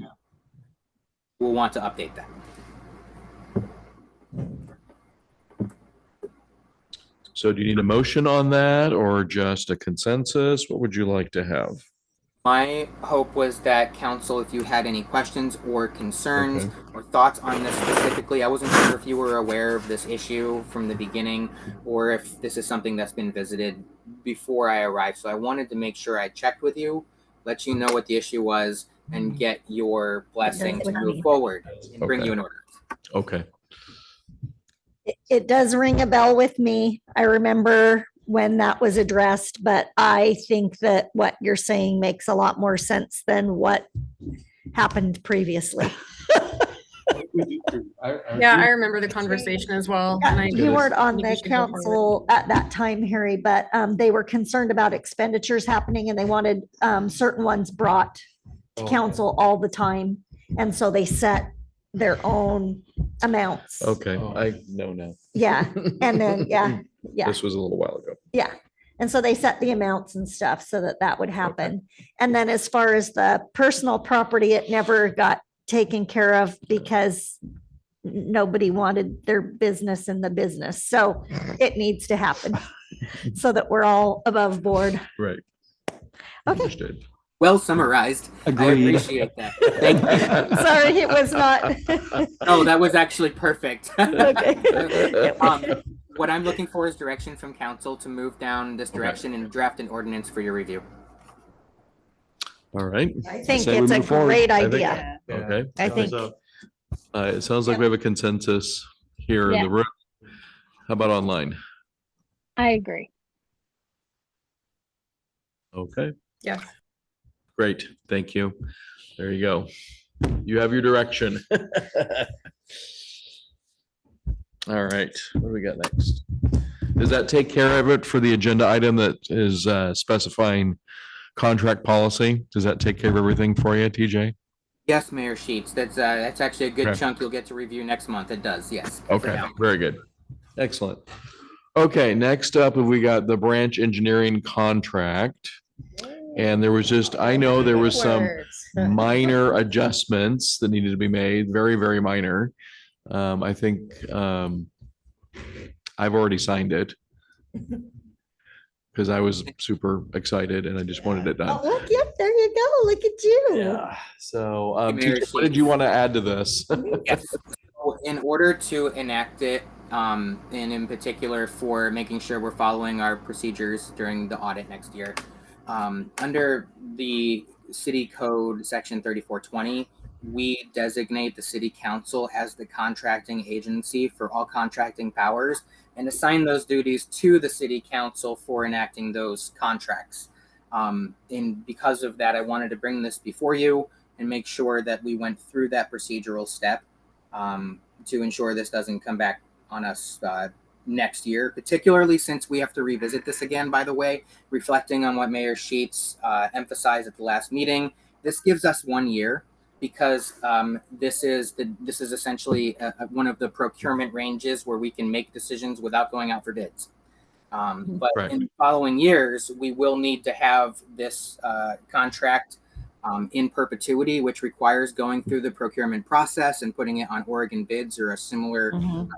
we'll want to update that. So do you need a motion on that or just a consensus? What would you like to have? My hope was that council, if you had any questions or concerns or thoughts on this specifically, I wasn't sure if you were aware of this issue from the beginning or if this is something that's been visited before I arrived. So I wanted to make sure I checked with you, let you know what the issue was, and get your blessing to move forward and bring you an order. Okay. It does ring a bell with me. I remember when that was addressed, but I think that what you're saying makes a lot more sense than what happened previously. Yeah, I remember the conversation as well. and I- You weren't on think we the should go forward. council at that time, Harry, but they were concerned about expenditures happening and they wanted certain ones brought to council all the time. And so they set their own amounts. Okay, I know now. Yeah, and then, yeah, yeah. This was a little while ago. Yeah. And so they set the amounts and stuff so that that would happen. And then as far as the personal property, it never got taken care of because nobody wanted their business in the business. So it needs to happen so that we're all above board. Right. Okay. Understood. Well summarized. Agreed. I appreciate that. Thank you. Sorry, it was not. Oh, that was actually perfect. Okay. What I'm looking for is direction from council to move down this direction and draft an ordinance for your review. All right. I think Say we it's a move forward. great I think- idea. Okay. I think, It sounds like we have a consensus here in the Yeah. room. How about online? I agree. Okay, Yeah. great. Thank you. There you go. You have your direction. All right, what do we got next? Does that take care of it for the agenda item that is specifying contract policy? Does that take care of everything for you, TJ? Yes, Mayor Sheets. That's actually a good Okay. chunk you'll get to review next month. It does, yes. Okay, very good. Excellent. Okay, next up, we got the branch engineering contract. And there was just, I know there was some minor adjustments that needed to be made, very, very minor. I think I've already signed it because I was super excited and I just wanted it oh, done. look, yep, there you go. Look at you. Yeah. So, Mayor TJ, what did you want to add to this? Yes. So in order to enact it, and in particular for making sure we're following our procedures during the audit next year, under the city code section 3420, we designate the city council as the contracting agency for all contracting powers and assign those duties to the city council for enacting those contracts. And because of that, I wanted to bring this before you and make sure that we went through that procedural step to ensure this doesn't come back on us next year, particularly since we have to revisit this again, by the way, reflecting on what Mayor Sheets emphasized at the last meeting. This gives us 1 year because this is essentially one of the procurement ranges where we can make decisions without going out for bids. But Right. in the following years, we will need to have this contract in perpetuity, which requires going through the procurement process and putting it on Oregon bids or a similar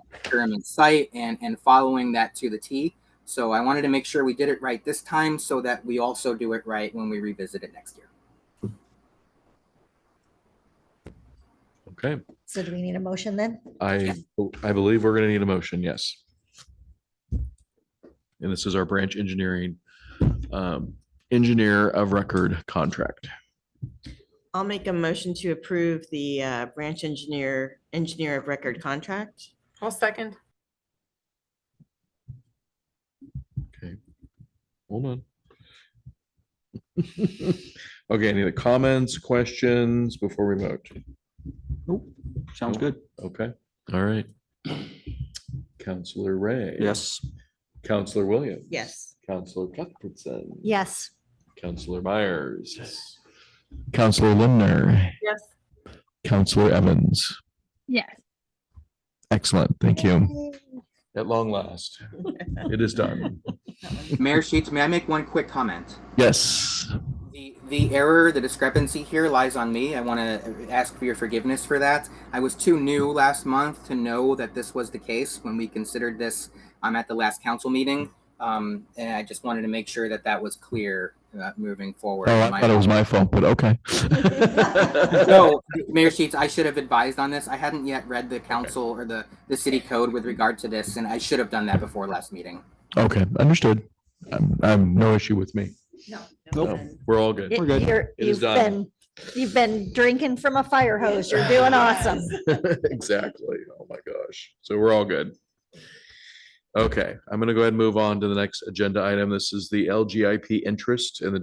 procurement site and following that to the T. So I wanted to make sure we did it right this time so that we also do it right when we revisit it next year. Okay, So do we need a motion then? I believe we're gonna need a motion, yes. And this is our branch engineering engineer of record contract. I'll make a motion to approve the branch engineer of record contract. I'll second. Okay, hold on. Okay, any other comments, questions before we vote? Sounds good. Okay, all right. Counselor Ray. Yes. Counselor Williams. Yes. Counselor Cuthbertson. Yes. Counselor Myers. Yes. Counselor Limner. Yes. Counselor Evans. Yes. Excellent, thank you. At long last, it is done. Mayor Sheets, may I make one quick comment? Yes. The error, the discrepancy here lies on me. I want to ask for your forgiveness for that. I was too new last month to know that this was the case when we considered this at the last council meeting. And I just wanted to make sure that that was clear moving forward. Oh, I thought it was my fault, but okay. So, Mayor Sheets, I should have advised on this. I hadn't yet read the council or the city code with regard to this, and I should have done that before last meeting. Okay, understood. No issue with me. No. No, we're all good. You're- It is You've done. you've been drinking from a fire hose. You're doing awesome. Exactly. Oh my gosh. So we're all good. Okay, I'm gonna go ahead and move on to the next agenda item. This is the LGIP interest in the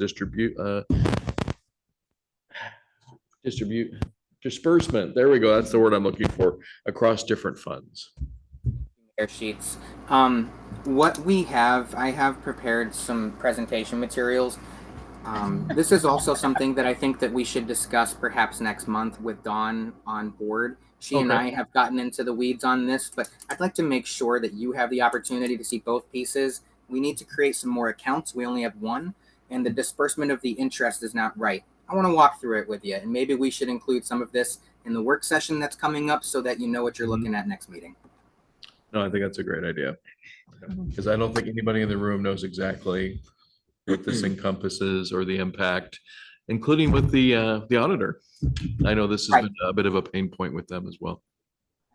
disbursement. There we go. That's the word I'm looking for, across different funds. Air sheets. What we have, I have prepared some presentation materials. This is also something that I think that we should discuss perhaps next month with Dawn on board. She and Okay. I have gotten into the weeds on this, but I'd like to make sure that you have the opportunity to see both pieces. We need to create some more accounts. We only have one, and the disbursement of the interest is not right. I want to walk through it with you, and maybe we should include some of this in the work session that's coming up so that you know what you're looking at next meeting. No, I think that's a great idea. Because I don't think anybody in the room knows exactly what this encompasses or the impact, including with the auditor. I know this has been a bit of a pain point with them as well.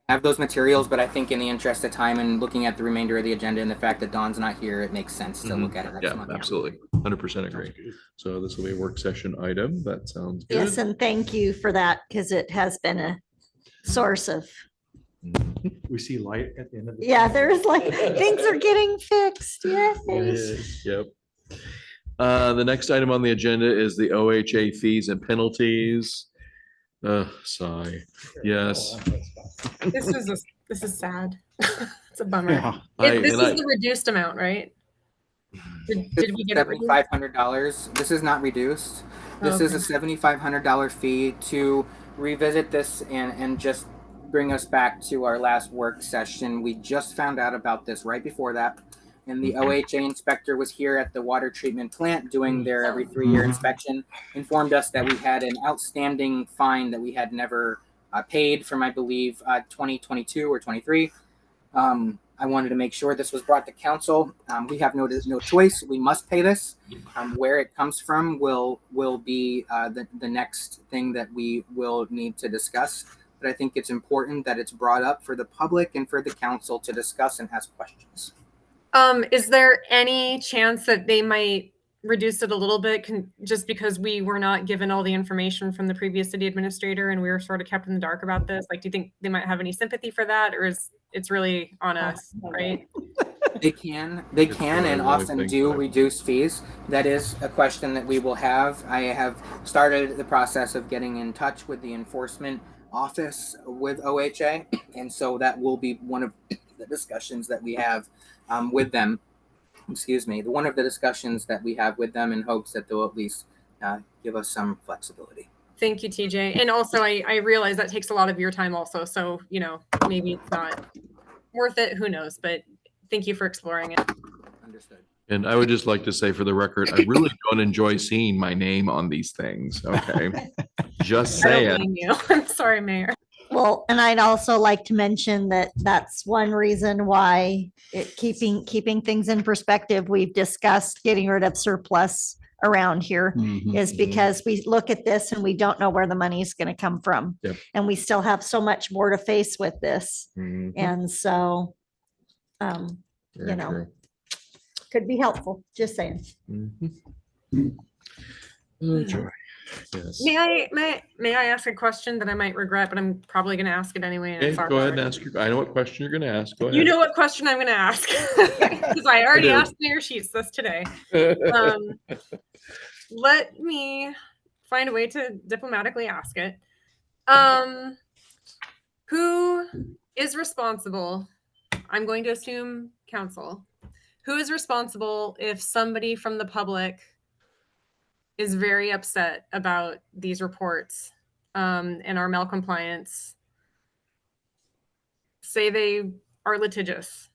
I have those materials, but I think in the interest of time and looking at the remainder of the agenda and the fact that Dawn's not here, it makes sense to look at it next Yeah, month. absolutely. 100% agree. So this will be a work session item. That sounds good. Yes, and thank you for that because it has been a source of, We see light at the end of the. yeah, there's like, things are getting fixed. Yes. Yep. The next item on the agenda is the OHA fees and penalties. Sigh. Yes. This is sad. It's a bummer. Yeah. This is the reduced amount, right? Did we get it reduced? $7,500. This is not reduced. This is a $7,500 fee to revisit this and just bring us back to our last work session. We just found out about this right before that. And the OHA inspector was here at the water treatment plant doing their every 3-year inspection, informed us that we had an outstanding fine that we had never paid from, I believe, 2022 or 23. I wanted to make sure this was brought to council. We have no choice. We must pay this. Where it comes from will be the next thing that we will need to discuss. But I think it's important that it's brought up for the public and for the council to discuss and ask questions. Is there any chance that they might reduce it a little bit just because we were not given all the information from the previous city administrator and we were sort of kept in the dark about this? Like, do you think they might have any sympathy for that, or it's really on us, right? They can and often do reduce fees. That is a question that we will have. I have started the process of getting in touch with the enforcement office with OHA, and so that will be one of the discussions that we have with them. Excuse me, one of the discussions that we have with them in hopes that they'll at least give us some flexibility. Thank you, TJ. And also, I realize that takes a lot of your time also. So, maybe it's not worth it. Who knows? But thank you for exploring it. Understood. And I would just like to say for the record, I really don't enjoy seeing my name on these things. Okay. Just I don't saying. blame you. I'm sorry, Mayor. Well, and I'd also like to mention that that's one reason why keeping things in perspective, we've discussed getting rid of surplus around here is because we look at this and we don't know where the money is going to come from. Yep. And we still have so much more to face with this. And so, Very true. could be helpful, just saying. Oh, joy. Yes. May I ask a question that I might regret, but I'm probably going to ask it anyway. Okay, go ahead and ask I know what question you're going to ask. Go ahead. You know what question I'm going to ask because I already do. asked Mayor Sheets this today. Let me find a way to diplomatically ask it. Who is responsible? I'm going to assume council. Who is responsible if somebody from the public is very upset about these reports and our malcompliance? Say they are litigious.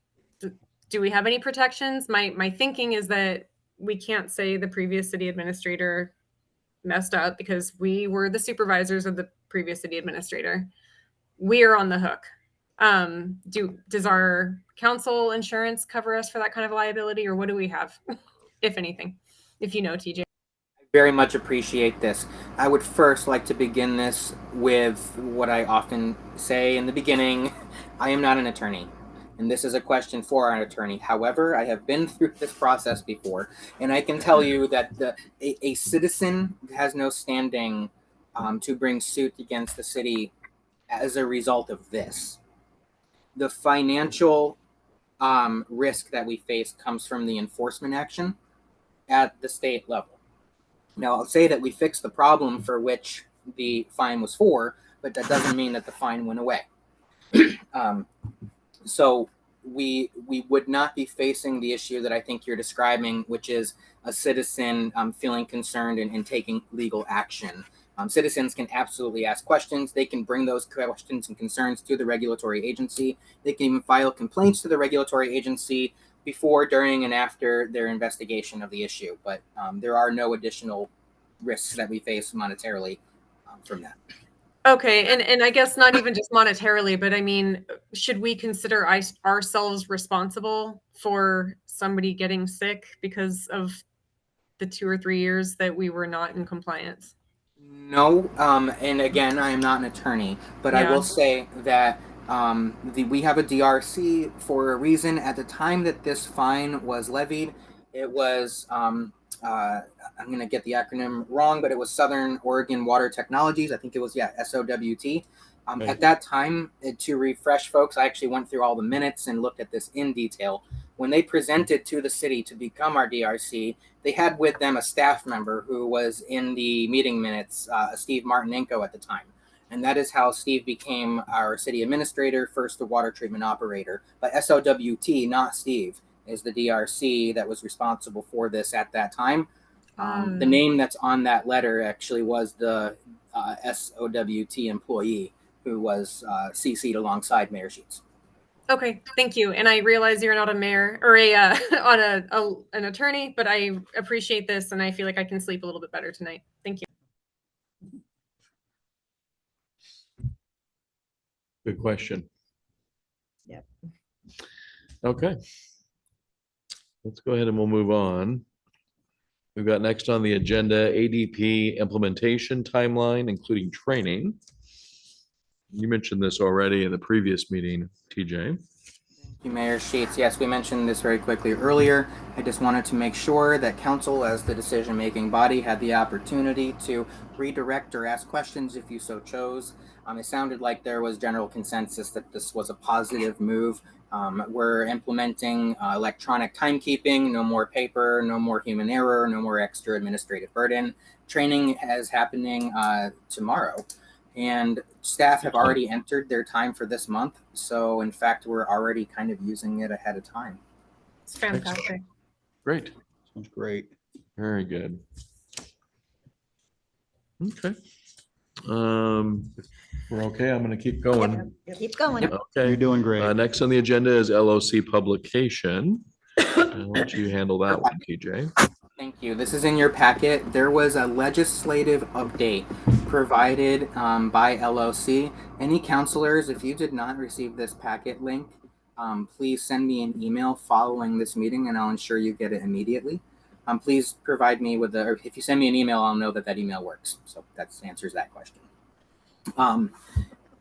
Do we have any protections? My thinking is that we can't say the previous city administrator messed up because we were the supervisors of the previous city administrator. We are on the hook. Does our council insurance cover us for that kind of liability, or what do we have, if anything? If you know, TJ. Very much appreciate this. I would first like to begin this with what I often say in the beginning. I am not an attorney, and this is a question for an attorney. However, I have been through this process before, and I can tell you that a citizen has no standing to bring suit against the city as a result of this. The financial risk that we face comes from the enforcement action at the state level. Now, I'll say that we fixed the problem for which the fine was for, but that doesn't mean that the fine went away. So we would not be facing the issue that I think you're describing, which is a citizen feeling concerned and taking legal action. Citizens can absolutely ask questions. They can bring those questions and concerns to the regulatory agency. They can even file complaints to the regulatory agency before, during, and after their investigation of the issue. But there are no additional risks that we face monetarily from that. Okay, and I guess not even just monetarily, but I mean, should we consider ourselves responsible for somebody getting sick because of the 2 or 3 years that we were not in compliance? No, and again, I am not an attorney, but I Yeah. will say that we have a DRC for a reason. At the time that this fine was levied, it was I'm going to get the acronym wrong, but it was Southern Oregon Water Technologies. I think it was SOWT. Okay. At that time, to refresh folks, I actually went through all the minutes and looked at this in detail. When they presented to the city to become our DRC, they had with them a staff member who was in the meeting minutes, Steve Martinenko at the time. And that is how Steve became our city administrator, first the water treatment operator. But SOWT, not Steve, is the DRC that was responsible for this at that time. The name that's on that letter actually was the SOWT employee who was CC'd alongside Mayor Sheets. Okay, thank you. And I realize you're not a mayor or an attorney, but I appreciate this and I feel like I can sleep a little bit better tonight. Thank you. Good question. Yep. Okay. Let's go ahead and we'll move on. We've got next on the agenda, ADP implementation timeline, including training. You mentioned this already in the previous meeting, TJ. Thank you, Mayor Sheets. Yes, we mentioned this very quickly earlier. I just wanted to make sure that council, as the decision-making body, had the opportunity to redirect or ask questions if you so chose. It sounded like there was general consensus that this was a positive move. We're implementing electronic timekeeping, no more paper, no more human error, no more extra administrative burden. Training is happening tomorrow. And staff have already entered their time for this month. So in fact, we're already kind of using it ahead of time. It's fantastic. Great. Sounds great. Very good. Okay. We're okay. I'm going to keep going. Keep going. Okay. You're doing great. Next on the agenda is LOC publication. I'll let you handle that one, TJ. Thank you. This is in your packet. There was a legislative update provided by LOC. Any counselors, if you did not receive this packet link, please send me an email following this meeting and I'll ensure you get it immediately. Please provide me with or if you send me an email, I'll know that that email works. So that answers that question.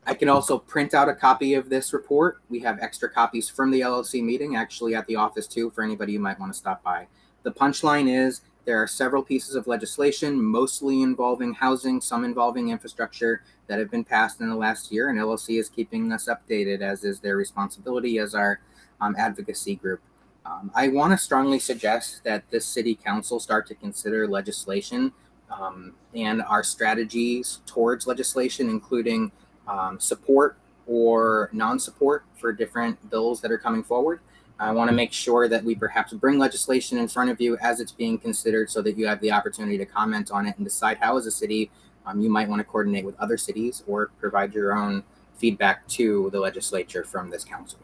I can also print out a copy of this report. We have extra copies from the LOC meeting actually at the office too for anybody who might want to stop by. The punchline is there are several pieces of legislation, mostly involving housing, some involving infrastructure, that have been passed in the last year, and LOC is keeping us updated, as is their responsibility as our advocacy group. I want to strongly suggest that this city council start to consider legislation and our strategies towards legislation, including support or non-support for different bills that are coming forward. I want to make sure that we perhaps bring legislation in front of you as it's being considered so that you have the opportunity to comment on it and decide how as a city you might want to coordinate with other cities or provide your own feedback to the legislature from this council.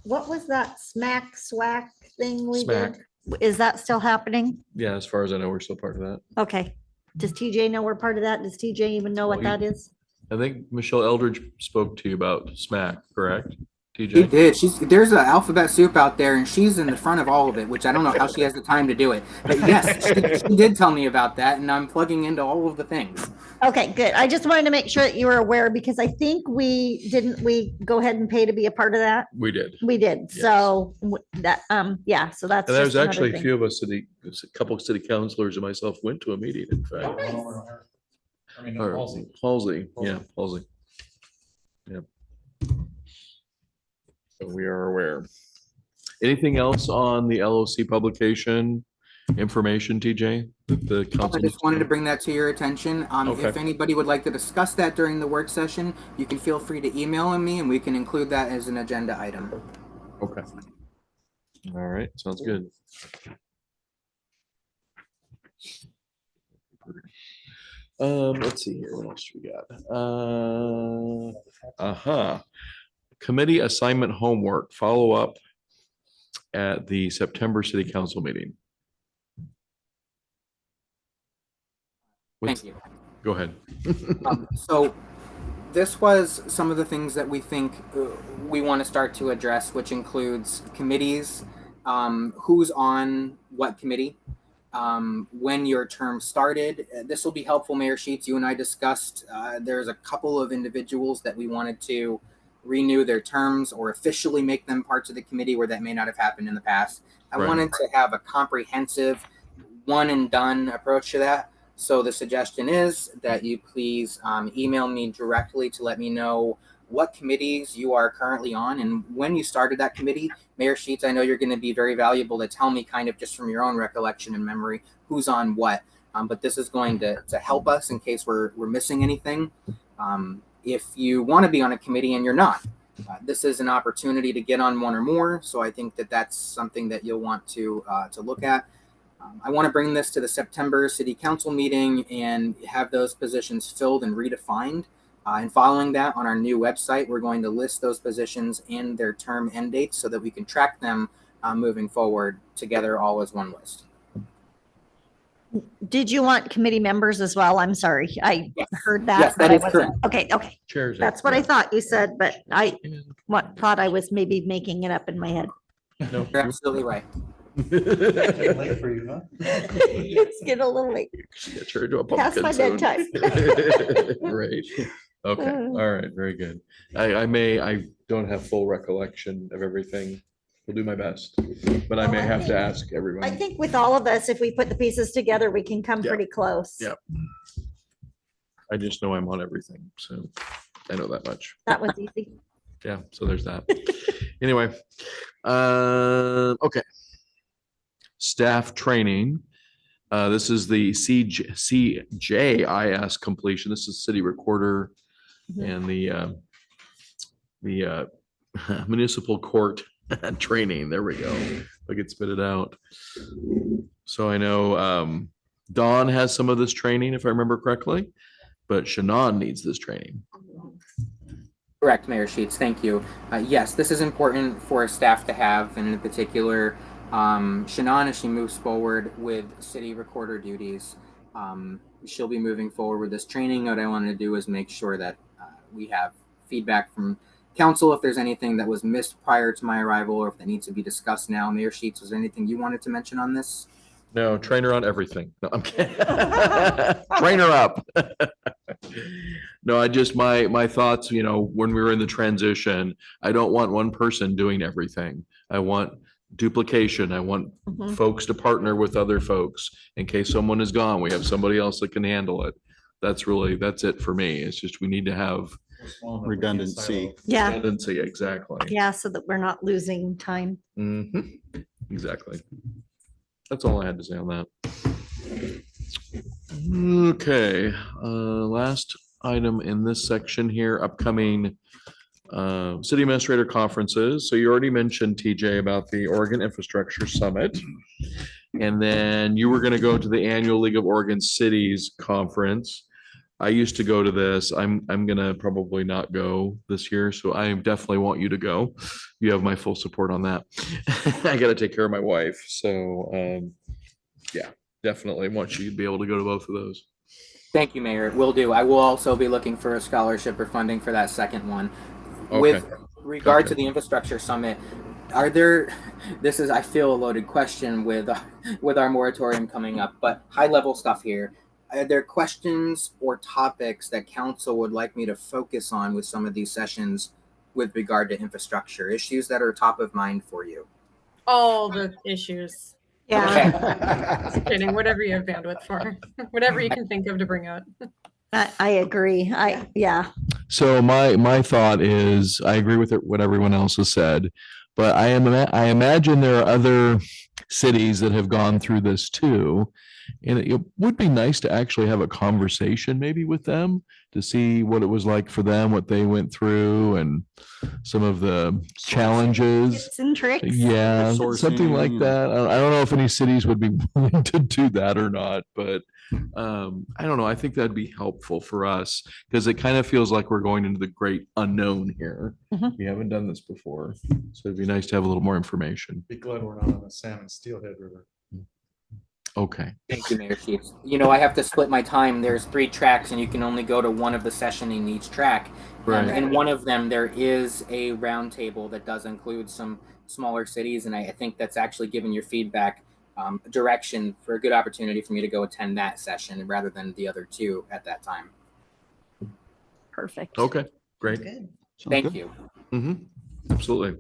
What was that SWAC thing we SMAC. did? Is that still happening? Yeah, as far as I know, we're still part of that. Okay. Does TJ know we're part of that? Does TJ even know what Well, that is? I think Michelle Eldridge spoke to you about SMAC, correct? She TJ? did. There's an alphabet soup out there, and she's in the front of all of it, which I don't know how she has the time to do it. But yes, she did tell me about that, and I'm plugging into all of the things. Okay, good. I just wanted to make sure that you were aware because I think we go ahead and pay to be a part of that? We did. We did. So that, yeah, so that's. And there was just another actually a thing. few of us, a couple of city councilors and myself went to a meeting, in fact. I mean, Or Halsey, yeah, Halsey. Yep. So we are aware. Anything else on the LOC publication information, TJ? that the I council? just wanted to bring that to your attention. Okay. If anybody would like to discuss that during the work session, you can feel free to email me, and we can include that as an agenda item. Okay. All right, sounds good. Hartford. Let's see here. What else do we got? Committee assignment homework, follow up at the September City Council meeting. Thank you. Go ahead. So this was some of the things that we think we want to start to address, which includes committees, who's on what committee, when your term started. This will be helpful, Mayor Sheets. You and I discussed there's a couple of individuals that we wanted to renew their terms or officially make them parts of the committee where that may not have happened in the past. I Right. wanted to have a comprehensive one and done approach to that. So the suggestion is that you please email me directly to let me know what committees you are currently on and when you started that committee. Mayor Sheets, I know you're going to be very valuable to tell me kind of just from your own recollection and memory who's on what. But this is going to help us in case we're missing anything. If you want to be on a committee and you're not, this is an opportunity to get on one or more. So I think that that's something that you'll want to look at. I want to bring this to the September City Council meeting and have those positions filled and redefined. And following that, on our new website, we're going to list those positions and their term end dates so that we can track them moving forward together all as one list. Did you want committee members as well? I'm sorry. I heard that. Yes, that but I is wasn't- correct. Okay, okay. Chairs. That's what I thought you said, but I thought I was maybe making it up in my head. No, You're absolutely right. Late for you, huh? It's getting a little late. Get her to a Past pumpkin my soon. bedtime. Right. Okay. All right. Very good. I don't have full recollection of everything. We'll do my best, but I Well, may I have to think- ask everyone. I think with all of us, if we put the pieces together, we can come Yeah. pretty close. Yep. I just know I'm on everything, so I know that much. That was easy. Yeah, so there's that. Anyway, okay. Staff training. This is the CJIS completion. This is city recorder and the municipal court training. There we go. I could spit it out. So I know Dawn has some of this training, if I remember correctly, but Shannon needs this training. Correct, Mayor Sheets. Thank you. Yes, this is important for staff to have, and in particular, Shannon, as she moves forward with city recorder duties, she'll be moving forward with this training. What I want to do is make sure that we have feedback from council if there's anything that was missed prior to my arrival or if that needs to be discussed now. Mayor Sheets, was there anything you wanted to mention on this? No, train her on everything. No, I'm kidding. Train her up. No, I just, my thoughts, when we were in the transition, I don't want one person doing everything. I want duplication. I want folks to partner with other folks. In case someone is gone, we have somebody else that can handle it. That's it for me. It's just, we need to have redundancy. Yeah. redundancy, exactly. Yeah, so that we're not losing time. Mhm. Exactly. That's all I had to say on that. Okay, last item in this section here, upcoming city administrator conferences. So you already mentioned, TJ, about the Oregon Infrastructure Summit. And then you were going to go to the annual League of Oregon Cities Conference. I used to go to this. I'm gonna probably not go this year, so I definitely want you to go. You have my full support on that. I gotta take care of my wife, so yeah, definitely want you to be able to go to both of those. Thank you, Mayor. Will do. I will also be looking for a scholarship or funding for that second one. Okay. With regard to the Infrastructure Summit, this is, I feel, a loaded question with our moratorium coming up, but high level stuff here. Are there questions or topics that council would like me to focus on with some of these sessions with regard to infrastructure, issues that are top of mind for you? All the issues. Yeah. Just kidding, whatever you have bandwidth for, whatever you can think of to bring up. I agree. Yeah. So my thought is, I agree with what everyone else has said, but I imagine there are other cities that have gone through this too. And it would be nice to actually have a conversation maybe with them to see what it was like for them, what they went through and some of the challenges. Tips and tricks. Yeah, something like Sourcing. that. I don't know if any cities would be willing to do that or not, but I don't know. I think that'd be helpful for us because it kind of feels like we're going into the great unknown here. Mhm. We haven't done this before, so it'd be nice to have a little more information. Be glad we're not on the Salmon Steelhead River. Okay. Thank you, Mayor Chief. You know, I have to split my time. There's 3 tracks and you can only go to one of the session in each track. Right. In one of them, there is a roundtable that does include some smaller cities. And I think that's actually given your feedback direction for a good opportunity for me to go attend that session rather than the other 2 at that time. Perfect. Okay, great. Thank you. Absolutely.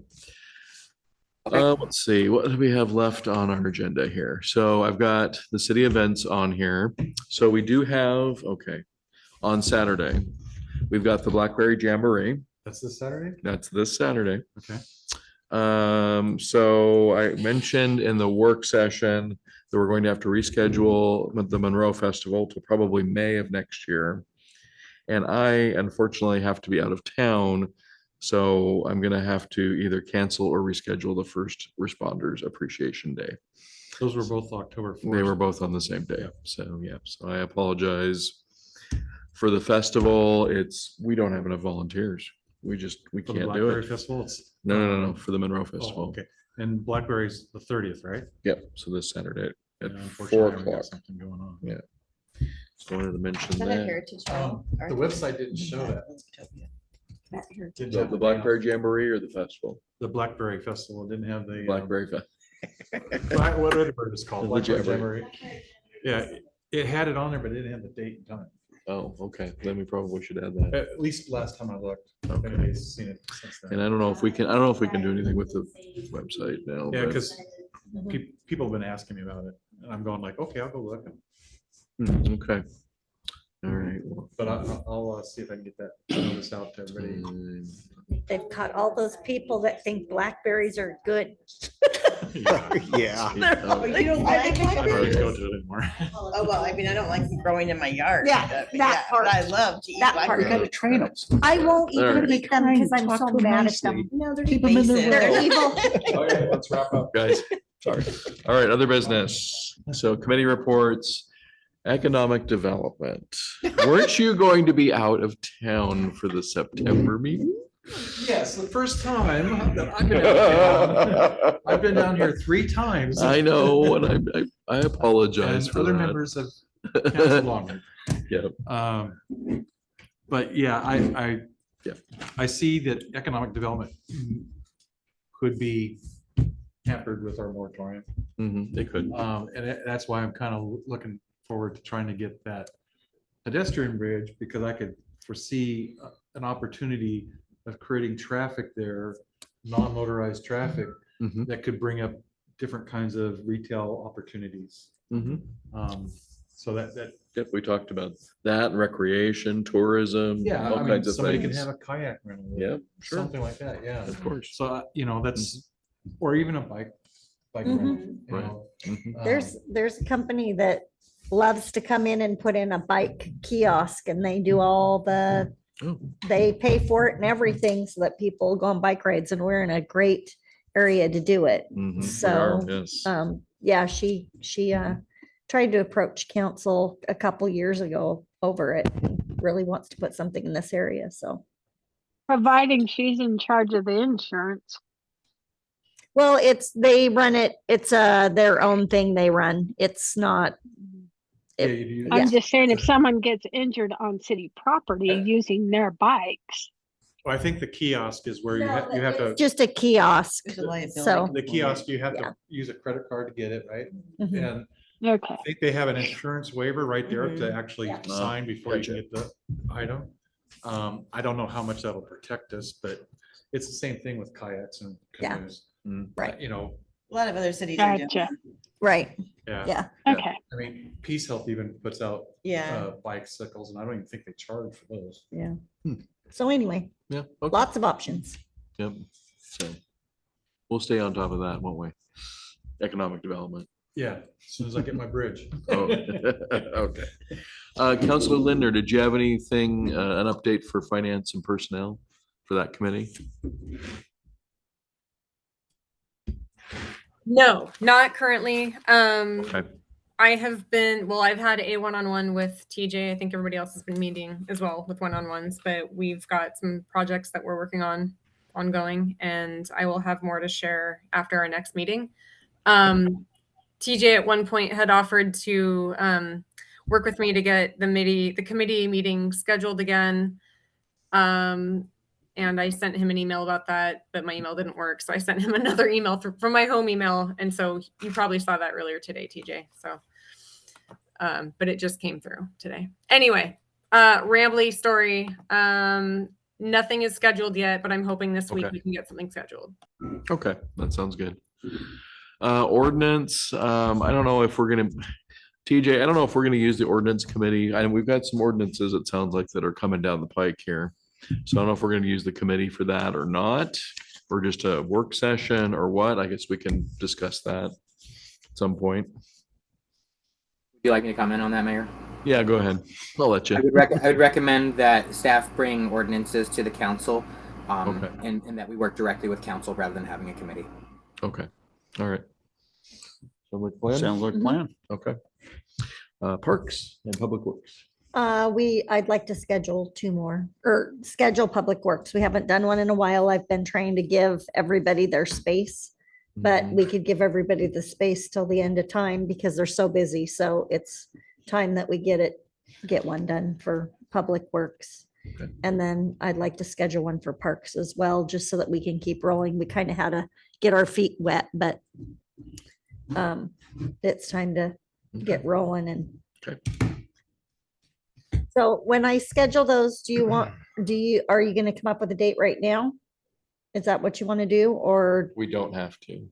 Let's see, what do we have left on our agenda here? So I've got the city events on here. So we do have, okay, on Saturday, we've got the Blackberry Jamboree. That's this Saturday? That's this Saturday. Okay. So I mentioned in the work session that we're going to have to reschedule the Monroe Festival to probably May of next year. And I unfortunately have to be out of town. So I'm gonna have to either cancel or reschedule the First Responders Appreciation Day. Those were both October 4th. They were both on the same day. So, yeah, so I apologize. For the festival, we don't have enough volunteers. We For the can't do Blackberry it. Festival? It's- No, for the Monroe Oh, Festival. okay. And Blackberry's the 30th, right? Yep, so this Saturday at Yeah, 4 unfortunately, we got o'clock. Something going on. Yeah. Just wanted to mention Is that a that. heritage trail? The website didn't show that. Didn't have The Blackberry Jamboree or the festival? The Blackberry Festival didn't have the. Blackberry Fest. Whatever it's called. The Blackberry Jamboree. Jamboree. Yeah, it had it on there, but it didn't have the date and time. Oh, okay, then we probably should add that. At least last time I looked. If anybody's seen it since then. And I don't know if we can do anything with the website now. Yeah, but- because people have been asking me about it, and I'm going like, okay, I'll go look. Okay. All right. well, But I'll see if I can get that notice out to everybody. They've caught all those people that think blackberries are good. Yeah. Oh, you don't like I hardly blackberries? go to it anymore. Oh, well, I mean, I don't like them growing in my yard. Yeah, but that but part. I love to eat That part. blackberries. train them. I won't All even right. eat them because I'm so mad at them. No, they're Keep 'em in their invasive. They're evil. Okay, let's wrap up, guys. Sorry. All right, other business. So committee reports, economic development. Weren't you going to be out of town for the September meeting? Yes, the first time that I've been out of town. I've been down here 3 times. I know, and I apologize And for other that. members have canceled on me. Yep. But yeah, I see that economic development could be hampered with our moratorium. They could. That's why I'm kind of looking forward to trying to get that pedestrian bridge, because I could foresee an opportunity of creating traffic there, non-motorized traffic, that could bring up different kinds of retail opportunities. So that. Yep, we talked about that, recreation, tourism, Yeah, all I mean, kinds of somebody can things. have a kayak rental. Yeah, sure. Something like that, yeah. Of course. So, that's, or even a bike rental. you Right. know. There's a company that loves to come in and put in a bike kiosk and they do all the, they pay for it and everything so that people go on bike rides, and we're in a great area to do it. We So, are, yes. yeah, she tried to approach council a couple years ago over it. Really wants to put something in this area, so. Providing she's in charge of the insurance. Well, they run it, it's their own thing they run. It's not. I'm just saying, if someone gets injured on city property using their bikes. Well, I think the kiosk is where you have to. Just a kiosk, so. The kiosk, you have to use a credit card to get it, right? Mhm. And Okay. I think they have an insurance waiver right there to actually Yeah. sign before you Gotcha. get the item. I don't know how much that'll protect us, but it's the same thing with kayaks and Yeah. canoes. Right. You know, A lot of other cities are doing. Gotcha. Right, yeah. yeah. Okay. I mean, Peace Health even puts out Yeah. bicycles, and I don't even think they charge for those. Yeah. So anyway, Yeah. lots of options. Yep. So we'll stay on top of that, won't we? Economic development. Yeah, as soon as I get my bridge. Oh, okay. Counselor Linder, did you have anything, an update for finance and personnel for that committee? No, not currently. Okay. I have been, well, I've had a one-on-one with TJ. I think everybody else has been meeting as well with one-on-ones, but we've got some projects that we're working on ongoing, and I will have more to share after our next meeting. TJ at one point had offered to work with me to get the committee meeting scheduled again. And I sent him an email about that, but my email didn't work. So I sent him another email from my home email. And so you probably saw that earlier today, TJ. So, but it just came through today. Anyway, rambly story. Nothing is scheduled yet, but I'm hoping this week Okay. we can get something scheduled. Okay, that sounds good. Ordinance, I don't know if we're gonna, TJ, I don't know if we're gonna use the ordinance committee. And we've got some ordinances, it sounds like, that are coming down the pike here. So I don't know if we're gonna use the committee for that or not, or just a work session or what. I guess we can discuss that at some point. Would you like me to comment on that, Mayor? Yeah, go ahead. I'll let you. I would recommend that staff bring ordinances to the council, and that we work directly with council rather than having a committee. Okay, all right. Sound like a plan? Sounds like a plan. Okay. Parks and Public Works. I'd like to schedule 2 more or schedule Public Works. We haven't done one in a while. I've been trying to give everybody their space, but we could give everybody the space till the end of time because they're so busy. So it's time that we get one done for Public Works. Okay. And then I'd like to schedule one for Parks as well, just so that we can keep rolling. We kind of had to get our feet wet, but it's time to get rolling and. Okay. So when I schedule those, are you gonna come up with a date right now? Is that what you want to do, or We don't have to.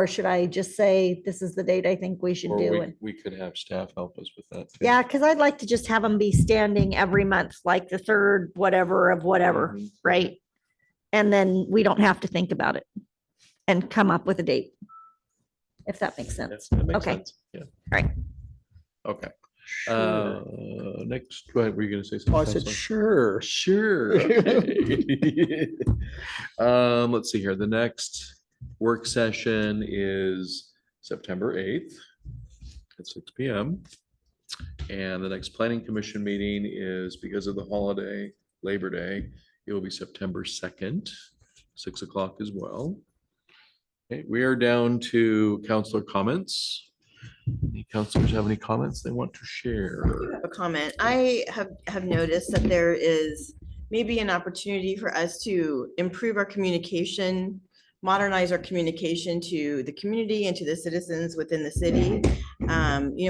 should I just say, this is the date I think we should Or do we, it? we could have staff help us with that too. Yeah, because I'd like to just have them be standing every month, like the third whatever of whatever, right? And then we don't have to think about it and come up with a date. If that makes sense. That makes Okay. sense. Yeah. All right. Okay. Next, go ahead. Were you gonna say something? Oh, I said, Counselor? Sure. Okay. Let's see here. The next work session is September 8th at 6 p.m. And the next planning commission meeting is, because of the holiday, Labor Day, it will be September 2nd, 6 o'clock as well. Okay, we are down to counselor comments. Any counselors have any comments they want to share? A comment. I have noticed that there is maybe an opportunity for us to improve our communication, modernize our communication to the community and to the citizens within the city.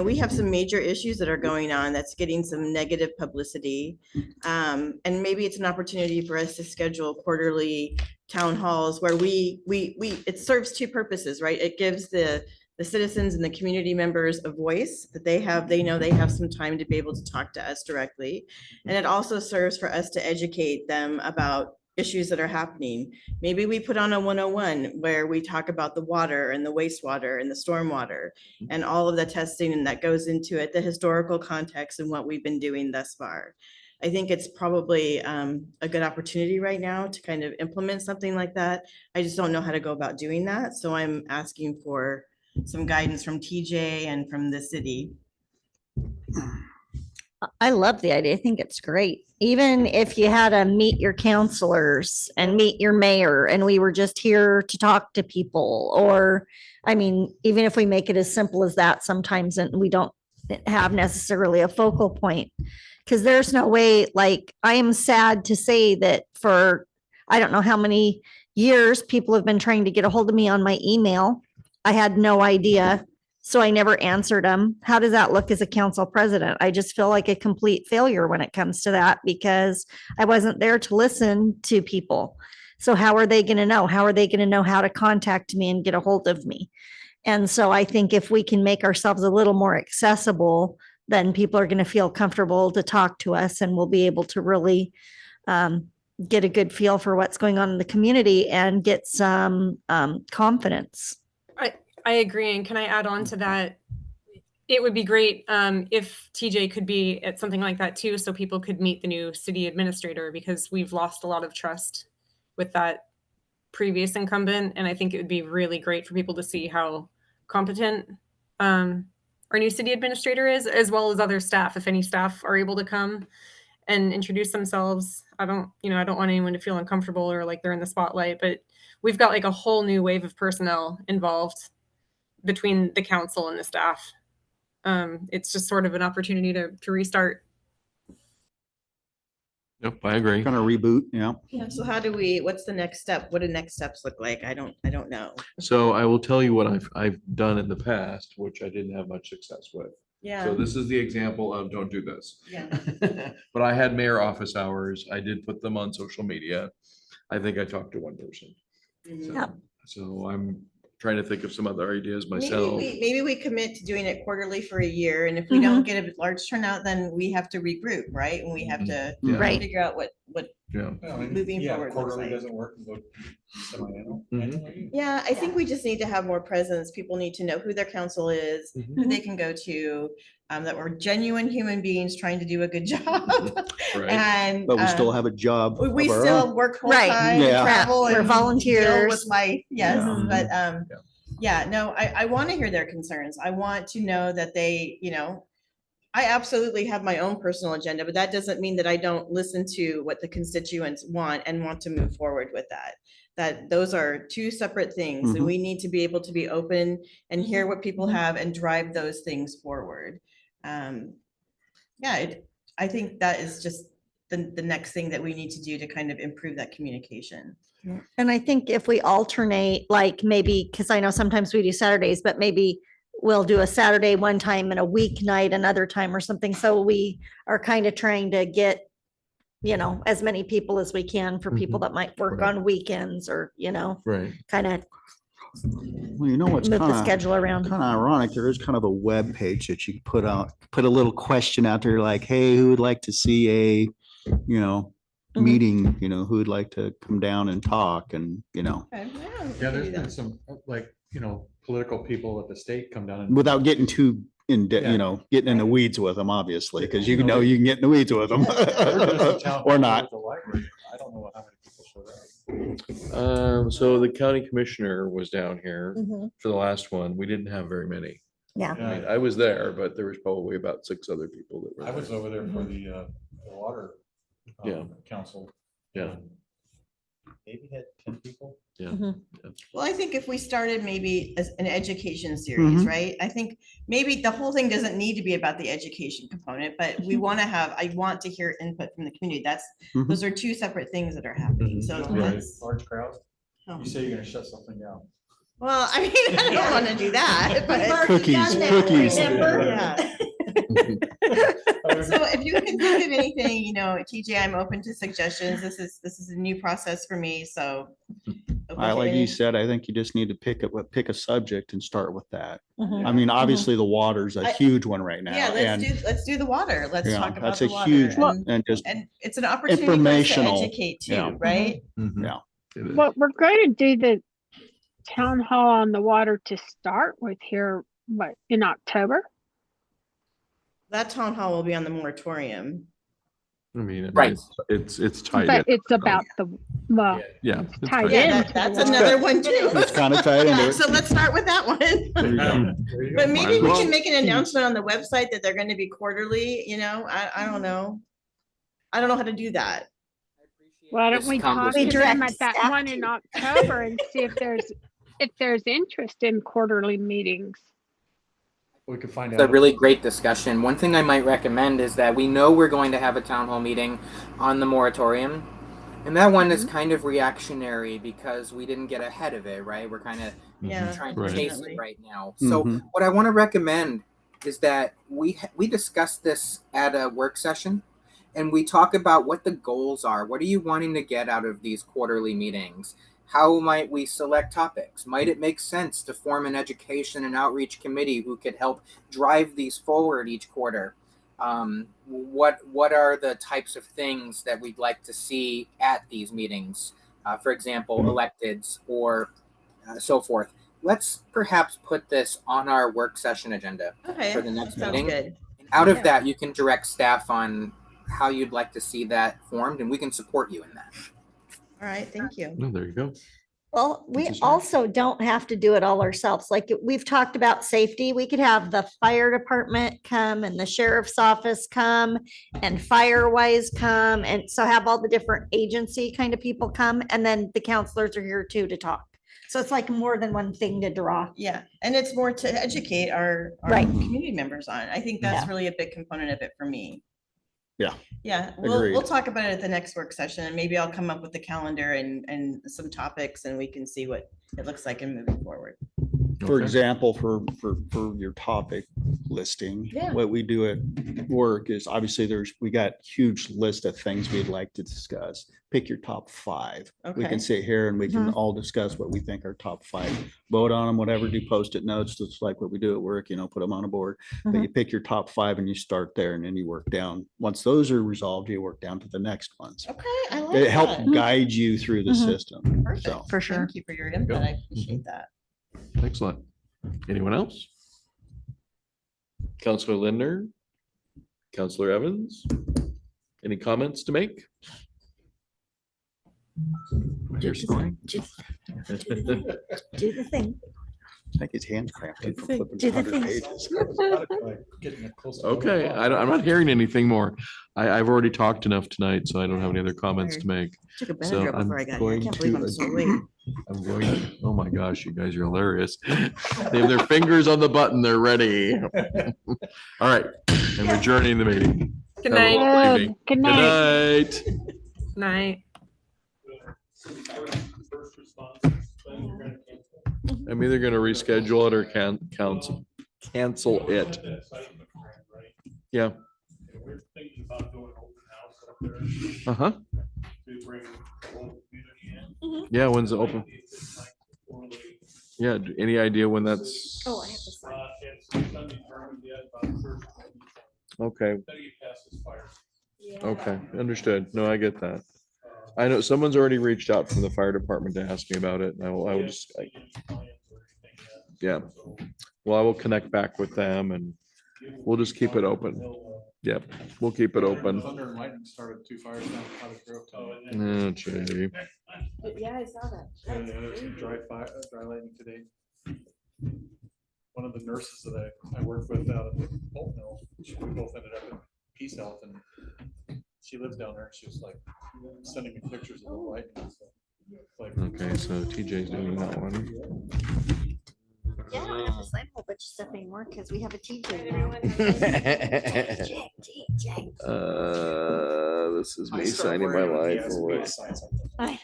We have some major issues that are going on that's getting some negative publicity. And maybe it's an opportunity for us to schedule quarterly town halls where it serves 2 purposes, right? It gives the citizens and the community members a voice that they know they have some time to be able to talk to us directly. And it also serves for us to educate them about issues that are happening. Maybe we put on a 101 where we talk about the water and the wastewater and the stormwater and all of the testing and that goes into it, the historical context and what we've been doing thus far. I think it's probably a good opportunity right now to kind of implement something like that. I just don't know how to go about doing that. So I'm asking for some guidance from TJ and from the city. I love the idea. I think it's great. Even if you had to meet your counselors and meet your mayor and we were just here to talk to people, or, I mean, even if we make it as simple as that sometimes and we don't have necessarily a focal point, because there's no way, like, I am sad to say that for, I don't know how many years people have been trying to get a hold of me on my email. I had no idea. So I never answered them. How does that look as a council president? I just feel like a complete failure when it comes to that because I wasn't there to listen to people. So how are they going to know? How are they going to know how to contact me and get a hold of me? And so I think if we can make ourselves a little more accessible, then people are going to feel comfortable to talk to us and we'll be able to really get a good feel for what's going on in the community and get some confidence. I agree. And can I add on to that? It would be great if TJ could be at something like that too, so people could meet the new city administrator, because we've lost a lot of trust with that previous incumbent. And I think it would be really great for people to see how competent our new city administrator is, as well as other staff. If any staff are able to come and introduce themselves. I don't want anyone to feel uncomfortable or like they're in the spotlight, but we've got like a whole new wave of personnel involved between the council and the staff. It's just sort of an opportunity to restart. Yep, I agree. Kind of reboot, yeah. Yeah, so what's the next step? What do next steps look like? I don't know. So I will tell you what I've done in the past, which I didn't have much success with. Yeah. So this is the example of don't do this. Yeah. But I had mayor office hours. I did put them on social media. I think I talked to one person. Mhm. Yeah. So I'm trying to think of some other ideas myself. Maybe we commit to doing it quarterly for a year, and if we don't get a large turnout, then we have to regroup, right? And we have to Yeah. Right. figure out what Yeah. moving forward looks Quarterly like. doesn't work. Go semi-annual. Mhm. Yeah, I think we just need to have more presence. People need to know who their council is, who they can go to, that we're genuine human beings trying to do a good job. Right. And But we still have a job. we of our still own. work full Right. time, Yeah. travel, We're and volunteers. deal with life. Yes, Yeah. but yeah, no, I want to hear their concerns. I want to know that they, I absolutely have my own personal agenda, but that doesn't mean that I don't listen to what the constituents want and want to move forward with that. That those are two separate things, and Mhm. we need to be able to be open and hear what people have and drive those things forward. I think that is just the next thing that we need to do to kind of improve that communication. And I think if we alternate, like maybe, because I know sometimes we do Saturdays, but maybe we'll do a Saturday one time and a weeknight another time or something. So we are kind of trying to get, as many people as we can for people that might work Right. on weekends or, Right. kind of Well, you know what's move kind the of schedule around. ironic? There is kind of a web page that you put a little question out there like, hey, who would like to see a, meeting, who would like to come down and talk and, Okay, Yeah, there's been some, political people at the state come down and. without getting too in, Yeah. getting in the weeds with them, obviously, because you You know, know you can get in the weeds with them We're just a town hall or at not. the library. I don't know how many people showed up. So the county commissioner was down here Mhm. for the last one. We didn't have very many. Yeah. I mean, I was there, but there was probably about 6 other people that were I was there. over there for the water. Yeah. Council. Yeah. Maybe had 10 people. Yeah. Mhm. Well, I think if we started maybe as an education series, Mhm. right? I think maybe the whole thing doesn't need to be about the education component, but we want to I want to hear input from the community. Mhm. Those are two separate things that are happening. Mhm. So Right. let's, Large crowd. Oh. You say you're gonna shut something down. well, I mean, I don't want to do that, but. Cookies, cookies. Yeah. So if you can think of anything, TJ, I'm open to suggestions. This is a new process for me, so. Like you said, I think you just need to pick a subject and start with that. Mhm. I mean, obviously the water's a I- huge one right now. Yeah, and let's do the water. Let's Yeah, talk about that's the a water. huge and- one. And just, And it's an opportunity for us to Informational, educate yeah. too, right? Mhm. yeah. It is. Well, we're going to do the town hall on the water to start with here, in October? That town hall will be on the moratorium. I mean, Right. it's tied But in. it's about Yeah. it's it's tied Yeah, in. that- that's another one too. It's kind of tied into Yeah, it. so let's start with that one. There you go. But maybe we Might as can make an announcement on the website that they're going to be quarterly, I don't know. I don't know how to do that. Why don't This we talk conversation. to them Direct at that staff one in to- October and see if there's interest in quarterly meetings? We could find It's a out. really great discussion. One thing I might recommend is that we know we're going to have a town hall meeting on the moratorium. And that one is kind of reactionary because we didn't get ahead of it, right? We're kind of Yeah. trying to Right. chase Definitely. it right now. So Mhm. what I want to recommend is that we discuss this at a work session and we talk about what the goals are. What are you wanting to get out of these quarterly meetings? How might we select topics? Might it make sense to form an education and outreach committee who could help drive these forward each quarter? What are the types of things that we'd like to see at these meetings? For example, electeds or so forth. let's perhaps put this on our work session agenda Okay, for the next sounds meeting. good. Out of Yeah. that, you can direct staff on how you'd like to see that formed, and we can support you in that. All right, thank you. Oh, there you go. Well, we That's a shame. also don't have to do it all ourselves. Like we've talked about safety. We could have the fire department come and the sheriff's office come and Firewise come. And so have all the different agency kind of people come. And then the counselors are here too to talk. So it's like more than one thing to draw. Yeah, and it's more to educate our Right. community members on. I think that's Yeah. really a big component of it for me. Yeah. Yeah, we'll Agreed. talk about it at the next work session, and maybe I'll come up with the calendar and some topics, and we can see what it looks like in moving forward. For Okay. example, for your topic listing, Yeah. what we do at work is obviously we got huge list of things we'd like to discuss. Pick your top 5. We Okay. can sit here and we can all discuss what we think are top 5. Vote on them, whatever, do Post-it notes, just like what we do at work, put them on a board. But you pick your top 5 and you start there and then you work down. Once those are resolved, you work down to the next ones. Okay, I like It helps that. guide you through the Mhm. system. Perfect. So. For sure. Thank you for your input. I appreciate that. Excellent. Anyone else? Counselor Lindner? Counselor Evans? Any comments to make? You're scoring. Do the thing. I think his hands cramped up from flipping Do the 100 thing. pages. Okay, I'm not hearing anything more. I've already talked enough tonight, so I don't have any other comments to make. Took a So Benadryl I'm before I got here. I going can't believe to I'm so late. I'm going, oh my gosh, you guys are hilarious. They have their fingers on the button, they're ready. All right, I'm adjourning the meeting. Good Have a night. wonderful evening. Good Good night. night. Night. I'm either gonna reschedule it or cancel it. Yeah. We're thinking about doing open house up there. Uh-huh. To bring the whole community in. Yeah, when's it open? Yeah, any idea when that's? Oh, I have to sign. It's undetermined yet, but first. Okay, Then you pass this fire. okay, understood. No, I get that. I know someone's already reached out from the fire department to ask me about it. And I will just, yeah. Well, I will connect back with them and we'll just keep it open. Yep, we'll keep it open. Thunder and lightning started 2 fires down Cottage Grove. Oh, gee. Yeah, I saw that. And the other 2 dry lightning today. One of the nurses that I work with out at the pulp mill, we both ended up in Peace Health, and she lives down there. She was like sending me pictures of the lightning. And stuff. Like, Okay, so TJ's doing that one. Yeah, I don't have to sign a whole bunch of stuff anymore because we have a TJ now. This is me signing my life away. I-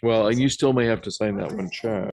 Well, and you still may have to sign that one check.